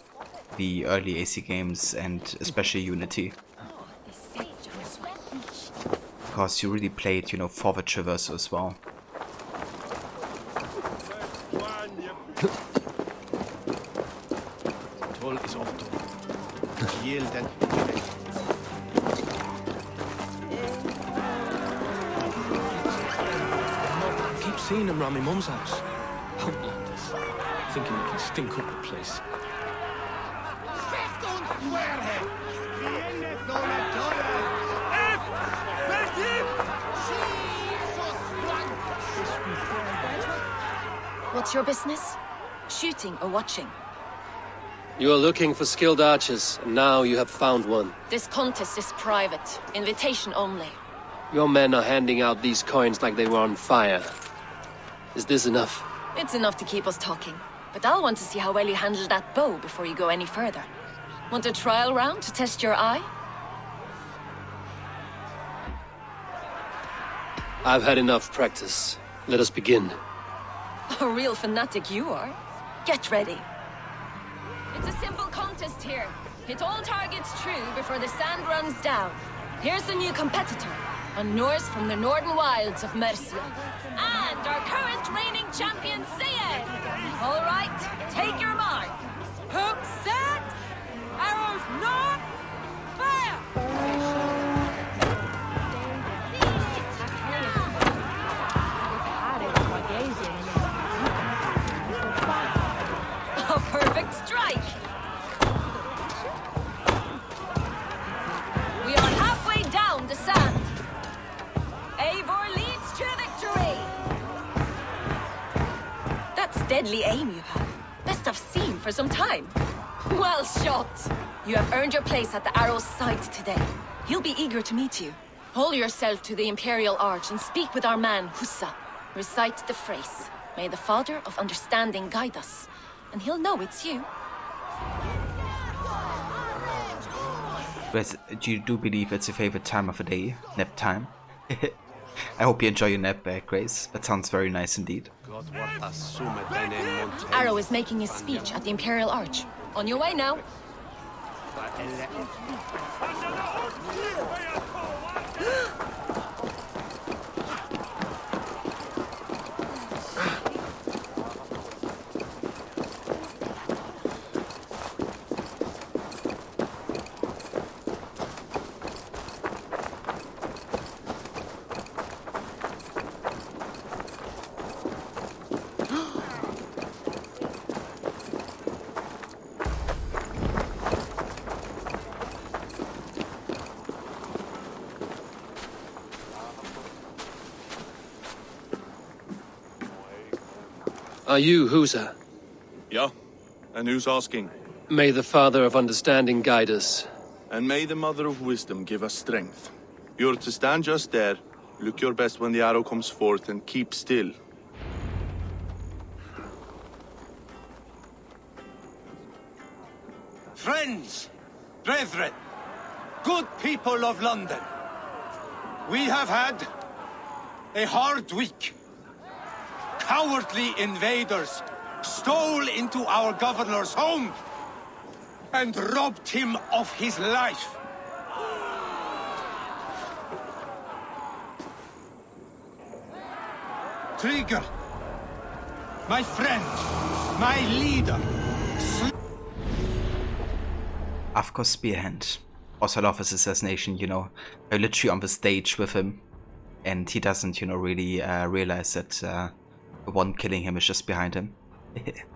the early AC games and especially Unity. Because you really played, you know, forward traversal as well. Keep seeing him round my mum's house. Outlanders. Thinking they can stink up the place. What's your business? Shooting or watching? You are looking for skilled archers, and now you have found one. This contest is private. Invitation only. Your men are handing out these coins like they were on fire. Is this enough? It's enough to keep us talking. But I'll want to see how well you handle that bow before you go any further. Want a trial round to test your eye? I've had enough practice. Let us begin. A real fanatic you are. Get ready. It's a simple contest here. Hit all targets true before the sand runs down. Here's a new competitor. A Norse from the northern wilds of Mercia. And our current reigning champion, Sayed. All right, take your mark. Hook set. Arrows not. Fire! A perfect strike. We are halfway down the sand. Eivor leads to victory! That's deadly aim you have. Best I've seen for some time. Well shot! You have earned your place at the arrow's side today. He'll be eager to meet you. Hold yourself to the Imperial Arch and speak with our man, Hussa. Recite the phrase. May the Father of Understanding guide us. And he'll know it's you. But you do believe it's your favorite time of the day? Nap time? I hope you enjoy your nap, Grace. That sounds very nice indeed. Arrow is making his speech at the Imperial Arch. On your way now. Are you Husa? Yeah, and who's asking? May the Father of Understanding guide us. And may the Mother of Wisdom give us strength. You're to stand just there, look your best when the arrow comes forth, and keep still. Friends, brethren, good people of London, we have had a hard week. Cowardly invaders stole into our governor's home and robbed him of his life. Trigger, my friend, my leader. Of course, Spearhand. Also, I love his assassination, you know. I'm literally on the stage with him, and he doesn't, you know, really realize that the one killing him is just behind him. But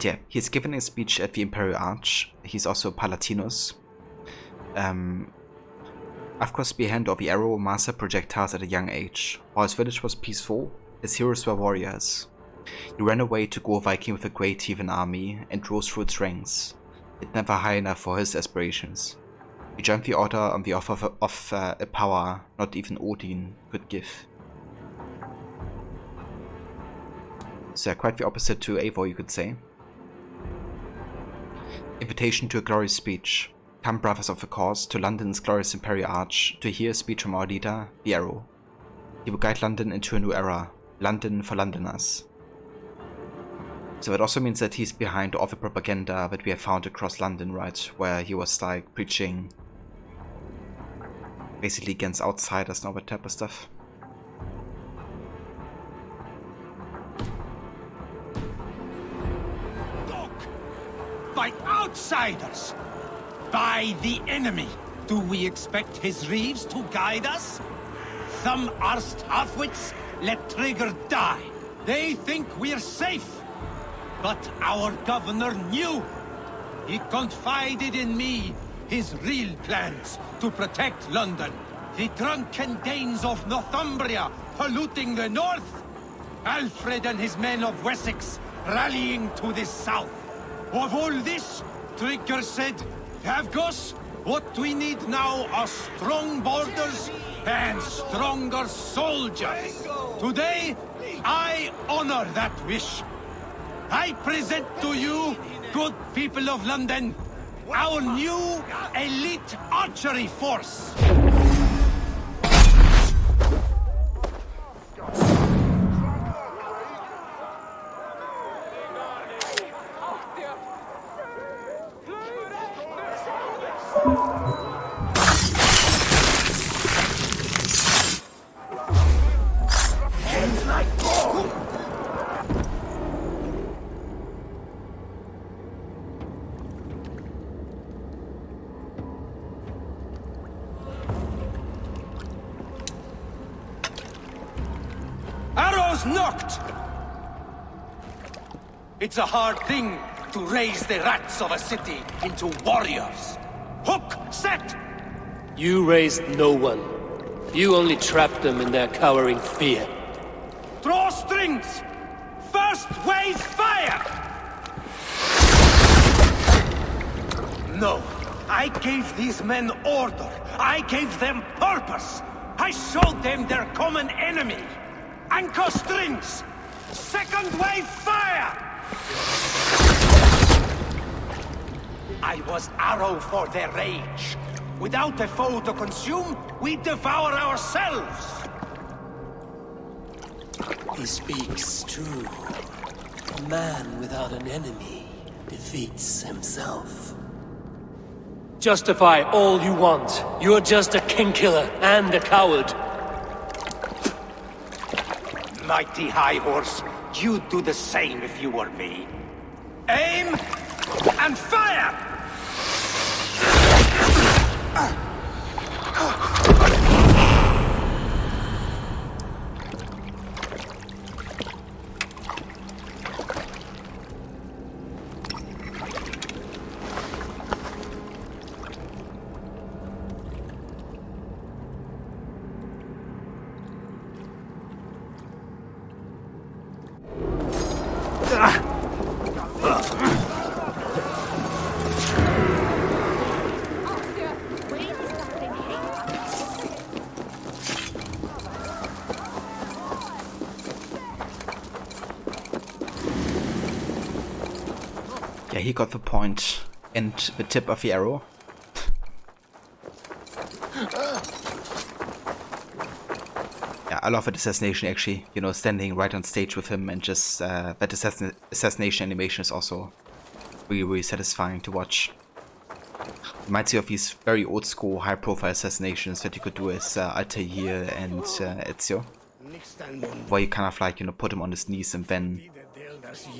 yeah, he's given a speech at the Imperial Arch. He's also Palatinus. Of course, Spearhand or the Arrow mastered projectiles at a young age. While his village was peaceful, his heroes were warriors. He ran away to go Viking with a great heathen army and rose through its ranks. It never high enough for his aspirations. He joined the Order on the offer of a power not even Odin could give. So quite the opposite to Eivor, you could say. Invitation to a glorious speech. Come, brothers of the cause, to London's glorious Imperial Arch to hear a speech from our leader, the Arrow. He will guide London into a new era, London for Londoners. So it also means that he's behind all the propaganda that we have found across London, right? Where he was like preaching basically against outsiders and all that type of stuff. By outsiders! By the enemy! Do we expect his reeves to guide us? Some arsed halfwits let Trigger die. They think we're safe. But our governor knew. He confided in me his real plans to protect London. The drunken Danes of Northumbria polluting the north. Alfred and his men of Wessex rallying to the south. Of all this, Trigger said, Havgos, what we need now are strong borders and stronger soldiers. Today, I honor that wish. I present to you, good people of London, our new elite archery force. Arrows knocked! It's a hard thing to raise the rats of a city into warriors. Hook, set! You raised no one. You only trapped them in their cowering fear. Draw strings! First wave fire! No, I gave these men order. I gave them purpose. I showed them their common enemy. Anchor strings! Second wave fire! I was arrow for their rage. Without a foe to consume, we devour ourselves! He speaks true. A man without an enemy defeats himself. Justify all you want. You're just a king-killer and a coward. Mighty High Horse, you'd do the same if you were me. Aim and fire! Yeah, he got the point and the tip of the arrow. Yeah, I love that assassination actually, you know, standing right on stage with him and just that assassination animation is also really, really satisfying to watch. Reminds you of these very old school high profile assassinations that you could do as Altair and Ezio. Where you kind of like, you know, put him on his knees and then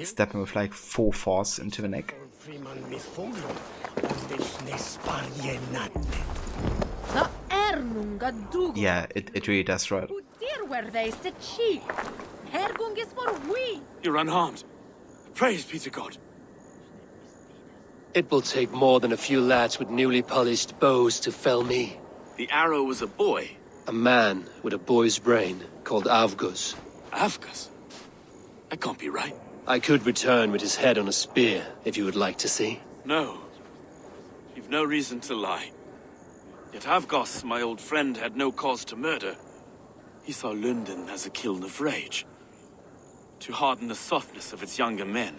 stab him with like full force into the neck. Yeah, it really does, right? You're unharmed. Praise be to God. It will take more than a few lads with newly polished bows to fell me. The arrow was a boy. A man with a boy's brain called Avgus. Avgus? That can't be right. I could return with his head on a spear, if you would like to see. No. You've no reason to lie. Yet Avgos, my old friend, had no cause to murder. He saw London as a kiln of rage. To harden the softness of its younger men.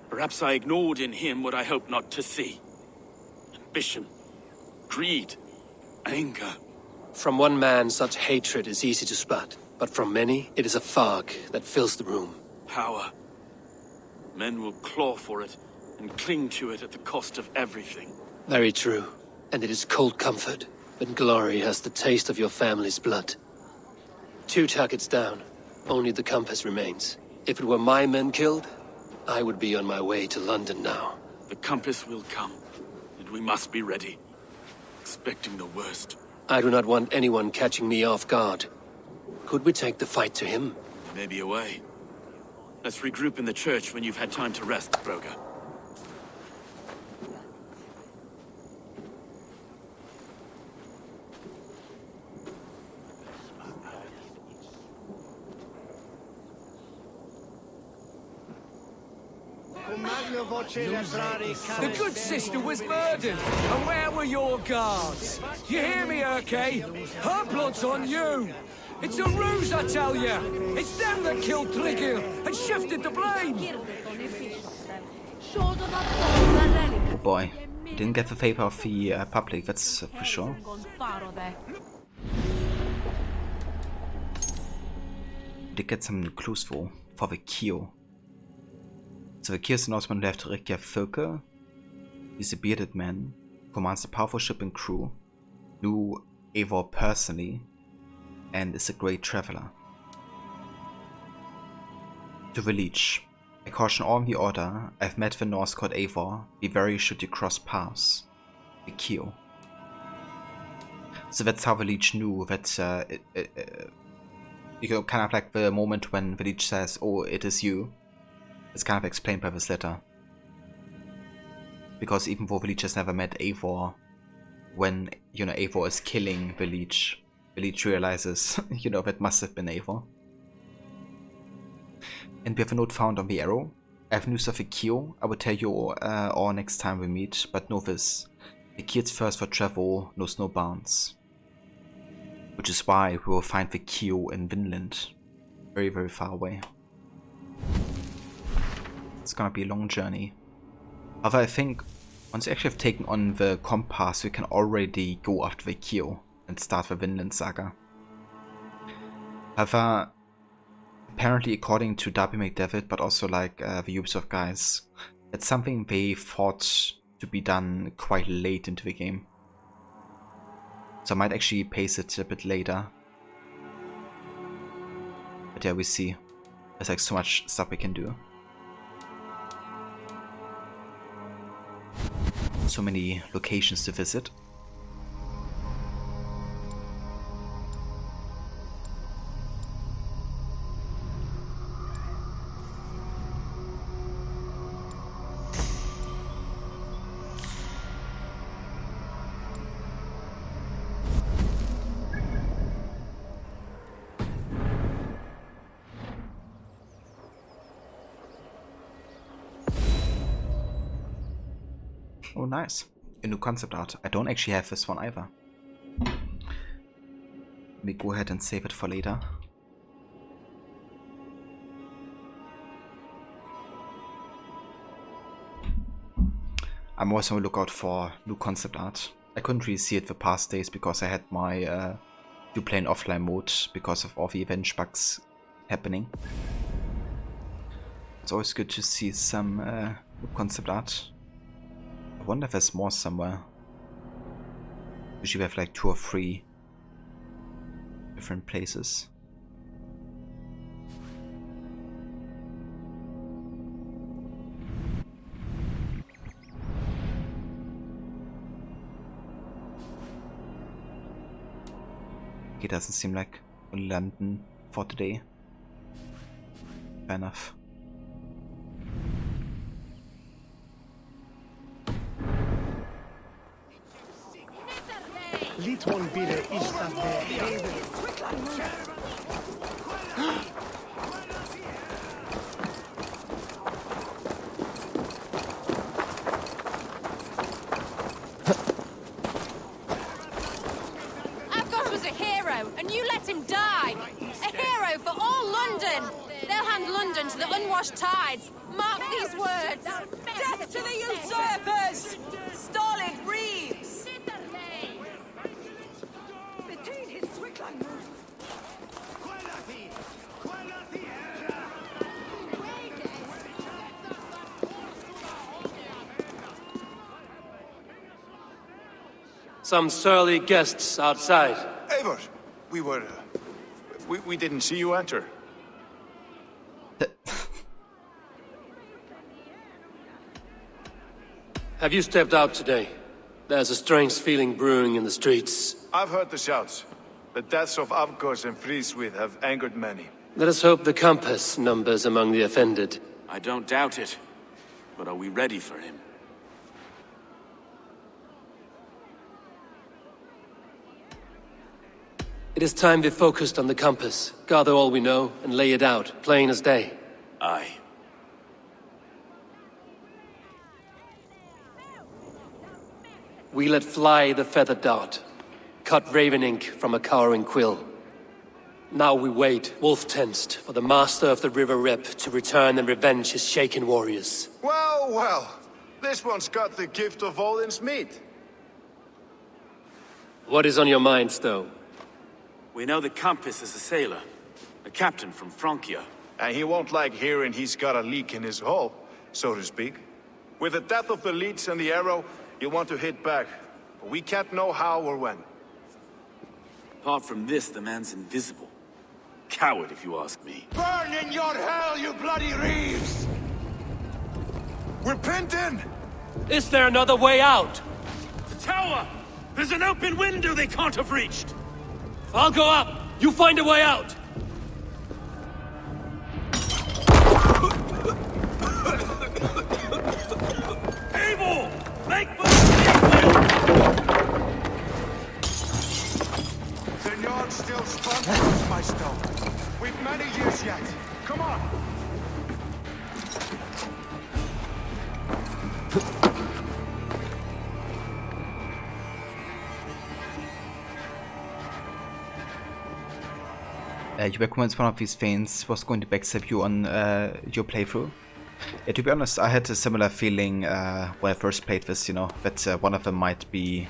Perhaps I ignored in him what I hoped not to see. Ambition, greed, anger. From one man, such hatred is easy to spot. But from many, it is a fog that fills the room. Power. Men will claw for it and cling to it at the cost of everything. Very true. And it is cold comfort when glory has the taste of your family's blood. 2 targets down. Only the compass remains. If it were my men killed, I would be on my way to London now. The compass will come, and we must be ready. Expecting the worst. I do not want anyone catching me off guard. Could we take the fight to him? Maybe a way. Let's regroup in the church when you've had time to rest, Broga. The good sister was murdered, and where were your guards? You hear me, Urke? Her blood's on you! It's a ruse, I tell you! It's them that killed Trigil and shifted the blame! Oh boy, didn't get the favor of the public, that's for sure. Did get some clues for the Kio. So the Kio's announcement left Rekia Fölke. He's a bearded man, commands a powerful ship and crew, knew Eivor personally, and is a great traveler. To the Leech. I caution all in the order. I've met the Norse called Eivor. Be wary should you cross paths. The Kio. So that's how the Leech knew that you know, kind of like the moment when the Leech says, "Oh, it is you." It's kind of explained by this letter. Because even though the Leech has never met Eivor, when, you know, Eivor is killing the Leech realizes, you know, that must have been Eivor. And we have a note found on the arrow. I have news of the Kio. I will tell you all next time we meet, but know this. The Kio's thirst for travel knows no bounds. Which is why we will find the Kio in Vinland. Very, very far away. It's gonna be a long journey. However, I think once we actually have taken on the compass, we can already go after the Kio and start the Vinland saga. However, apparently according to Darby McDavid, but also like the Ubisoft guys, it's something they thought to be done quite late into the game. So I might actually pace it a bit later. But yeah, we see. There's like so much stuff we can do. So many locations to visit. Oh, nice. A new concept art. I don't actually have this one either. Let me go ahead and save it for later. I'm also on the lookout for new concept art. I couldn't really see it the past days because I had my do play in offline mode because of all the event bugs happening. It's always good to see some new concept art. I wonder if there's more somewhere. Usually we have like 2 or 3 different places. It doesn't seem like only London for today. Fair enough. Litwan bile istat Avgos was a hero, and you let him die! A hero for all London! They'll hand London to the unwashed tides! Mark these words! Death to the usurpers! Stalin Reeves! Some surly guests outside. Eivor, we didn't see you enter. Have you stepped out today? There's a strange feeling brewing in the streets. I've heard the shouts. The deaths of Avgos and Friswith have angered many. Let us hope the compass numbers among the offended. I don't doubt it. But are we ready for him? It is time we focused on the compass, gather all we know, and lay it out, plain as day. Aye. We let fly the feathered dart, cut raven ink from a cowering quill. Now we wait, wolf-tensed, for the master of the River Rep to return and revenge his shaken warriors. Well, well. This one's got the gift of Odin's meat. What is on your minds, though? We know the compass is a sailor. A captain from Francia. And he won't like hearing he's got a leak in his hull, so to speak. With the death of the leech and the arrow, you want to hit back. But we can't know how or when. Apart from this, the man's invisible. Coward, if you ask me. Burn in your hell, you bloody reeves! We're pinned in! Is there another way out? The tower! There's an open window they can't have reached! I'll go up! You find a way out! Abel! Make for The Nord still sponsors my stone. We've many years yet. Come on! You were convinced one of these fiends was going to backstab you on your playthrough. Yeah, to be honest, I had a similar feeling when I first played this, you know, that one of them might be,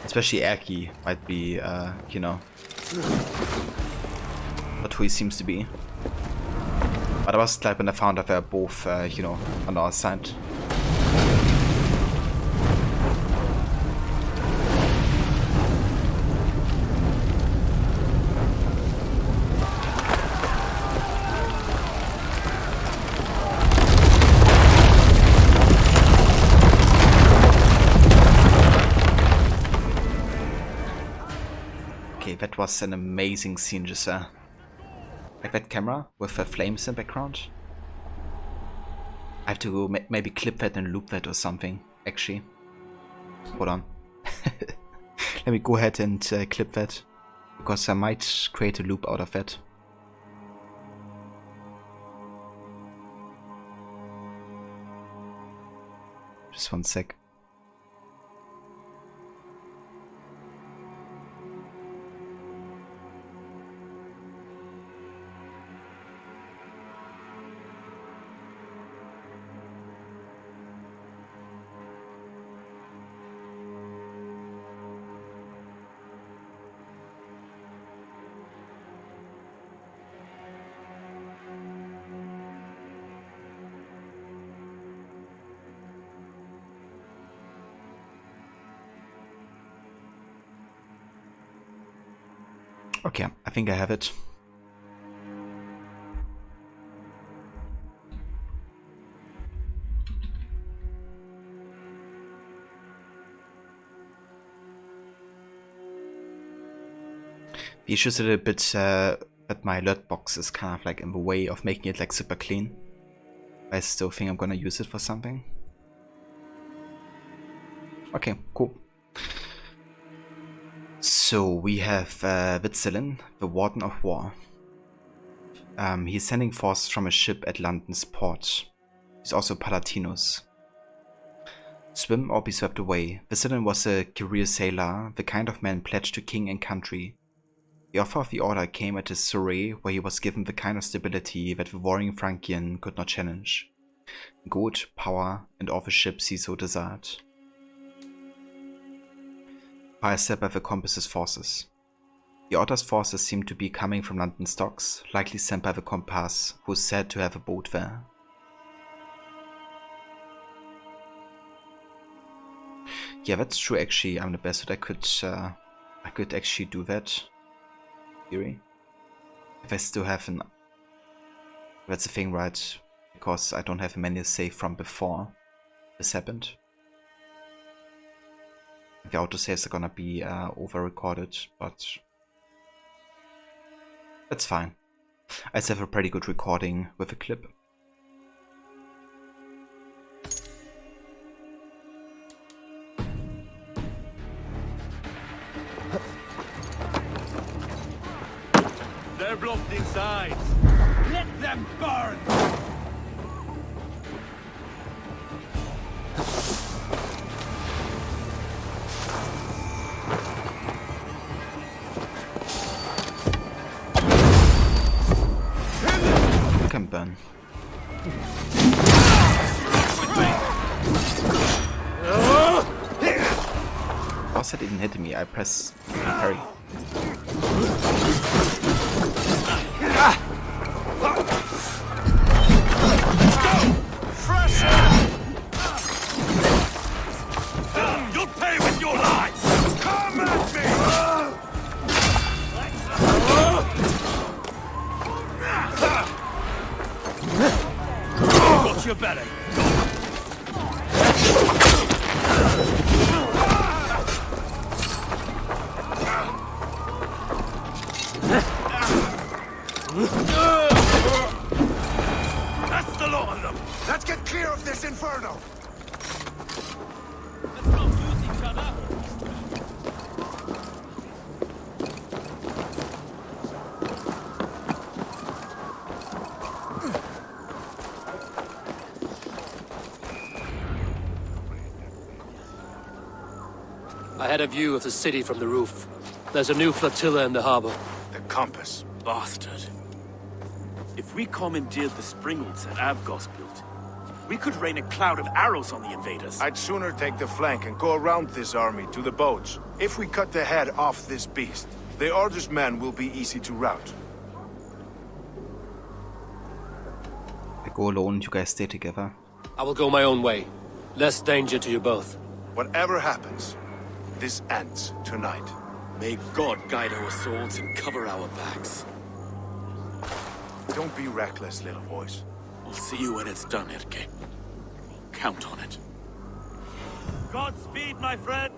especially Erki, might be, you know, not who he seems to be. But I was glad when I found out they're both, you know, on our side. That was an amazing scene, just like that camera with the flames in the background. I have to maybe clip that and loop that or something, actually. Hold on. Let me go ahead and clip that, because I might create a loop out of that. Just one sec. Okay, I think I have it. The issue is a little bit that my alert box is kind of like in the way of making it like super clean. I still think I'm gonna use it for something. Okay, cool. So we have Witzelen, the Warden of War. He's sending forces from a ship at London's port. He's also Palatinus. Swim or be swept away. Witzelen was a career sailor, the kind of man pledged to king and country. The offer of the order came at a soiree where he was given the kind of stability that the warring Frankian could not challenge. Gold, power, and all the ships he so desired. Fire set by the Compass's forces. The Otter's forces seem to be coming from London docks, likely sent by the Compass, who is said to have a boat there. Yeah, that's true. Actually, I'm the best. I could actually do that. Theory. If I still have an. That's the thing, right? Because I don't have a menu save from before this happened. The autosaves are gonna be over-recorded, but that's fine. I still have a pretty good recording with a clip. They're blocked inside. Let them burn! You can burn. How's that even hitting me? I press parry. You'll pay with your lives! Come at me! Got your belly. That's the lot of them. Let's get clear of this inferno! Let's not lose each other. I had a view of the city from the roof. There's a new flotilla in the harbor. The compass. Bastard. If we commandeered the springalds that Avgos built, we could rain a cloud of arrows on the invaders. I'd sooner take the flank and go around this army to the boats. If we cut the head off this beast, the Order's men will be easy to rout. I go alone, you guys stay together. I will go my own way. Less danger to you both. Whatever happens, this ends tonight. May God guide our swords and cover our backs. Don't be reckless, little boys. We'll see you when it's done, Erke. Count on it. Godspeed, my friends!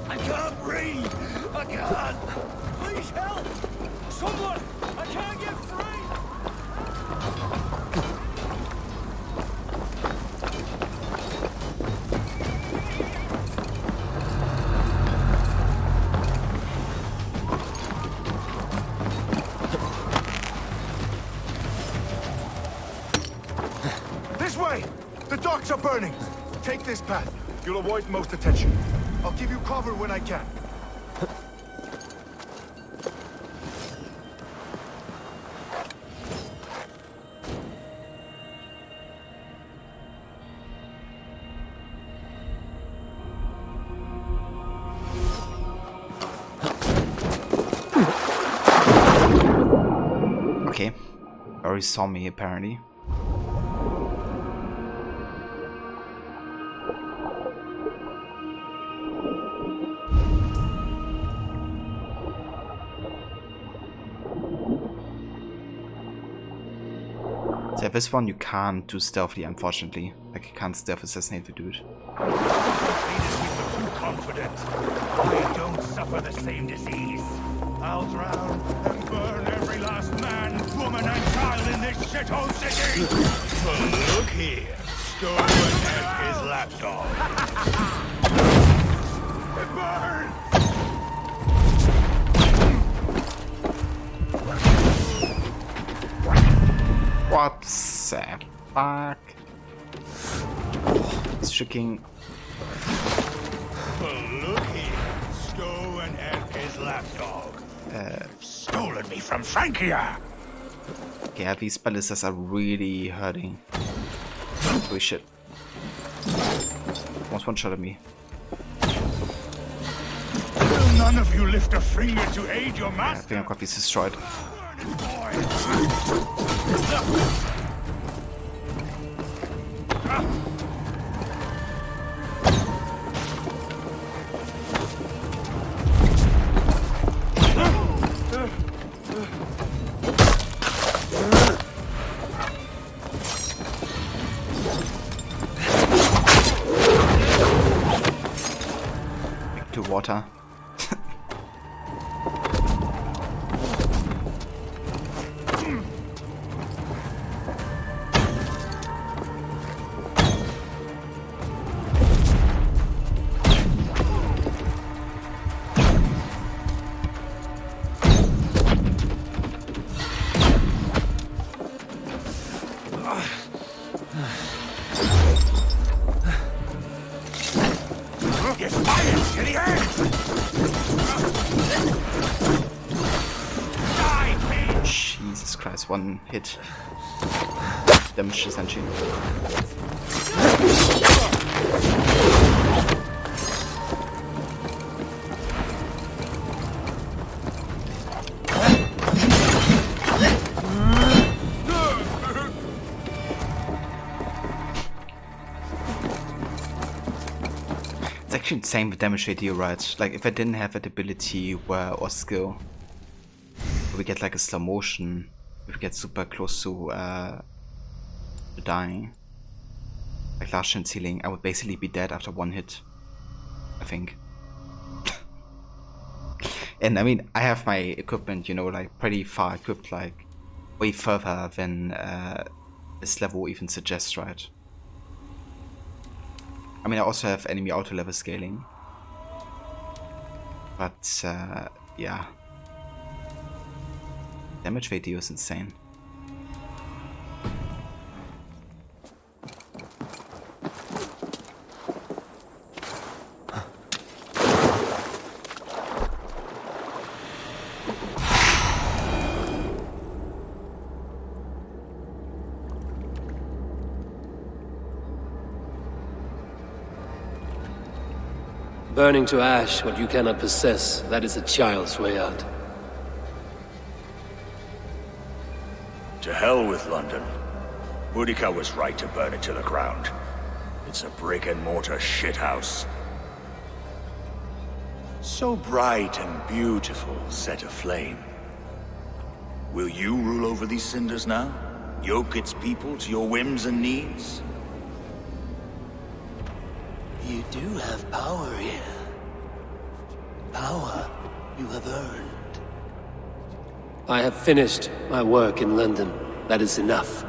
I can't breathe! I can't! Please help! Someone! I can't get free! This way! The docks are burning! Take this path. You'll avoid most attention. I'll give you cover when I can. Okay. Already saw me apparently. So this one you can't do stealthily, unfortunately. Like, you can't stealth assassinate the dude. Too confident. I don't suffer the same disease. I'll drown and burn every last man, woman, and child in this shithole city! But look here. Storm and his lapdog. Burn! What the fuck? It's shaking. Look here. Stow and his lapdog. Stolen me from Francia! Yeah, these ballistas are really hurting. Holy shit. Almost one shot at me. None of you lift a finger to aid your I master. think our coffee is destroyed. Back to water. Get fired to the end! Jesus Christ, one hit. Damage essentially. It's actually insane with damage they deal, right? Like if I didn't have that ability or skill, we get like a slow motion, if we get super close to dying, like last chance healing, I would basically be dead after one hit, I think. And I mean, I have my equipment, you know, like pretty far equipped, like way further than this level even suggests, right? I mean, I also have enemy auto level scaling, but yeah, damage they deal is insane. Burning to ash what you cannot possess, that is a child's way out. To hell with London. Boudica was right to burn it to the ground. It's a brick-and-mortar shithouse. So bright and beautiful, set aflame. Will you rule over these cinders now? Yoke its people to your whims and needs? You do have power here. Power you have earned. I have finished my work in London. That is enough.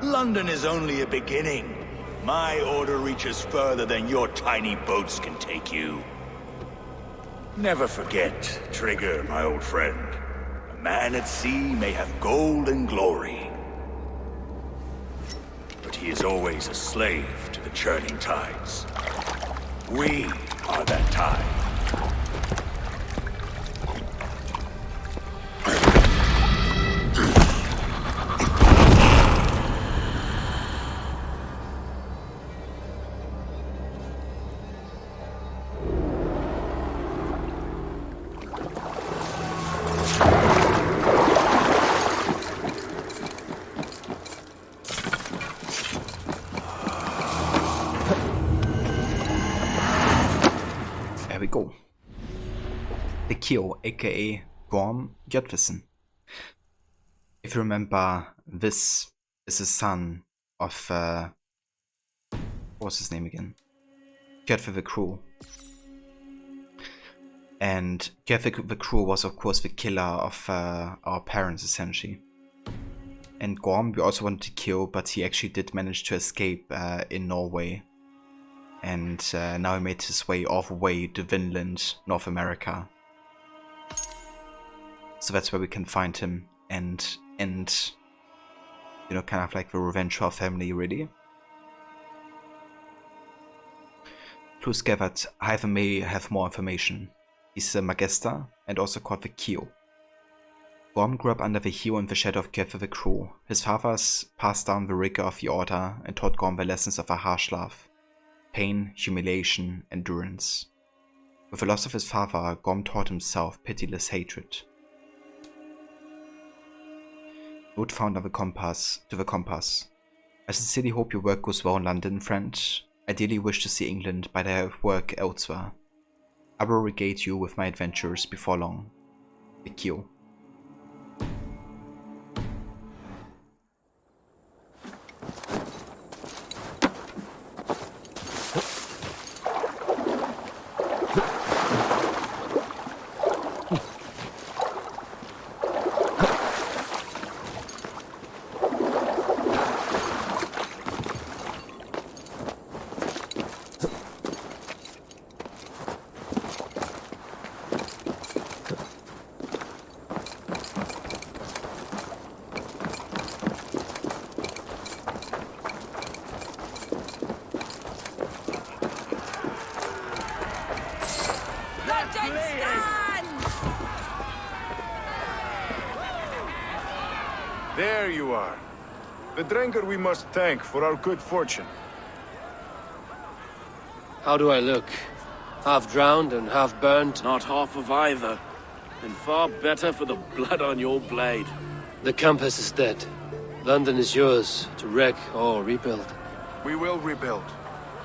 London is only a beginning. My order reaches further than your tiny boats can take you. Never forget, Trigger, my old friend. A man at sea may have gold and glory, but he is always a slave to the churning tides. We are that tide. There we go. The Kyo, aka Gorm Gjörtvissen. If you remember, this is the son of what's his name again? Gjörtvi the Cruel. And Gjörtvi the Cruel was of course the killer of our parents essentially. And Gorm we also wanted to kill, but he actually did manage to escape in Norway. And now he made his way all the way to Vinland, North America. So that's where we can find him and you know, kind of like the revenge for our family, really. Clues gathered, Hyther may have more information. He's a Magester and also called the Kyo. Gorm grew up under the hue and the shadow of Gjörtvi the Cruel. His fathers passed down the rigor of the order and taught Gorm the lessons of a harsh love. Pain, humiliation, endurance. With the loss of his father, Gorm taught himself pitiless hatred. Note found on the compass, to the compass. I sincerely hope your work goes well in London, friend. I dearly wish to see England, but I have work elsewhere. I will regale you with my adventures before long. Ikio. There you are. The drinker we must thank for our good fortune. How do I look? Half drowned and half burnt? Not half of either. And far better for the blood on your blade. The Compass is dead. London is yours, to wreck or rebuild. We will rebuild.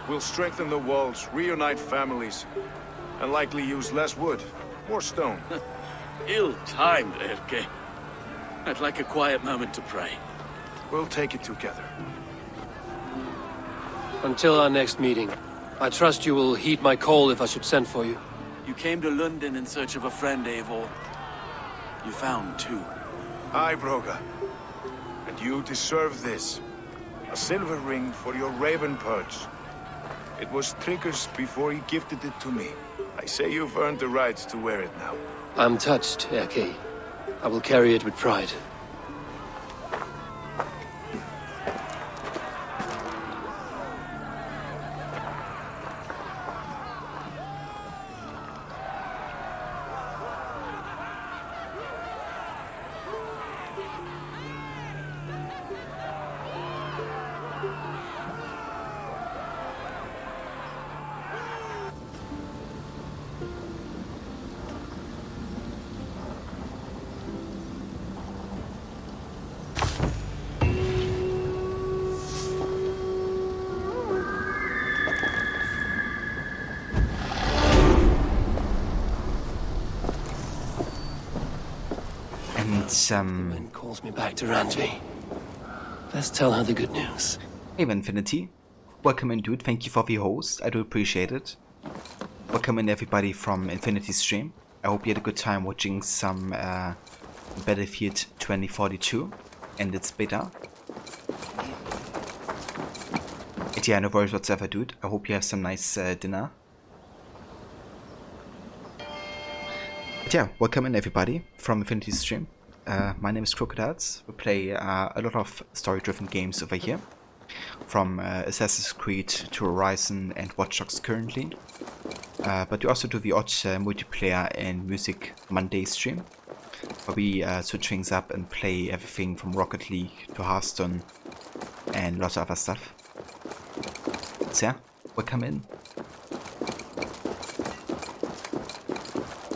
We'll strengthen the walls, reunite families, and likely use less wood, more stone. Ill-timed, Erke. I'd like a quiet moment to pray. We'll take it together. Until our next meeting, I trust you will heed my call if I should send for you. You came to London in search of a friend, Eivor. You found two. Aye, Broga. And you deserve this. A silver ring for your raven perch. It was Trigger's before he gifted it to me. I say you've earned the right to wear it now. I'm touched, Erke. I will carry it with pride. Wind calls me back to Randvi. Let's tell her the good news. Hey, Infinity. Welcome in, dude. Thank you for the host. I do appreciate it. Welcome in, everybody from Infinity stream. I hope you had a good time watching some Battlefield 2042 and its beta. And yeah, no worries whatsoever, dude. I hope you have some nice dinner. But yeah, welcome in, everybody from Infinity stream. My name is Crocodiles. We play a lot of story-driven games over here, from Assassin's Creed to Horizon and Watch Dogs currently. But we also do the odd multiplayer and Music Monday stream, where we switch things up and play everything from Rocket League to Hearthstone and lots of other stuff. So yeah, welcome in.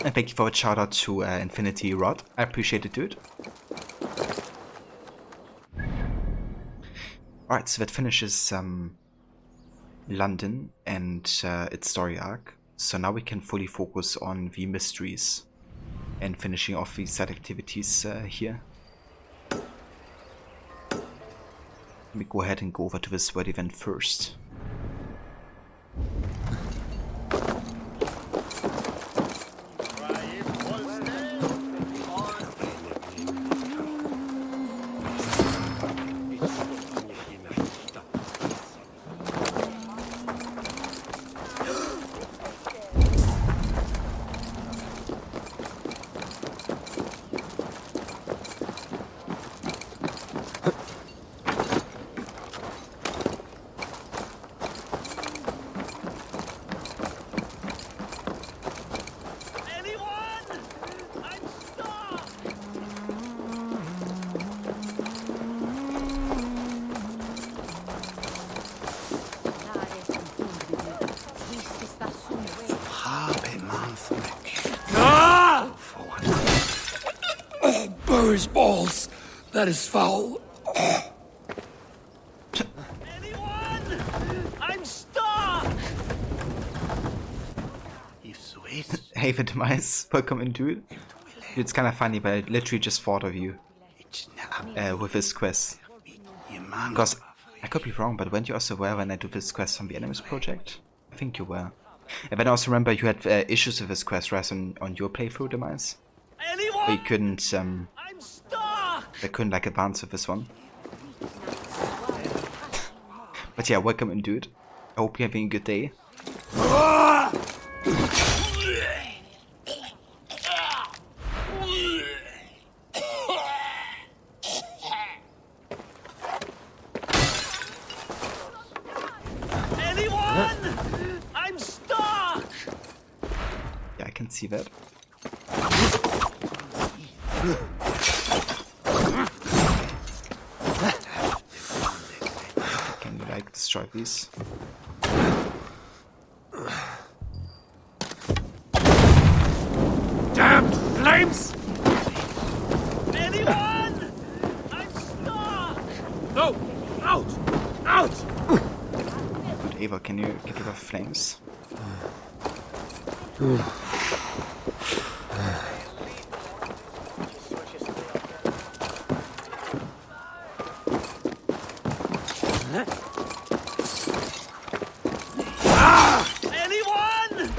And thank you for a shout out to Infinity Rod. I appreciate it, dude. Alright, so that finishes London and its story arc. So now we can fully focus on the mysteries and finishing off the side activities here. Let me go ahead and go over to this word event first. his balls. That is foul. I'm stuck! Hey, Vitamize, welcome in, dude. It's kind of funny, but I literally just thought of you with this quest. Because I could be wrong, but weren't you also aware when I do this quest on the Enemies project? I think you were. And then I also remember you had issues with this quest, right, on your playthrough, Demise? But you couldn't, I couldn't like advance with this one. But yeah, welcome in, dude. I hope you're having a good day. I'm stuck! Yeah, I can see that. Can you like destroy these? Damn flames! Anyone? I'm stuck! No! Out! Out! But Ava, can you get rid of flames? Anyone?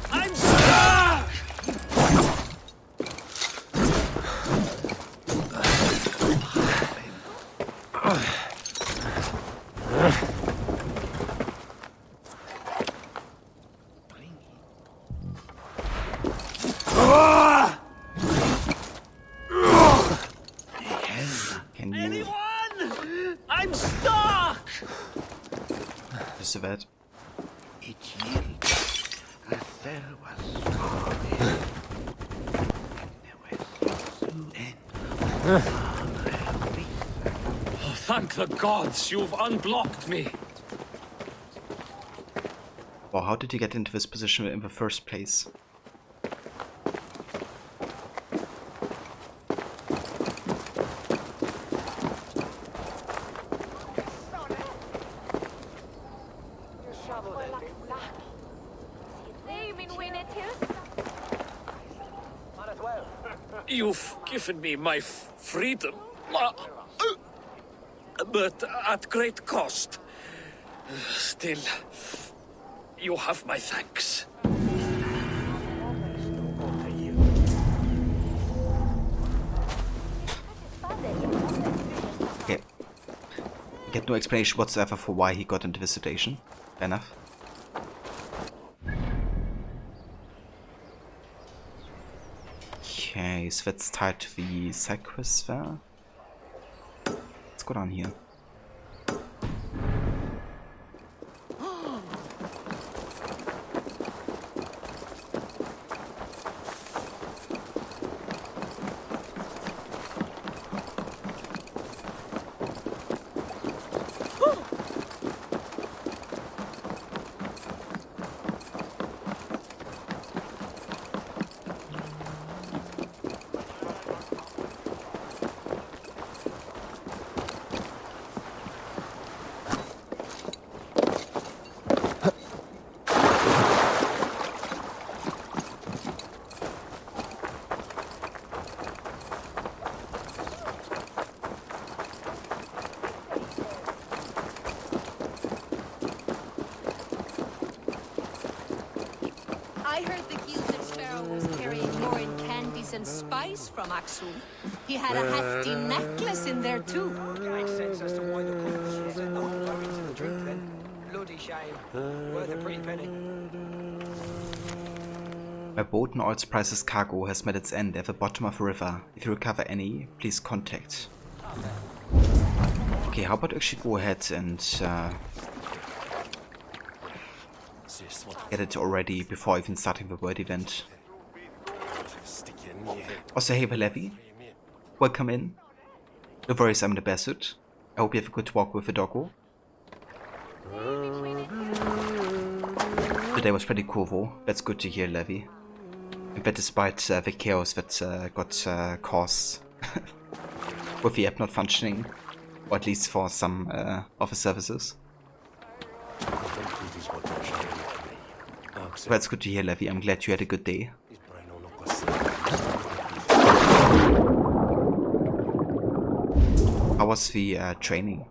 I'm stuck! Can you Anyone? I'm stuck! use that? Oh, thank the gods, you've unblocked me. Well, how did you get into this position in the first place? You've given me my freedom, but at great cost. Still, you have my thanks. Okay. Get no explanation whatsoever for why he got into this situation. Fair enough. Okay, so that's tied to the side quest there. Let's go down here. And spice from Aksum. He had a hefty necklace in there too. Makes sense as to why the purpose said not to go into the drink then. Bloody shame. Worth a pretty penny. My boat and oil prices cargo has met its end at the bottom of the river. If you recover any, please contact. Okay, how about actually go ahead and get it already before even starting the world event. Also, hey Levy, welcome in. No worries, I'm the Basut. I hope you have a good walk with the doggo. Today was pretty cool though, that's good to hear, Levy. And that despite the chaos that got caused with the app not functioning, or at least for some office services. Well, it's good to hear, Levi. I'm glad you had a good day. How was the training?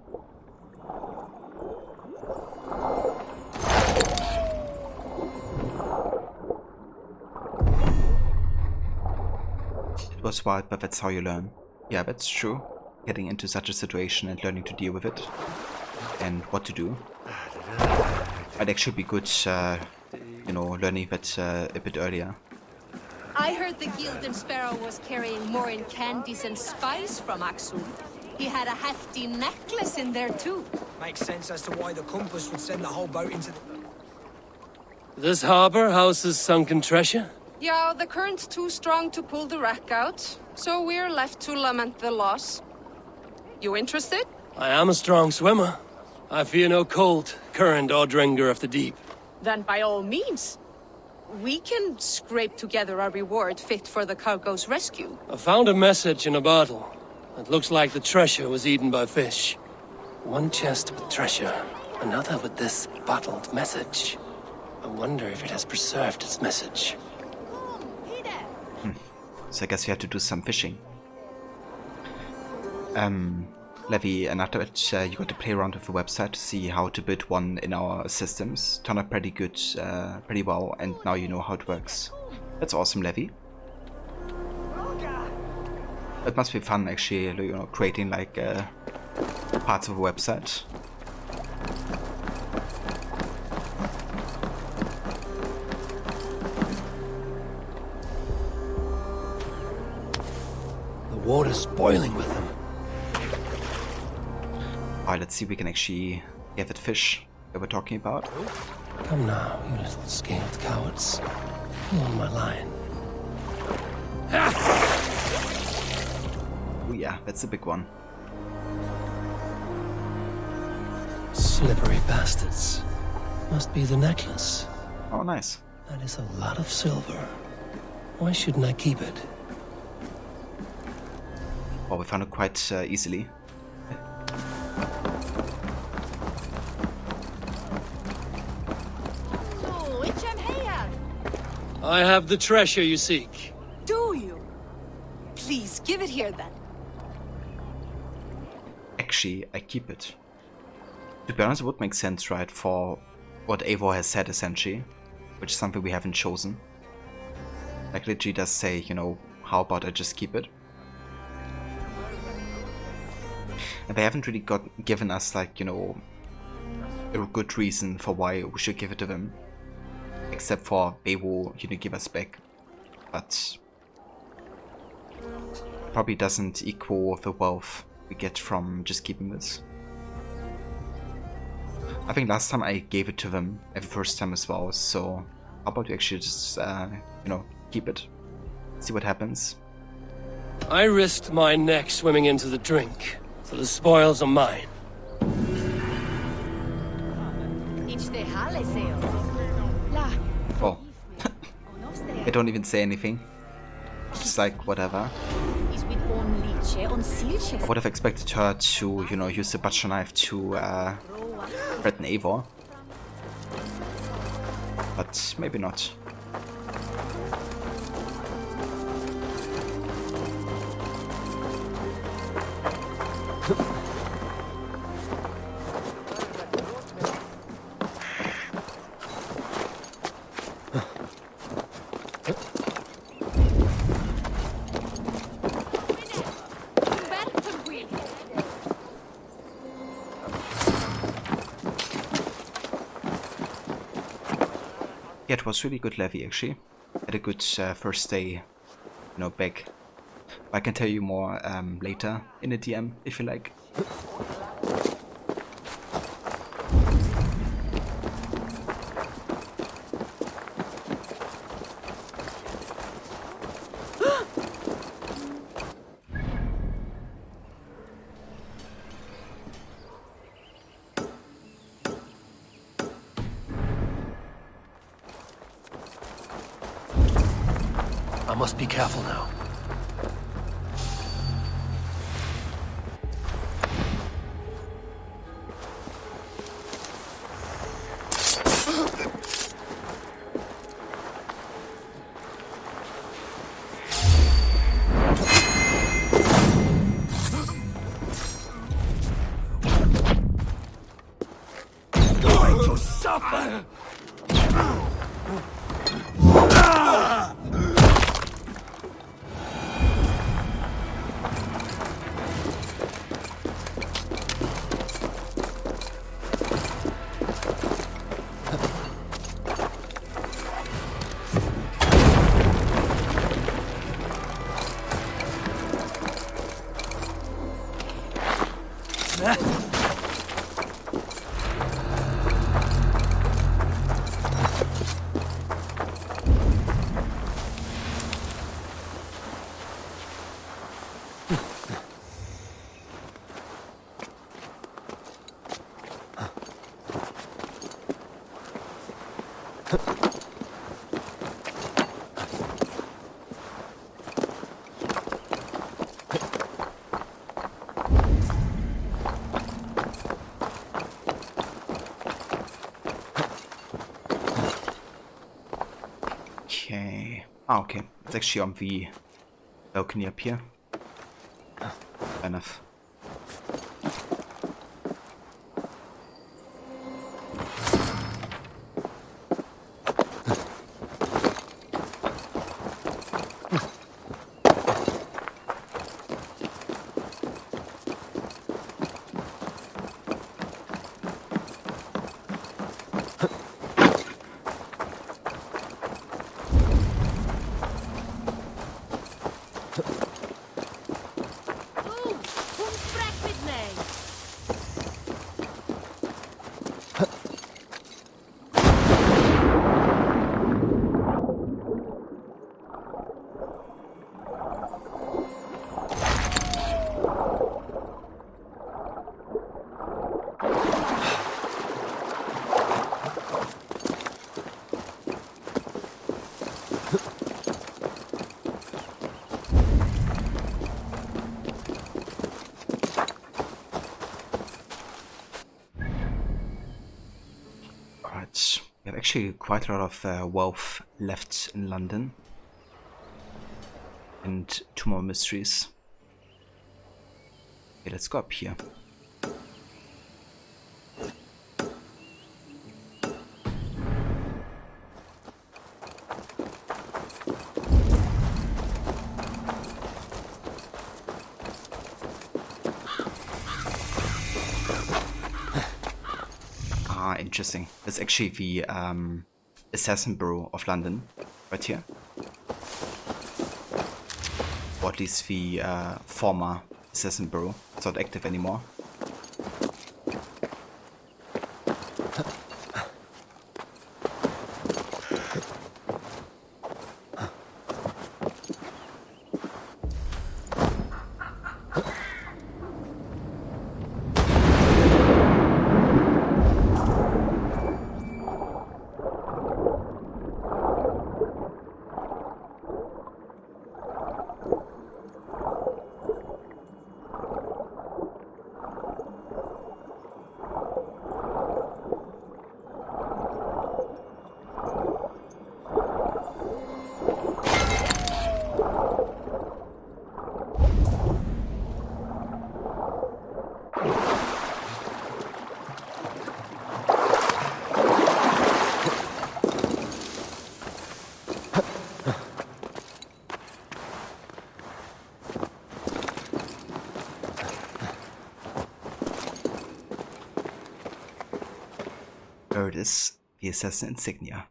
It was wild, but that's how you learn. Yeah, that's true. Getting into such a situation and learning to deal with it. And what to do. I'd actually be good, you know, learning that a bit earlier. I heard the Gilded Sparrow was carrying more in candies and spice from Aksum. He had a hefty necklace in there too. Makes sense as to why the compass would send the whole boat into the... This harbor houses sunken treasure? Yeah, the current's too strong to pull the wreck out, so we're left to lament the loss. You interested? I am a strong swimmer. I fear no cold, current, or dringer of the deep. Then by all means. We can scrape together a reward fit for the cargo's rescue. I found a message in a bottle. It looks like the treasure was eaten by fish. One chest with treasure, another with this bottled message. I wonder if it has preserved its message. So I guess we have to do some fishing. Levi, and after it, you got to play around with the website to see how to build one in our systems. Turned out pretty good, pretty well, and now you know how it works. That's awesome, Levi. It must be fun, actually, you know, creating like parts of a website. The water's boiling with them. Alright, let's see if we can actually get that fish that we're talking about. Come now, you little scaled cowards. Pull on my line. Oh yeah, that's a big one. Slippery bastards. Must be the necklace. Oh, nice. That is a lot of silver. Why shouldn't I keep it? Well, we found it quite easily. I have the treasure you seek. Do you? Please, give it here then. Actually, I keep it. To be honest, it would make sense, right, for what Eivor has said, essentially. Which is something we haven't chosen. Like, literally does say, you know, how about I just keep it? And they haven't really given us, like, you know, a good reason for why we should give it to them. Except for they will, you know, give us back. But probably doesn't equal the wealth we get from just keeping this. I think last time I gave it to them the first time as well, so how about we actually just, you know, keep it. See what happens. I risked my neck swimming into the drink, so the spoils are mine. Oh. They don't even say anything. Just like, whatever. I would have expected her to, you know, use the butcher knife to threaten Eivor. But maybe not. Yeah, it was really good, Levi, actually. Had a good first day, you know, back. I can tell you more later in a DM, if you like. I must be careful now. way? Ah, okay. It's actually on the balcony up here. Fair enough. We have actually quite a lot of wealth left in London. And 2 more mysteries. Okay, let's go up here. Ah, interesting. That's actually the Assassin Bureau of London, right here. Or at least the former Assassin Bureau. It's not active anymore. There it is, the Assassin Insignia.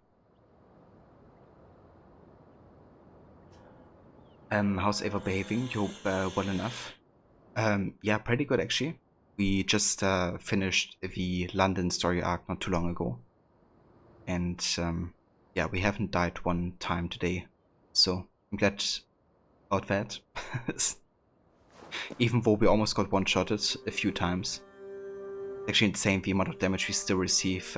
How's Ava behaving? You hope well enough? Yeah, pretty good actually. We just finished the London story arc not too long ago. And yeah, we haven't died one time today. So I'm glad about that. Even though we almost got one-shotted a few times. Actually insane the amount of damage we still receive,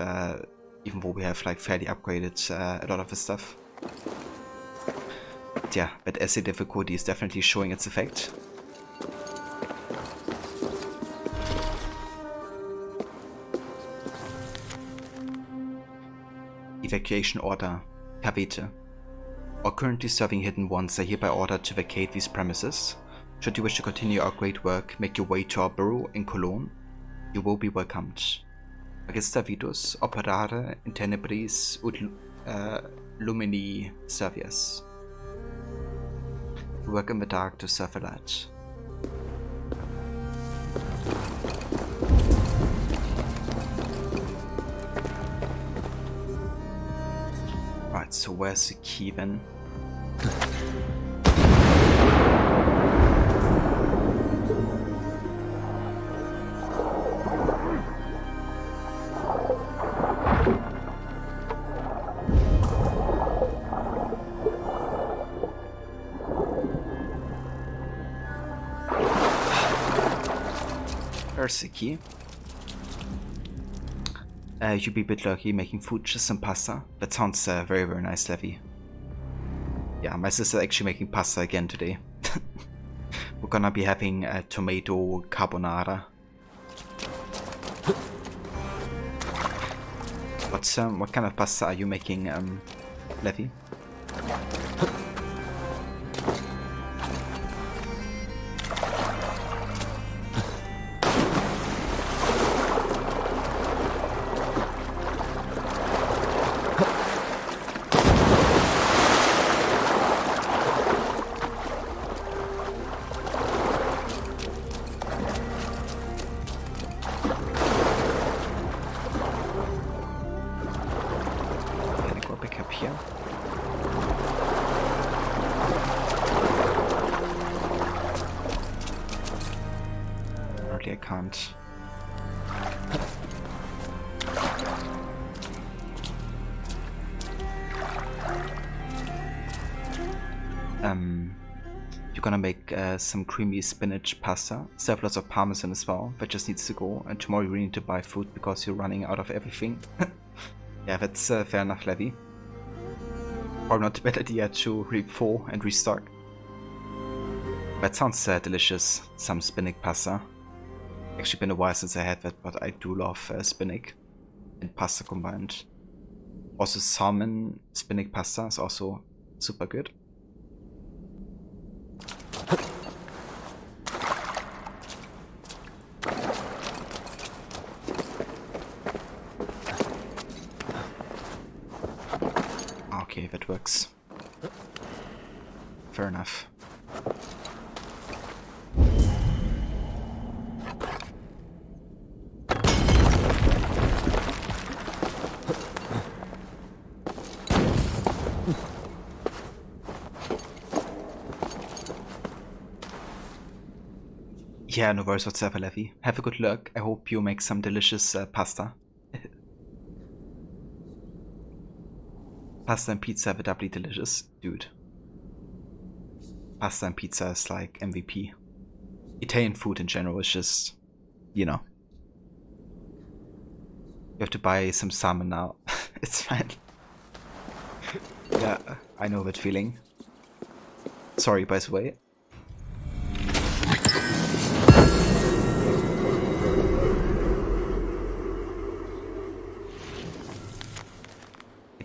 even though we have like fairly upgraded a lot of the stuff. But yeah, that essay difficulty is definitely showing its effect. Evacuation order, Cavite. All currently serving hidden ones are hereby ordered to vacate these premises. Should you wish to continue our great work, make your way to our bureau in Cologne. You will be welcomed. Magister Vitus operare in tenebris ut lumini servias. Work in the dark to serve the light. Right, so where's the key then? There's the key. You'd be a bit lucky making food, just some pasta. That sounds very, very nice, Levy. Yeah, my sister's actually making pasta again today. We're gonna be having tomato carbonara. What kind of pasta are you making, Levy? I can't. You're gonna make some creamy spinach pasta. Still have lots of parmesan as well. That just needs to go. And tomorrow you really need to buy food because you're running out of everything. Yeah, that's fair enough, Levy. Probably not a bad idea to reap 4 and restock. That sounds delicious. Some spinach pasta. Actually been a while since I had that, but I do love spinach and pasta combined. Also salmon spinach pasta is also super good. Okay, that works. Fair enough. Yeah, no worries whatsoever, Levy. Have a good luck. I hope you make some delicious pasta. Pasta and pizza are doubly delicious. Dude. Pasta and pizza is like MVP. Italian food in general is just, you know. You have to buy some salmon now. It's fine. Yeah, I know that feeling. Sorry, by the way.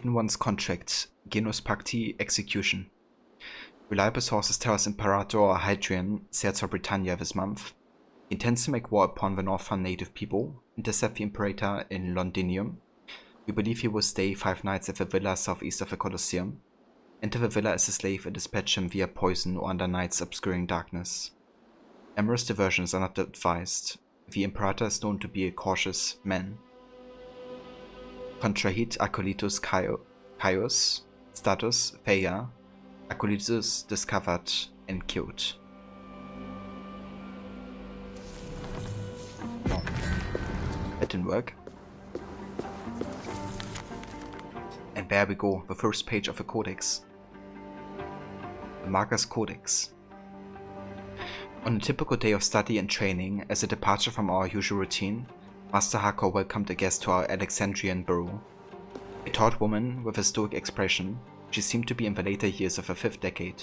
In one's contract, Genus Pacti execution. Reliable sources tell us Imperator Hadrian sails for Britannia this month. He intends to make war upon the Northern native people, intercept the Imperator in Londinium. We believe he will stay 5 nights at the villa southeast of the Colosseum. Enter the villa as a slave and dispatch him via poison or under night's obscuring darkness. Amorous diversions are not advised. The Imperator is known to be a cautious man. Contrahit Acolytus Caius, status Theia, Acolytus discovered and killed. No, that didn't work. And there we go, the first page of the Codex. The Magus Codex. On a typical day of study and training, as a departure from our usual routine, Master Hakor welcomed a guest to our Alexandrian burrow. A tall woman with a stoic expression, she seemed to be in the later years of her 5th decade.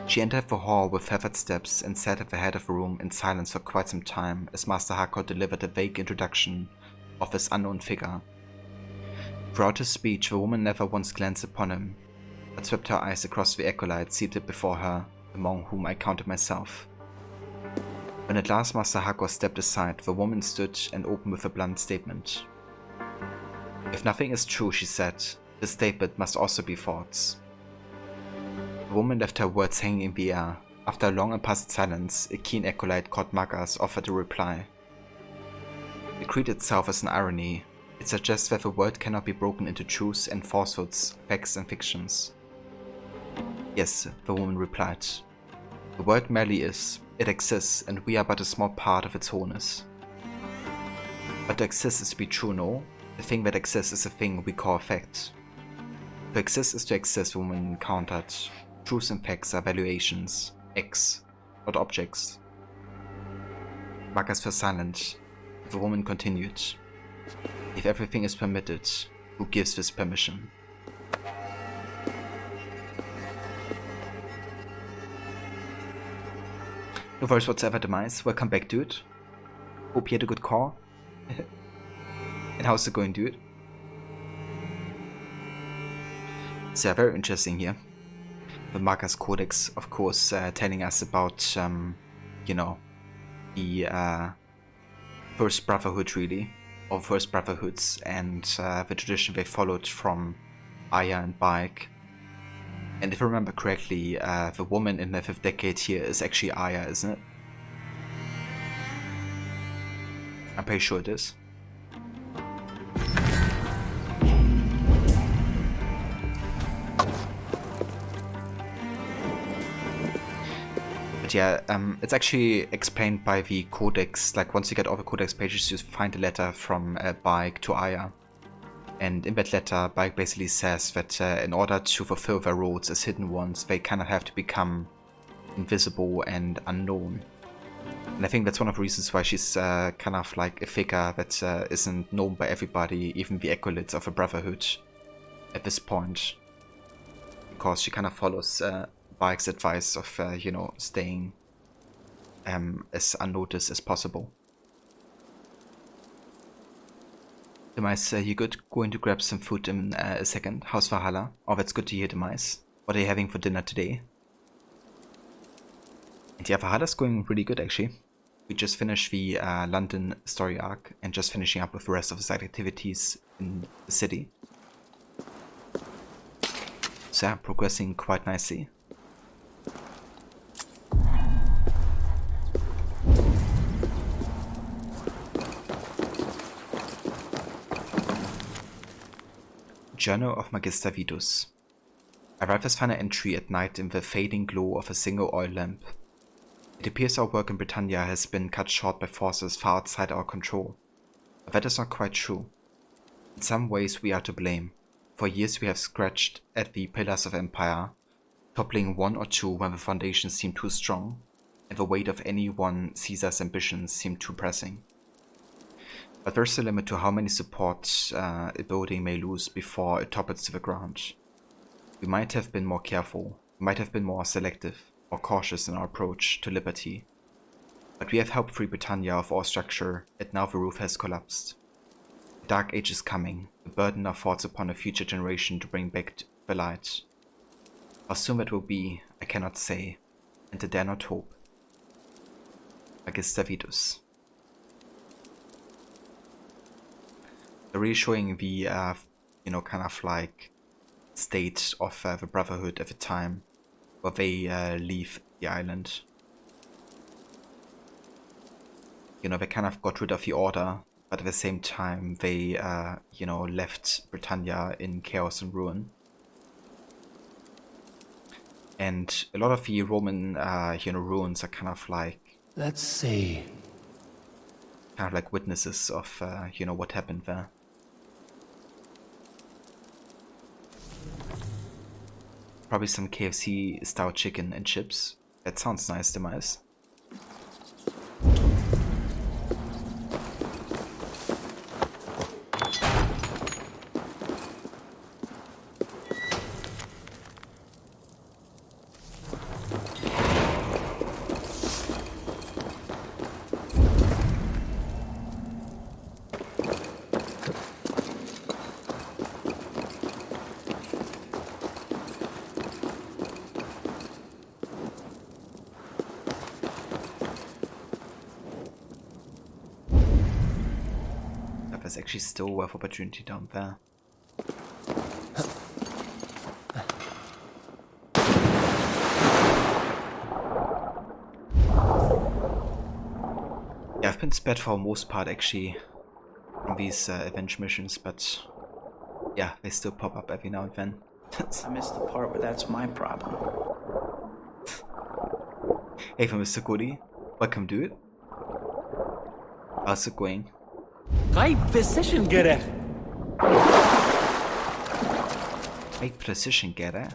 She entered the hall with feathered steps and sat at the head of the room in silence for quite some time as Master Hakor delivered a vague introduction of this unknown figure. Throughout his speech, the woman never once glanced upon him, but swept her eyes across the acolytes seated before her, among whom I counted myself. When at last Master Hakor stepped aside, the woman stood and opened with a blunt statement. If nothing is true, she said, this statement must also be false. The woman left her words hanging in the air. After a long and puzzled silence, a keen acolyte called Magas offered a reply. The creed itself is an irony. It suggests that the word cannot be broken into truths and falsehoods, facts and fictions. Yes, the woman replied. The word merely is. It exists, and we are but a small part of its wholeness. But to exist is to be true, no? The thing that exists is a thing we call fact. To exist is to exist, the woman encountered. Truths and facts are valuations, X, not objects. Magas fell silent. The woman continued. If everything is permitted, who gives this permission? No worries whatsoever, Demise. Welcome back, dude. Hope you had a good call. And how's it going, dude? So, very interesting here. the Marcus Codex, of course, telling us about, you know, the First Brotherhood, really, or First Brotherhoods, and the tradition they followed from Aya and Baek. And if I remember correctly, the woman in the 5th decade here is actually Aya, isn't it? I'm pretty sure it is. But yeah, it's actually explained by the Codex. Like, once you get all the Codex pages, you find a letter from Baek to Aya. And in that letter, Baek basically says that in order to fulfill their roles as hidden ones, they kind of have to become invisible and unknown. And I think that's one of the reasons why she's kind of like a figure that isn't known by everybody, even the acolytes of the Brotherhood at this point. Because she kind of follows Baek's advice of, you know, staying as unnoticed as possible. Demise, you good? Going to grab some food in a second. How's Valhalla? Oh, that's good to hear, Demise. What are you having for dinner today? And yeah, Valhalla's going really good, actually. We just finished the London story arc and just finishing up with the rest of the side activities in the city. So yeah, progressing quite nicely. Journal of Magister Vitus. Arrive as final entry at night in the fading glow of a single oil lamp. It appears our work in Britannia has been cut short by forces far outside our control. But that is not quite true. In some ways we are to blame. For years we have scratched at the pillars of empire, toppling one or two when the foundations seem too strong, and the weight of any one Caesar's ambitions seemed too pressing. But there's a limit to how many supports a building may lose before it topples to the ground. We might have been more careful, might have been more selective or cautious in our approach to liberty. But we have helped free Britannia of all structure, and now the roof has collapsed. The dark age is coming, the burden now falls upon a future generation to bring back the light. How soon that will be, I cannot say, and I dare not hope. Magister Vitus. They're really showing the, you know, kind of like state of the Brotherhood at the time where they leave the island. You know, they kind of got rid of the order, but at the same time they, you know, left Britannia in chaos and ruin. And a lot of the Roman, you know, ruins are kind of like... Let's see. Kind of like witnesses of, you know, what happened there. Probably some KFC style chicken and chips. That sounds nice, Demise. There's actually still worth opportunity down there. Yeah, I've been spared for the most part actually from these avenge missions, but yeah, they still pop up every now and then. I missed the part where that's my problem. Hey, from Mr. Goody, welcome, dude. How's it going? Great precision, getter. Great precision, getter.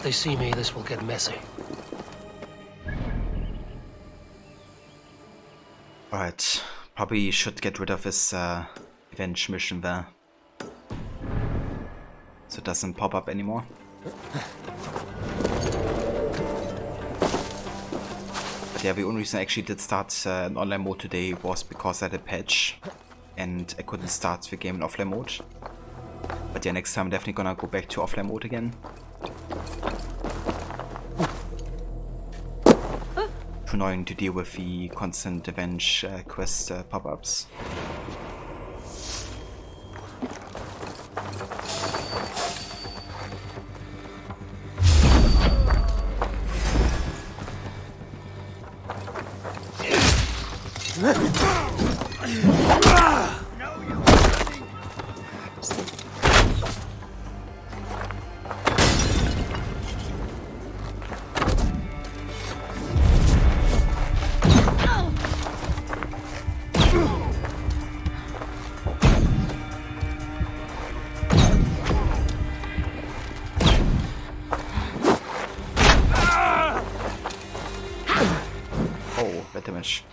they see me, this will get messy. Alright, probably should get rid of his revenge mission there. So it doesn't pop up anymore. But yeah, the only reason I actually did start an online mode today was because I had a patch and I couldn't start the game in offline mode. But yeah, next time I'm definitely gonna go back to offline mode again. Too annoying to deal with the constant revenge quest pop-ups. Oh, bad damage.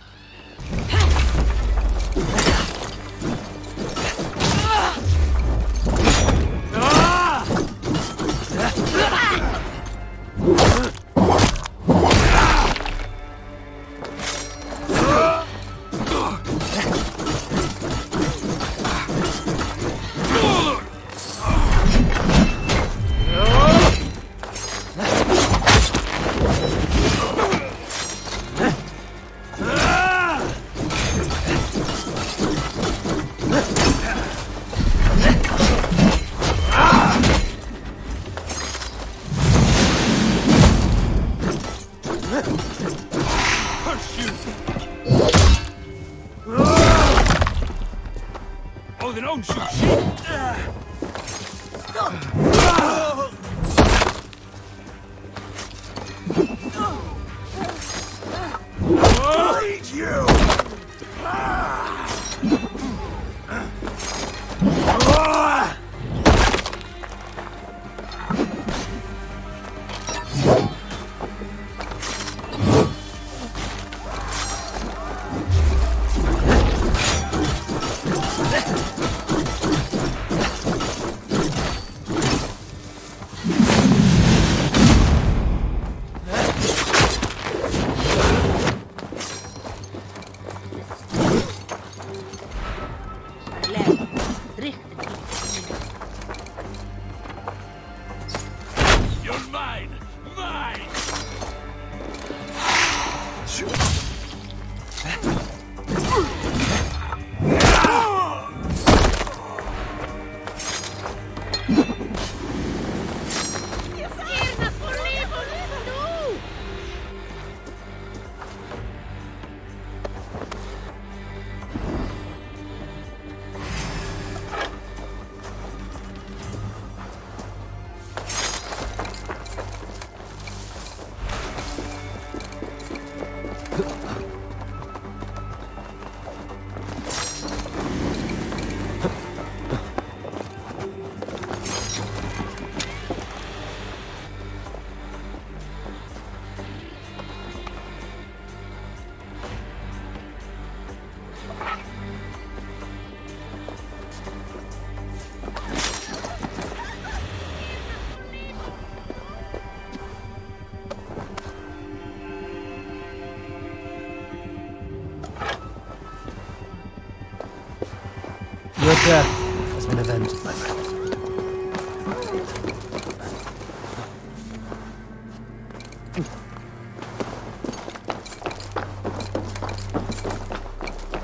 Oh, then don't shoot shit! I'll eat you! You're mine! Mine! Your death has been avenged, my friend.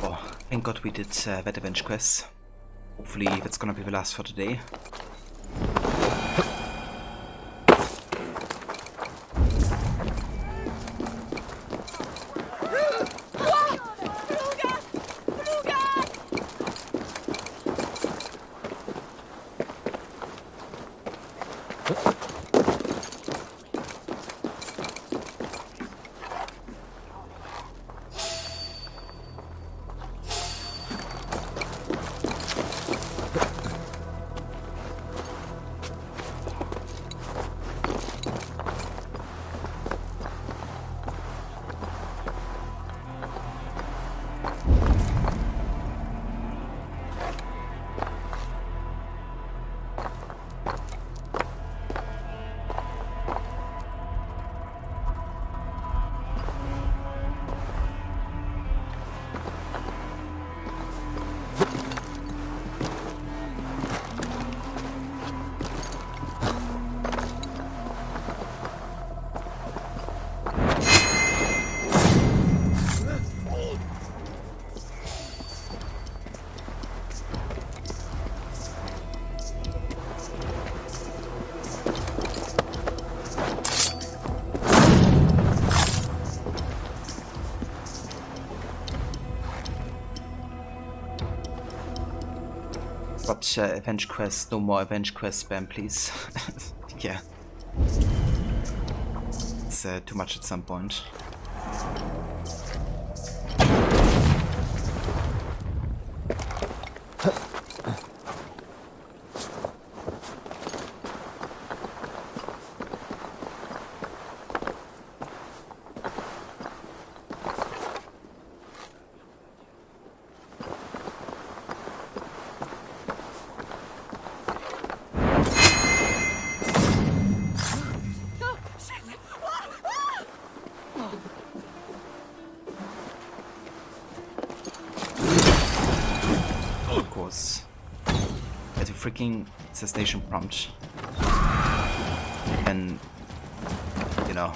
Oh, thank God we did that revenge quest. Hopefully that's gonna be the last for today. But Avenge Quest, no more Avenge Quest spam, please. Yeah. It's too much at some point. Of course. At a freaking cessation prompt. And, you know,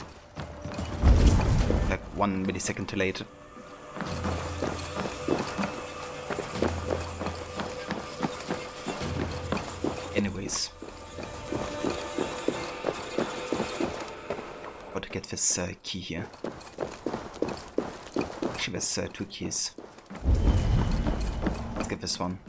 like 1 millisecond too late. Anyways. Got to get this key here. Actually, there's 2 keys. Let's get this one.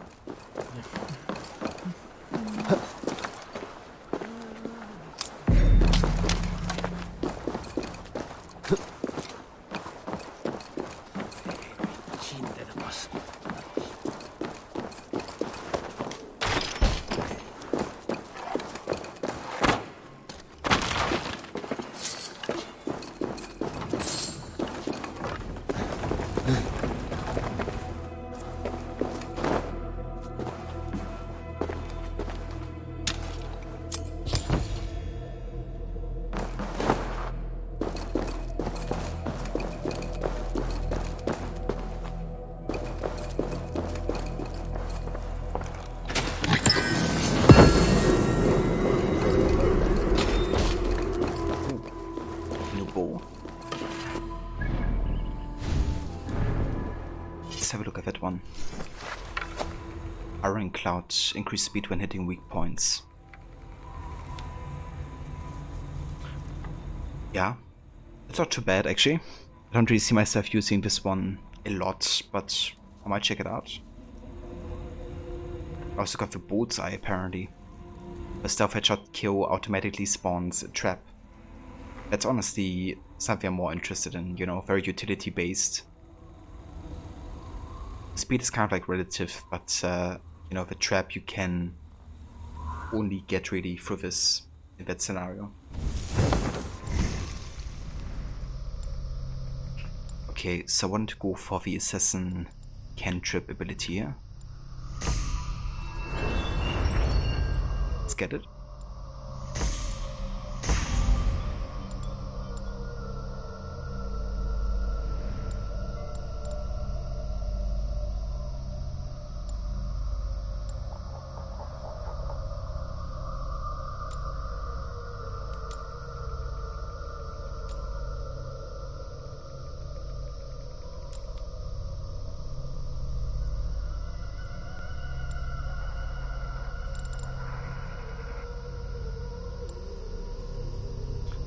Have a look at that one. Iron Cloud, increase speed when hitting weak points. Yeah, it's not too bad actually. I don't really see myself using this one a lot, but I might check it out. I also got the Bullseye apparently. A stealth headshot kill automatically spawns a trap. That's honestly something I'm more interested in, you know, very utility based. Speed is kind of like relative, but you know, the trap you can only get really through this in that scenario. Okay, so I want to go for the Assassin cantrip ability here. Let's get it.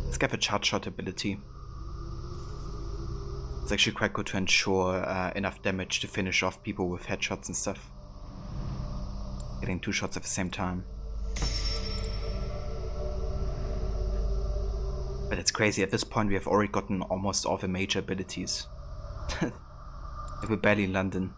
Let's get the charge shot ability. It's actually quite good to ensure enough damage to finish off people with headshots and stuff. Getting 2 shots at the same time. But it's crazy, at this point we have already gotten almost all the major abilities. We're barely in London.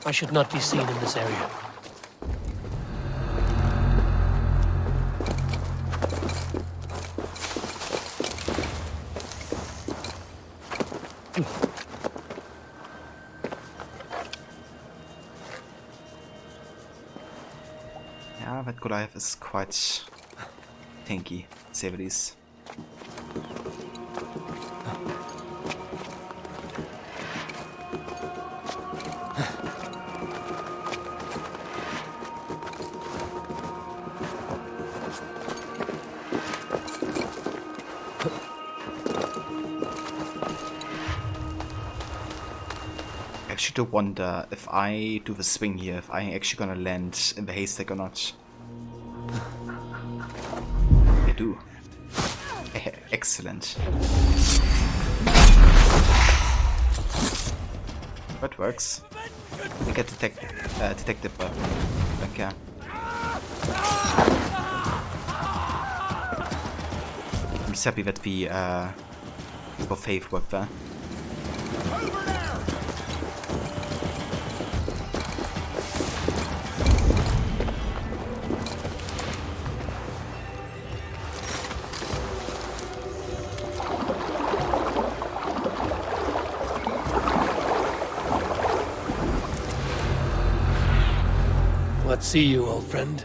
I should not be seen in this area. Yeah, that Goliath is quite tanky, to say the least. I actually do wonder if I do the swing here, if I'm actually gonna land in the haystack or not. I do. Excellent. That works. I get detective weapon. Okay. I'm just happy that the leap of faith worked there. Let's see you, old friend.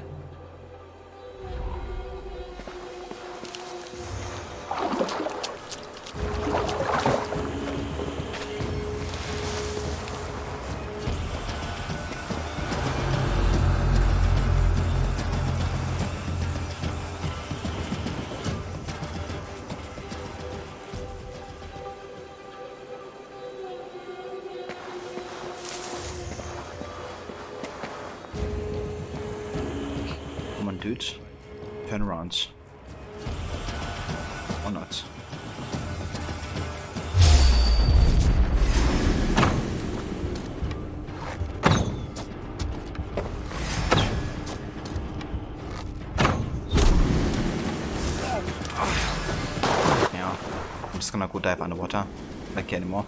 Dude, turn around. Or not. Yeah, I'm just gonna go dive underwater. Like anymore.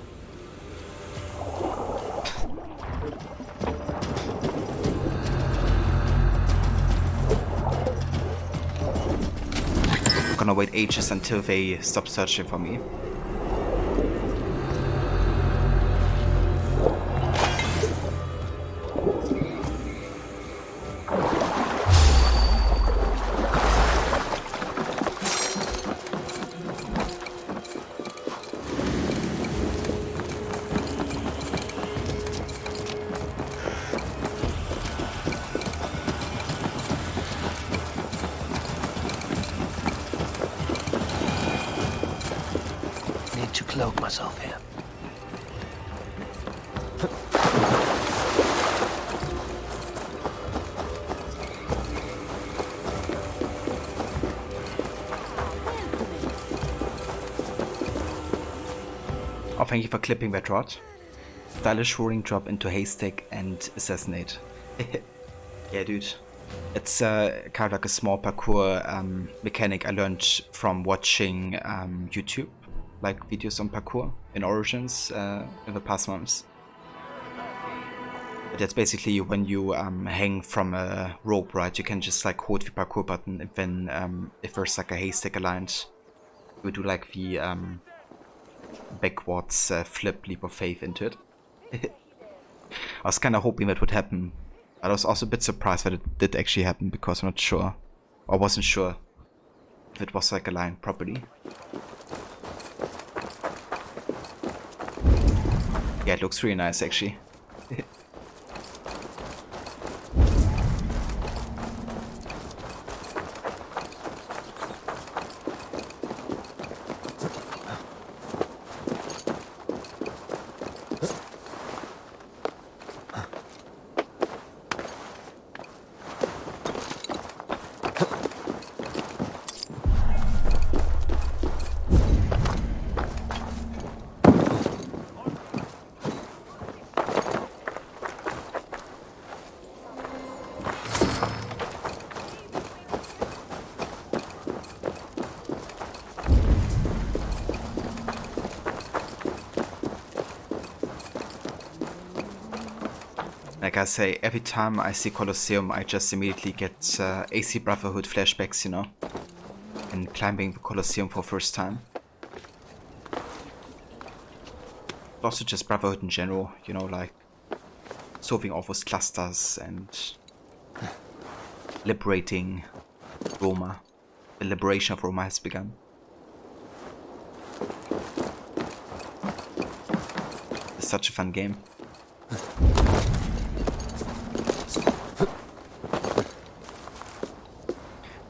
Gonna wait ages until they stop searching for me. To cloak myself here. Oh, thank you for clipping that rod. Stylish rolling drop into haystack and assassinate. Yeah, dude. It's kind of like a small parkour mechanic I learned from watching YouTube, like videos on parkour in Origins in the past months. But that's basically when you hang from a rope, right? You can just like hold the parkour button, and then if there's like a haystack aligned, you do like the backwards flip leap of faith into it. I was kind of hoping that would happen. I was also a bit surprised that it did actually happen, because I'm not sure. I wasn't sure if it was like aligned properly. Yeah, it looks really nice actually. Like I say, every time I see Colosseum, I just immediately get AC Brotherhood flashbacks, you know? And climbing the Colosseum for the first time. also just Brotherhood in general, you know, like solving all those clusters and liberating Roma. The liberation of Roma has begun. It's such a fun game.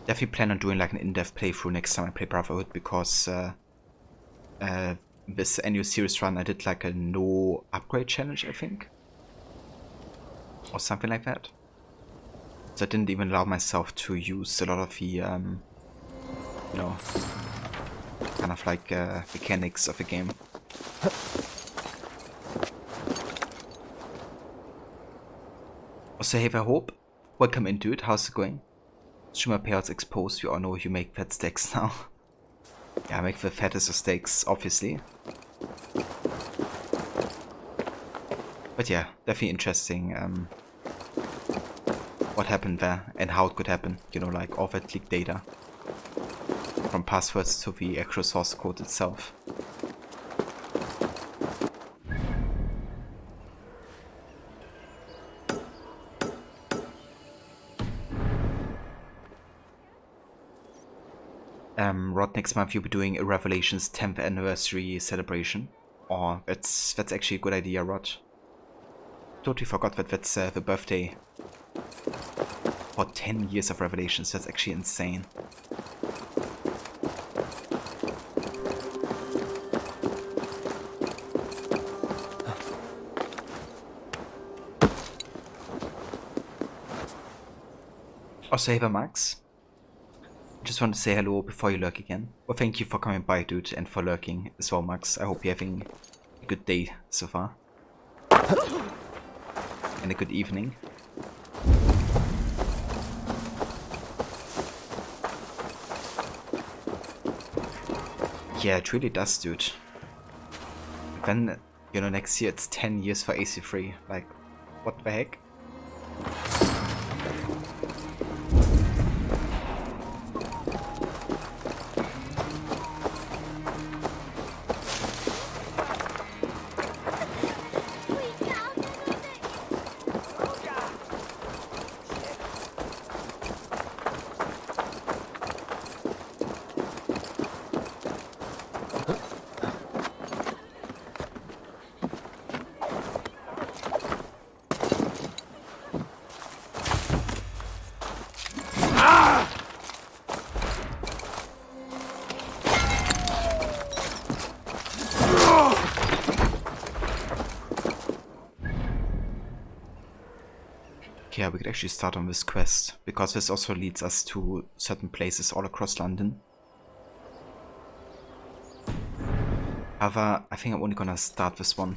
Definitely plan on doing like an in-depth playthrough next time I play Brotherhood, because this annual series run I did like a no upgrade challenge, I think, or something like that. So I didn't even allow myself to use a lot of the you know, kind of like mechanics of the game. Also, hey there, Hope. Welcome in, dude. How's it going? Streamer payouts exposed. We all know you make fat steaks now. Yeah, I make the fattest of steaks, obviously. But yeah, definitely interesting what happened there and how it could happen. You know, like all that leaked data. From passwords to the actual source code itself. Rod, next month you'll be doing a Revelations 10th anniversary celebration. Oh, that's actually a good idea, Rod. Totally forgot that that's the birthday for 10 years of Revelations. That's actually insane. Also, hey there, Max. Just want to say hello before you lurk again. Well, thank you for coming by, dude, and for lurking as well, Max. I hope you're having a good day so far. And a good evening. Yeah, it really does, dude. Then, you know, next year it's 10 years for AC3. Like, what the heck? Yeah, we could actually start on this quest, because this also leads us to certain places all across London. However, I think I'm only gonna start this one.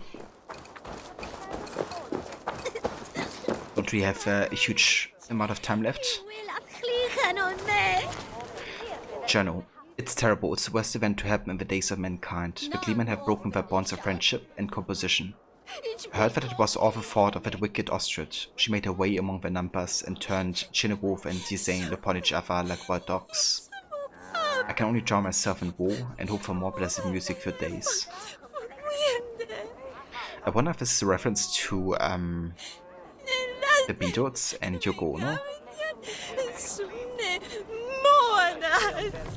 Don't we have a huge amount of time left? Journal. It's terrible. It's the worst event to happen in the days of mankind. The Gleemen have broken their bonds of friendship and composition. I heard that it was all the fault of that wicked ostrich. She made her way among the numbers and turned Chinewolf and Dizane upon each other like wild dogs. I can only drown myself in woe and hope for more blessed music for days. I wonder if this is a reference to the Beatles and Yoko Ono.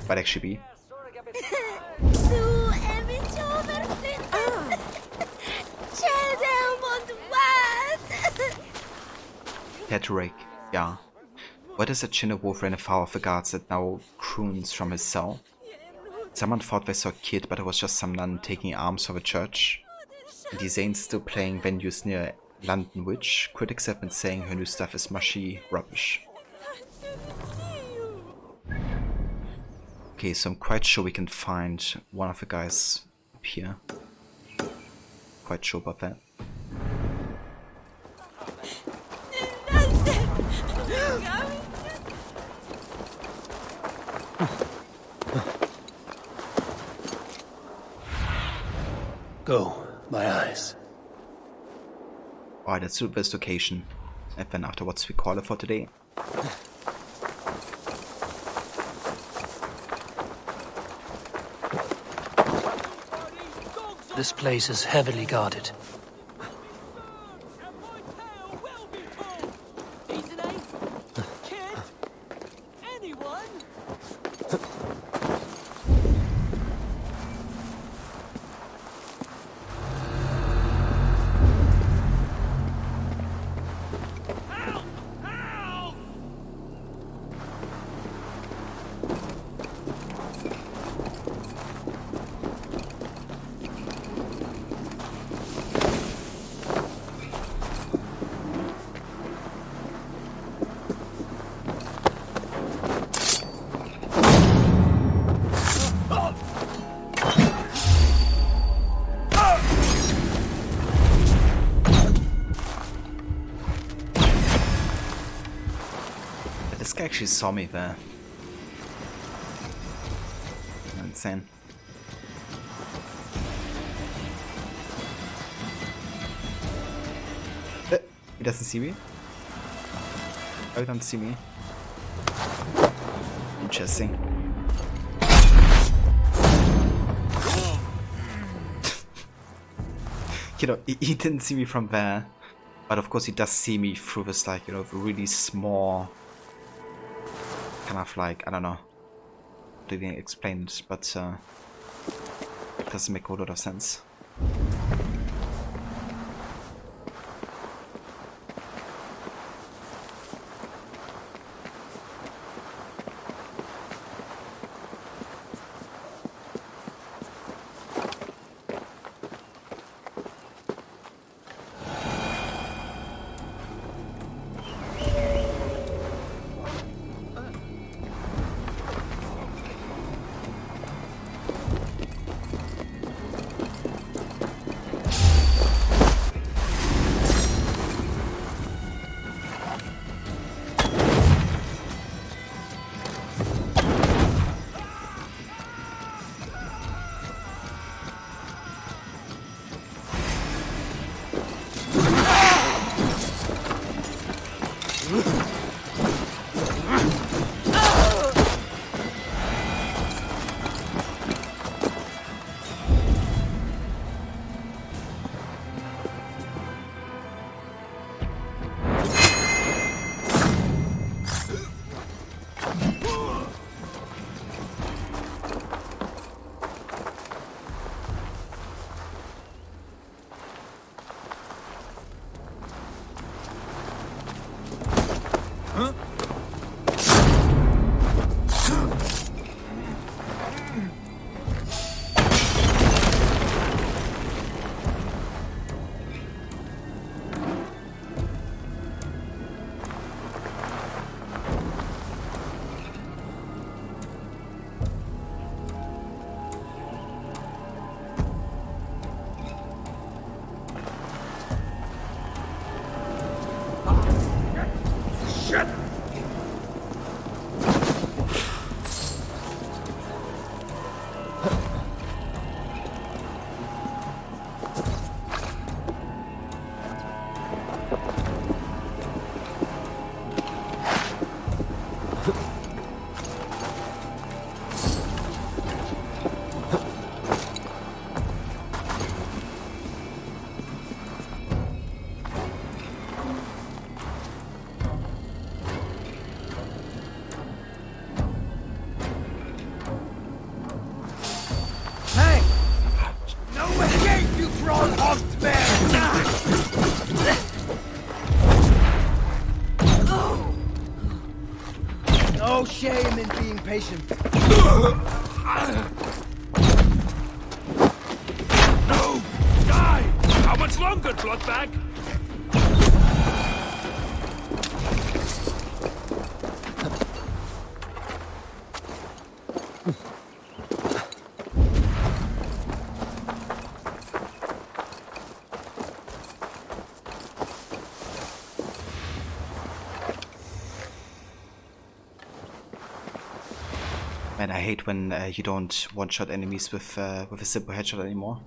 Might actually be. Patrick, yeah. What is a Chinewolf ran afoul of the guards that now croons from his cell? Someone thought they saw a kid, but it was just some nun taking arms for the church. And Zane's still playing venues near London, which critics have been saying her new stuff is mushy rubbish. Okay, so I'm quite sure we can find one of the guys up here. Quite sure about that. Go, my eyes. Alright, let's do this location. And then afterwards we call it for today. This place is heavily guarded. This guy actually saw me there. Insane. He doesn't see me? Oh, he doesn't see me. Interesting. You know, he didn't see me from there. But of course he does see me through this, like, you know, really small... kind of like, I don't know, didn't explain it, but it doesn't make a lot of sense. No shame in being patient. No! Die! How much longer, Bloodbag? Man, I hate when you don't one-shot enemies with a simple headshot anymore.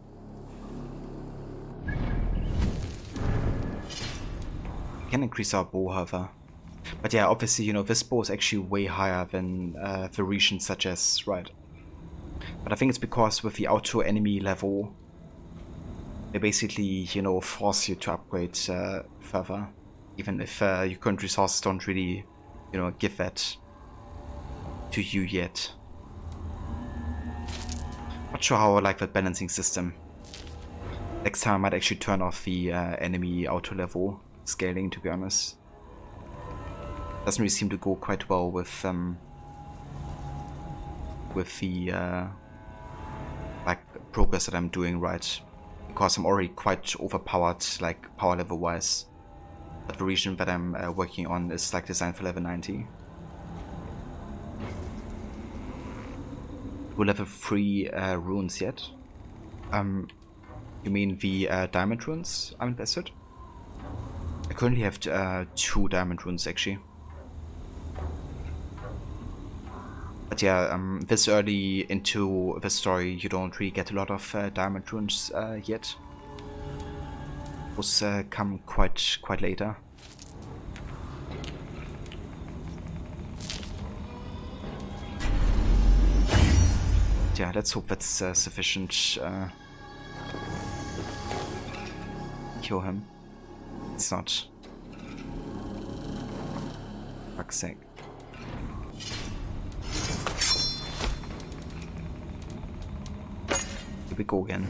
We can increase our bow, however. But yeah, obviously, you know, this bow is actually way higher than the regions such as, right. But I think it's because with the auto enemy level, they basically, you know, force you to upgrade further, even if your current resources don't really, you know, give that to you yet. Not sure how I like that balancing system. Next time I might actually turn off the enemy auto level scaling, to be honest. Doesn't really seem to go quite well with the like progress that I'm doing, right? Because I'm already quite overpowered, like power level wise. But the region that I'm working on is like designed for level 90. We're level 3 runes yet? You mean the diamond runes I'm invested? I currently have 2 diamond runes actually. But yeah, this early into the story you don't really get a lot of diamond runes yet. Those come quite later. Yeah, let's hope that's sufficient. Kill him. It's not. Fuck's sake. Here we go again.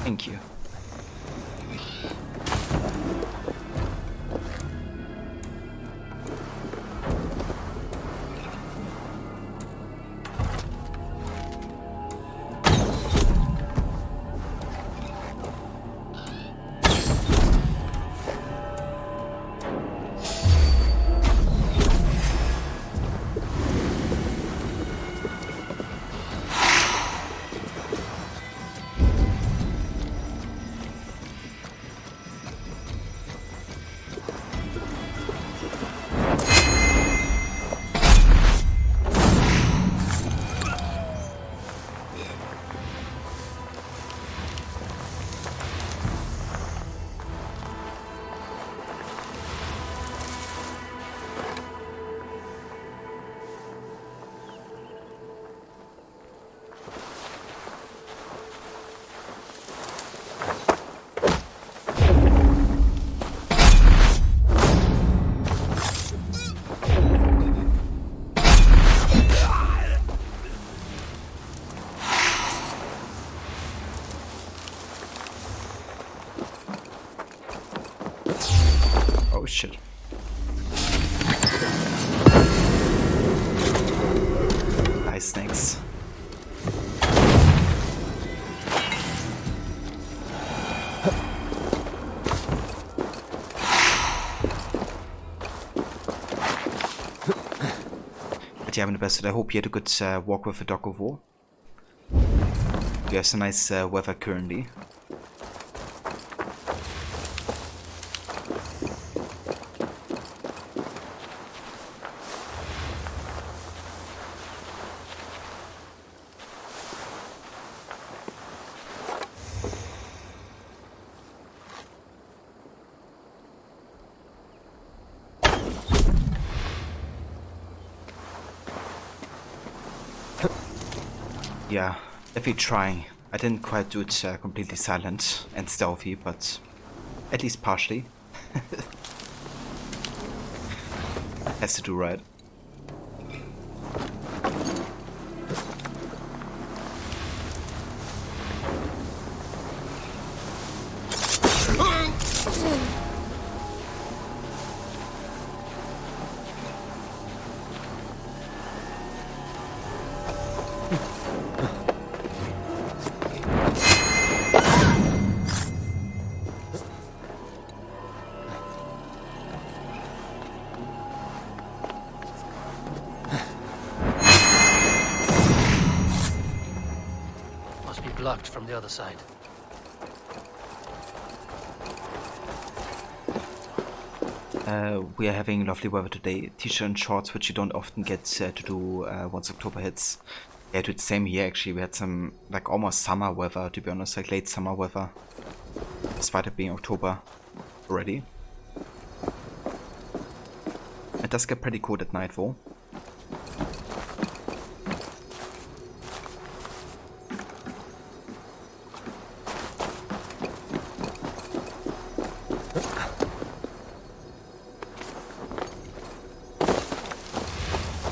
Thank you. Oh shit. Nice, snakes. But yeah, I'm the best. I hope you had a good walk with the dog of war. You have some nice weather currently. Yeah, definitely trying. I didn't quite do it completely silent and stealthy, but at least partially. Has to do right. Blocked from the other side. We are having lovely weather today. T-shirt and shorts, which you don't often get to do once October hits. Yeah, dude, same here actually. We had some like almost summer weather, to be honest, like late summer weather. Despite it being October already. It does get pretty cold at night though.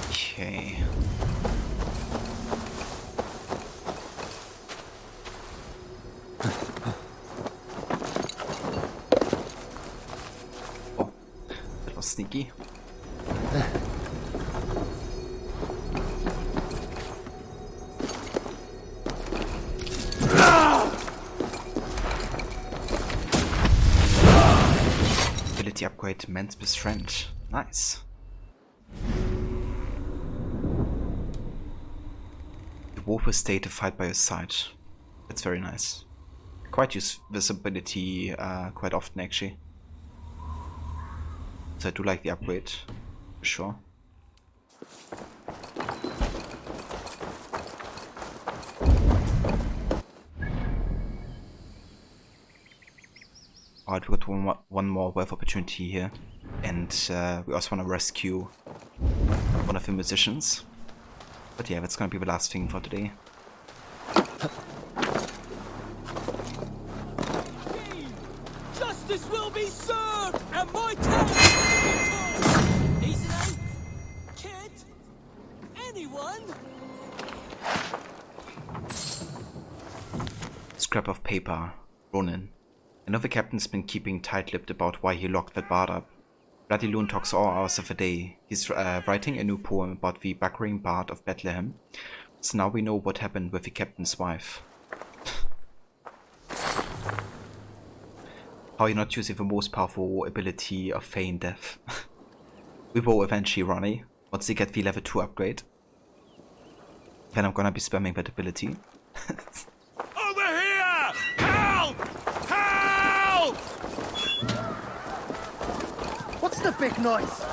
Okay. Oh, that was sneaky. Ability upgrade, man's best friend. Nice. The wolf will stay to fight by your side. That's very nice. Quite use this ability quite often actually. So I do like the upgrade, for sure. Alright, we got one more wealth opportunity here. And we also want to rescue one of the musicians. But yeah, that's gonna be the last thing for today. Justice will be served, and my tale will be told. Easy, kid? Anyone? Scrap of paper. Ronin. I know the captain's been keeping tight-lipped about why he locked that bard up. Bloody Loon talks all hours of the day. He's writing a new poem about the buckering bard of Bethlehem. So now we know what happened with the captain's wife. How you not using the most powerful ability of feign death. We will eventually, Ronnie. Once they get the level 2 upgrade. Then I'm gonna be spamming that ability. Over here! Help! Help! What's the big noise?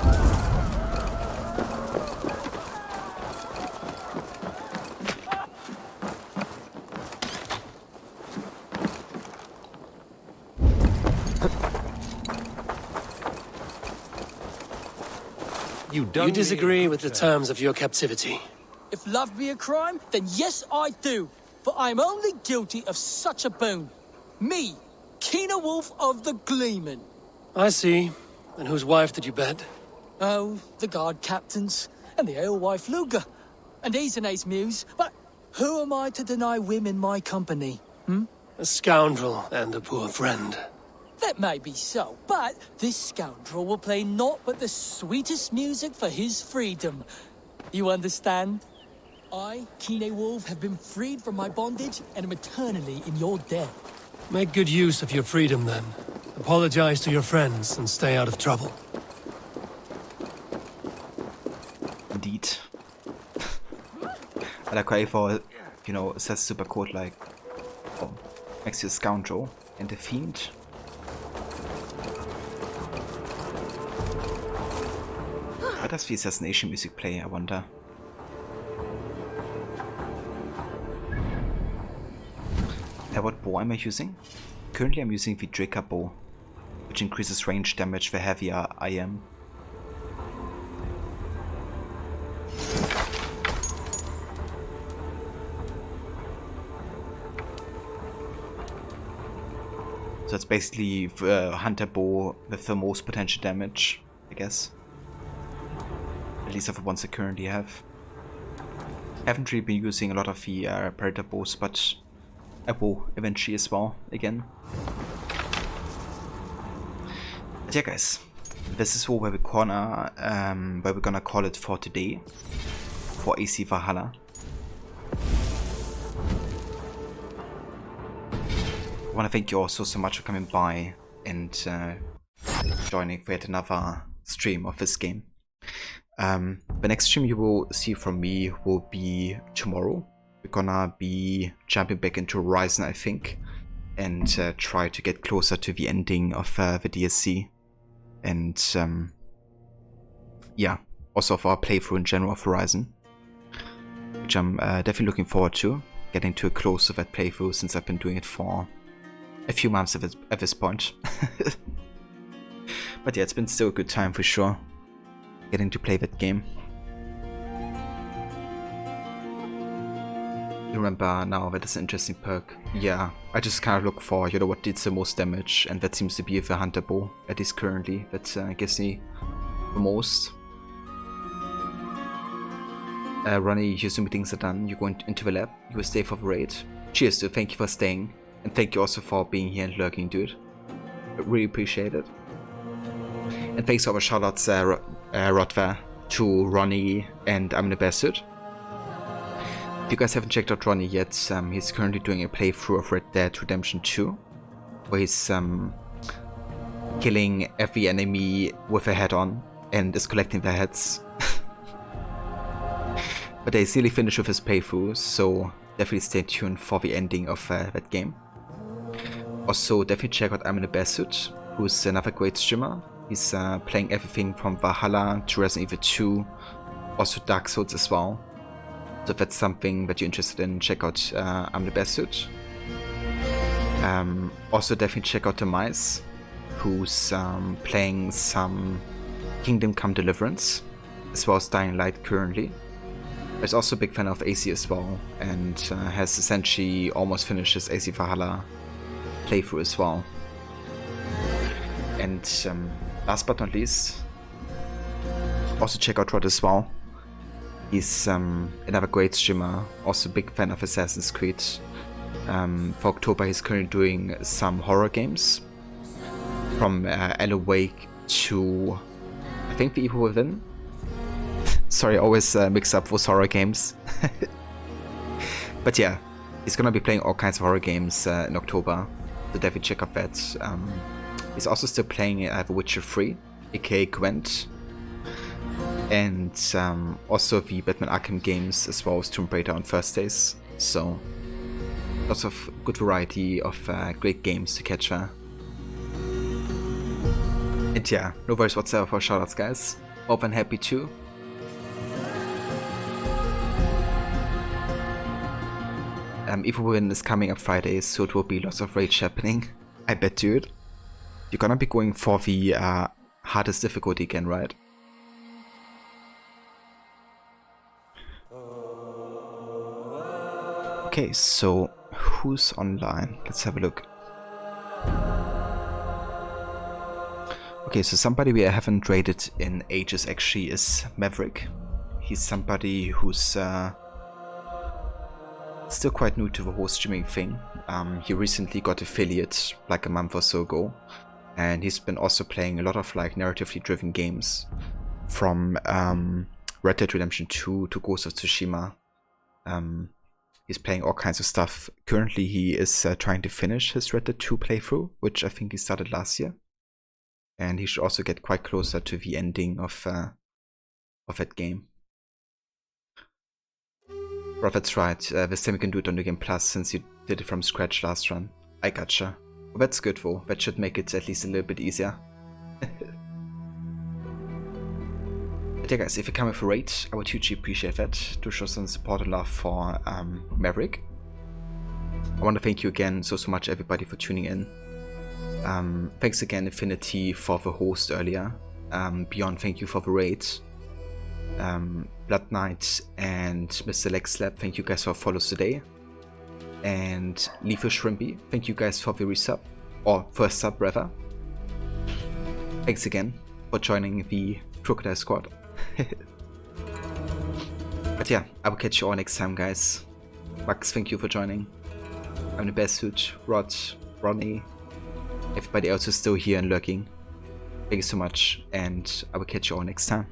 You disagree with the terms of your captivity. If love be a crime, then yes, I do. For I'm only guilty of such a boon. Me, Keener Wolf of the Gleeman. I see. And whose wife did you bed? Oh, the guard captains, and the alewife Luger, and Isene's muse. But who am I to deny women my company? A scoundrel and a poor friend. That may be so, but this scoundrel will play naught but the sweetest music for his freedom. You understand? I, Kine Wolf, have been freed from my bondage and am eternally in your debt. Make good use of your freedom, then. Apologize to your friends and stay out of trouble. Indeed. I like how Eivor, you know, says super cool, like, oh, makes you a scoundrel and a fiend. Why does the assassination music play, I wonder? What bow am I using? Currently I'm using the Draker bow, which increases range damage the heavier I am. So it's basically the hunter bow with the most potential damage, I guess. At least of the ones I currently have. I haven't really been using a lot of the predator bows, but I will eventually as well, again. But yeah guys, this is where we're gonna call it for today, for AC Valhalla. I want to thank you all so much for coming by and joining for yet another stream of this game. The next stream you will see from me will be tomorrow. We're gonna be jumping back into Horizon, I think, and try to get closer to the ending of the DLC. And yeah, also of our playthrough in general of Horizon. which I'm definitely looking forward to, getting to a close of that playthrough since I've been doing it for a few months at this point. But yeah, it's been still a good time for sure, getting to play that game. You remember now that is an interesting perk. Yeah, I just kind of look for, you know, what did the most damage, and that seems to be the Hunter Bow, at least currently. That gives me the most. Ronnie, your Zoom meetings are done. You're going into the lab. You will stay for the raid. Cheers, dude. Thank you for staying. And thank you also for being here and lurking, dude. I really appreciate it. And thanks for our shoutouts, Rodva, to Ronnie and I'm the Best Dude. If you guys haven't checked out Ronnie yet, he's currently doing a playthrough of Red Dead Redemption 2, where he's killing every enemy with a head on and is collecting their heads. But he's nearly finished with his playthrough, so definitely stay tuned for the ending of that game. Also, definitely check out I'm the Best Dude, who's another great streamer. He's playing everything from Valhalla to Resident Evil 2, also Dark Souls as well. So if that's something that you're interested in, check out I'm the Best Dude. Also definitely check out the Mice, who's playing some Kingdom Come Deliverance, as well as Dying Light currently. He's also a big fan of AC as well, and has essentially almost finished his AC Valhalla playthrough as well. And last but not least, also check out Rod as well. He's another great streamer, also a big fan of Assassin's Creed. For October he's currently doing some horror games, from Alan Wake to, I think, The Evil Within. Sorry, I always mix up those horror games. But yeah, he's gonna be playing all kinds of horror games in October, so definitely check out that. He's also still playing The Witcher 3, aka Gwent, and also the Batman Arkham games, as well as Tomb Raider on Thursdays. So lots of good variety of great games to catch there. And yeah, no worries whatsoever for shoutouts, guys. Hope and happy too. Evil Within is coming up Friday, so it will be lots of rage happening. I bet, dude. You're gonna be going for the hardest difficulty again, right? Okay, so who's online? Let's have a look. Okay, so somebody we haven't raided in ages actually is Maverick. He's somebody who's still quite new to the whole streaming thing. He recently got affiliate like a month or so ago, and he's been also playing a lot of like narratively driven games, from Red Dead Redemption 2 to Ghost of Tsushima. He's playing all kinds of stuff. Currently he is trying to finish his Red Dead 2 playthrough, which I think he started last year, and he should also get quite closer to the ending of that game. Bro, that's right, this time you can do it on New Game Plus since you did it from scratch last run. I gotcha. Well, that's good though, that should make it at least a little bit easier. But yeah guys, if you come with a raid, I would hugely appreciate that, to show some support and love for Maverick. I want to thank you again so much everybody for tuning in. Thanks again Infinity for the host earlier. Beyond, thank you for the raid. Blood Knight and Mr. Lexlab, thank you guys for follows today. And Leafy Shrimpy, thank you guys for the resub, or first sub rather. Thanks again for joining the Crocodile Squad. But yeah, I will catch you all next time, guys. Max, thank you for joining. I'm the Best Dude, Rod, Ronnie, everybody else is still here and lurking. Thank you so much, and I will catch you all next time.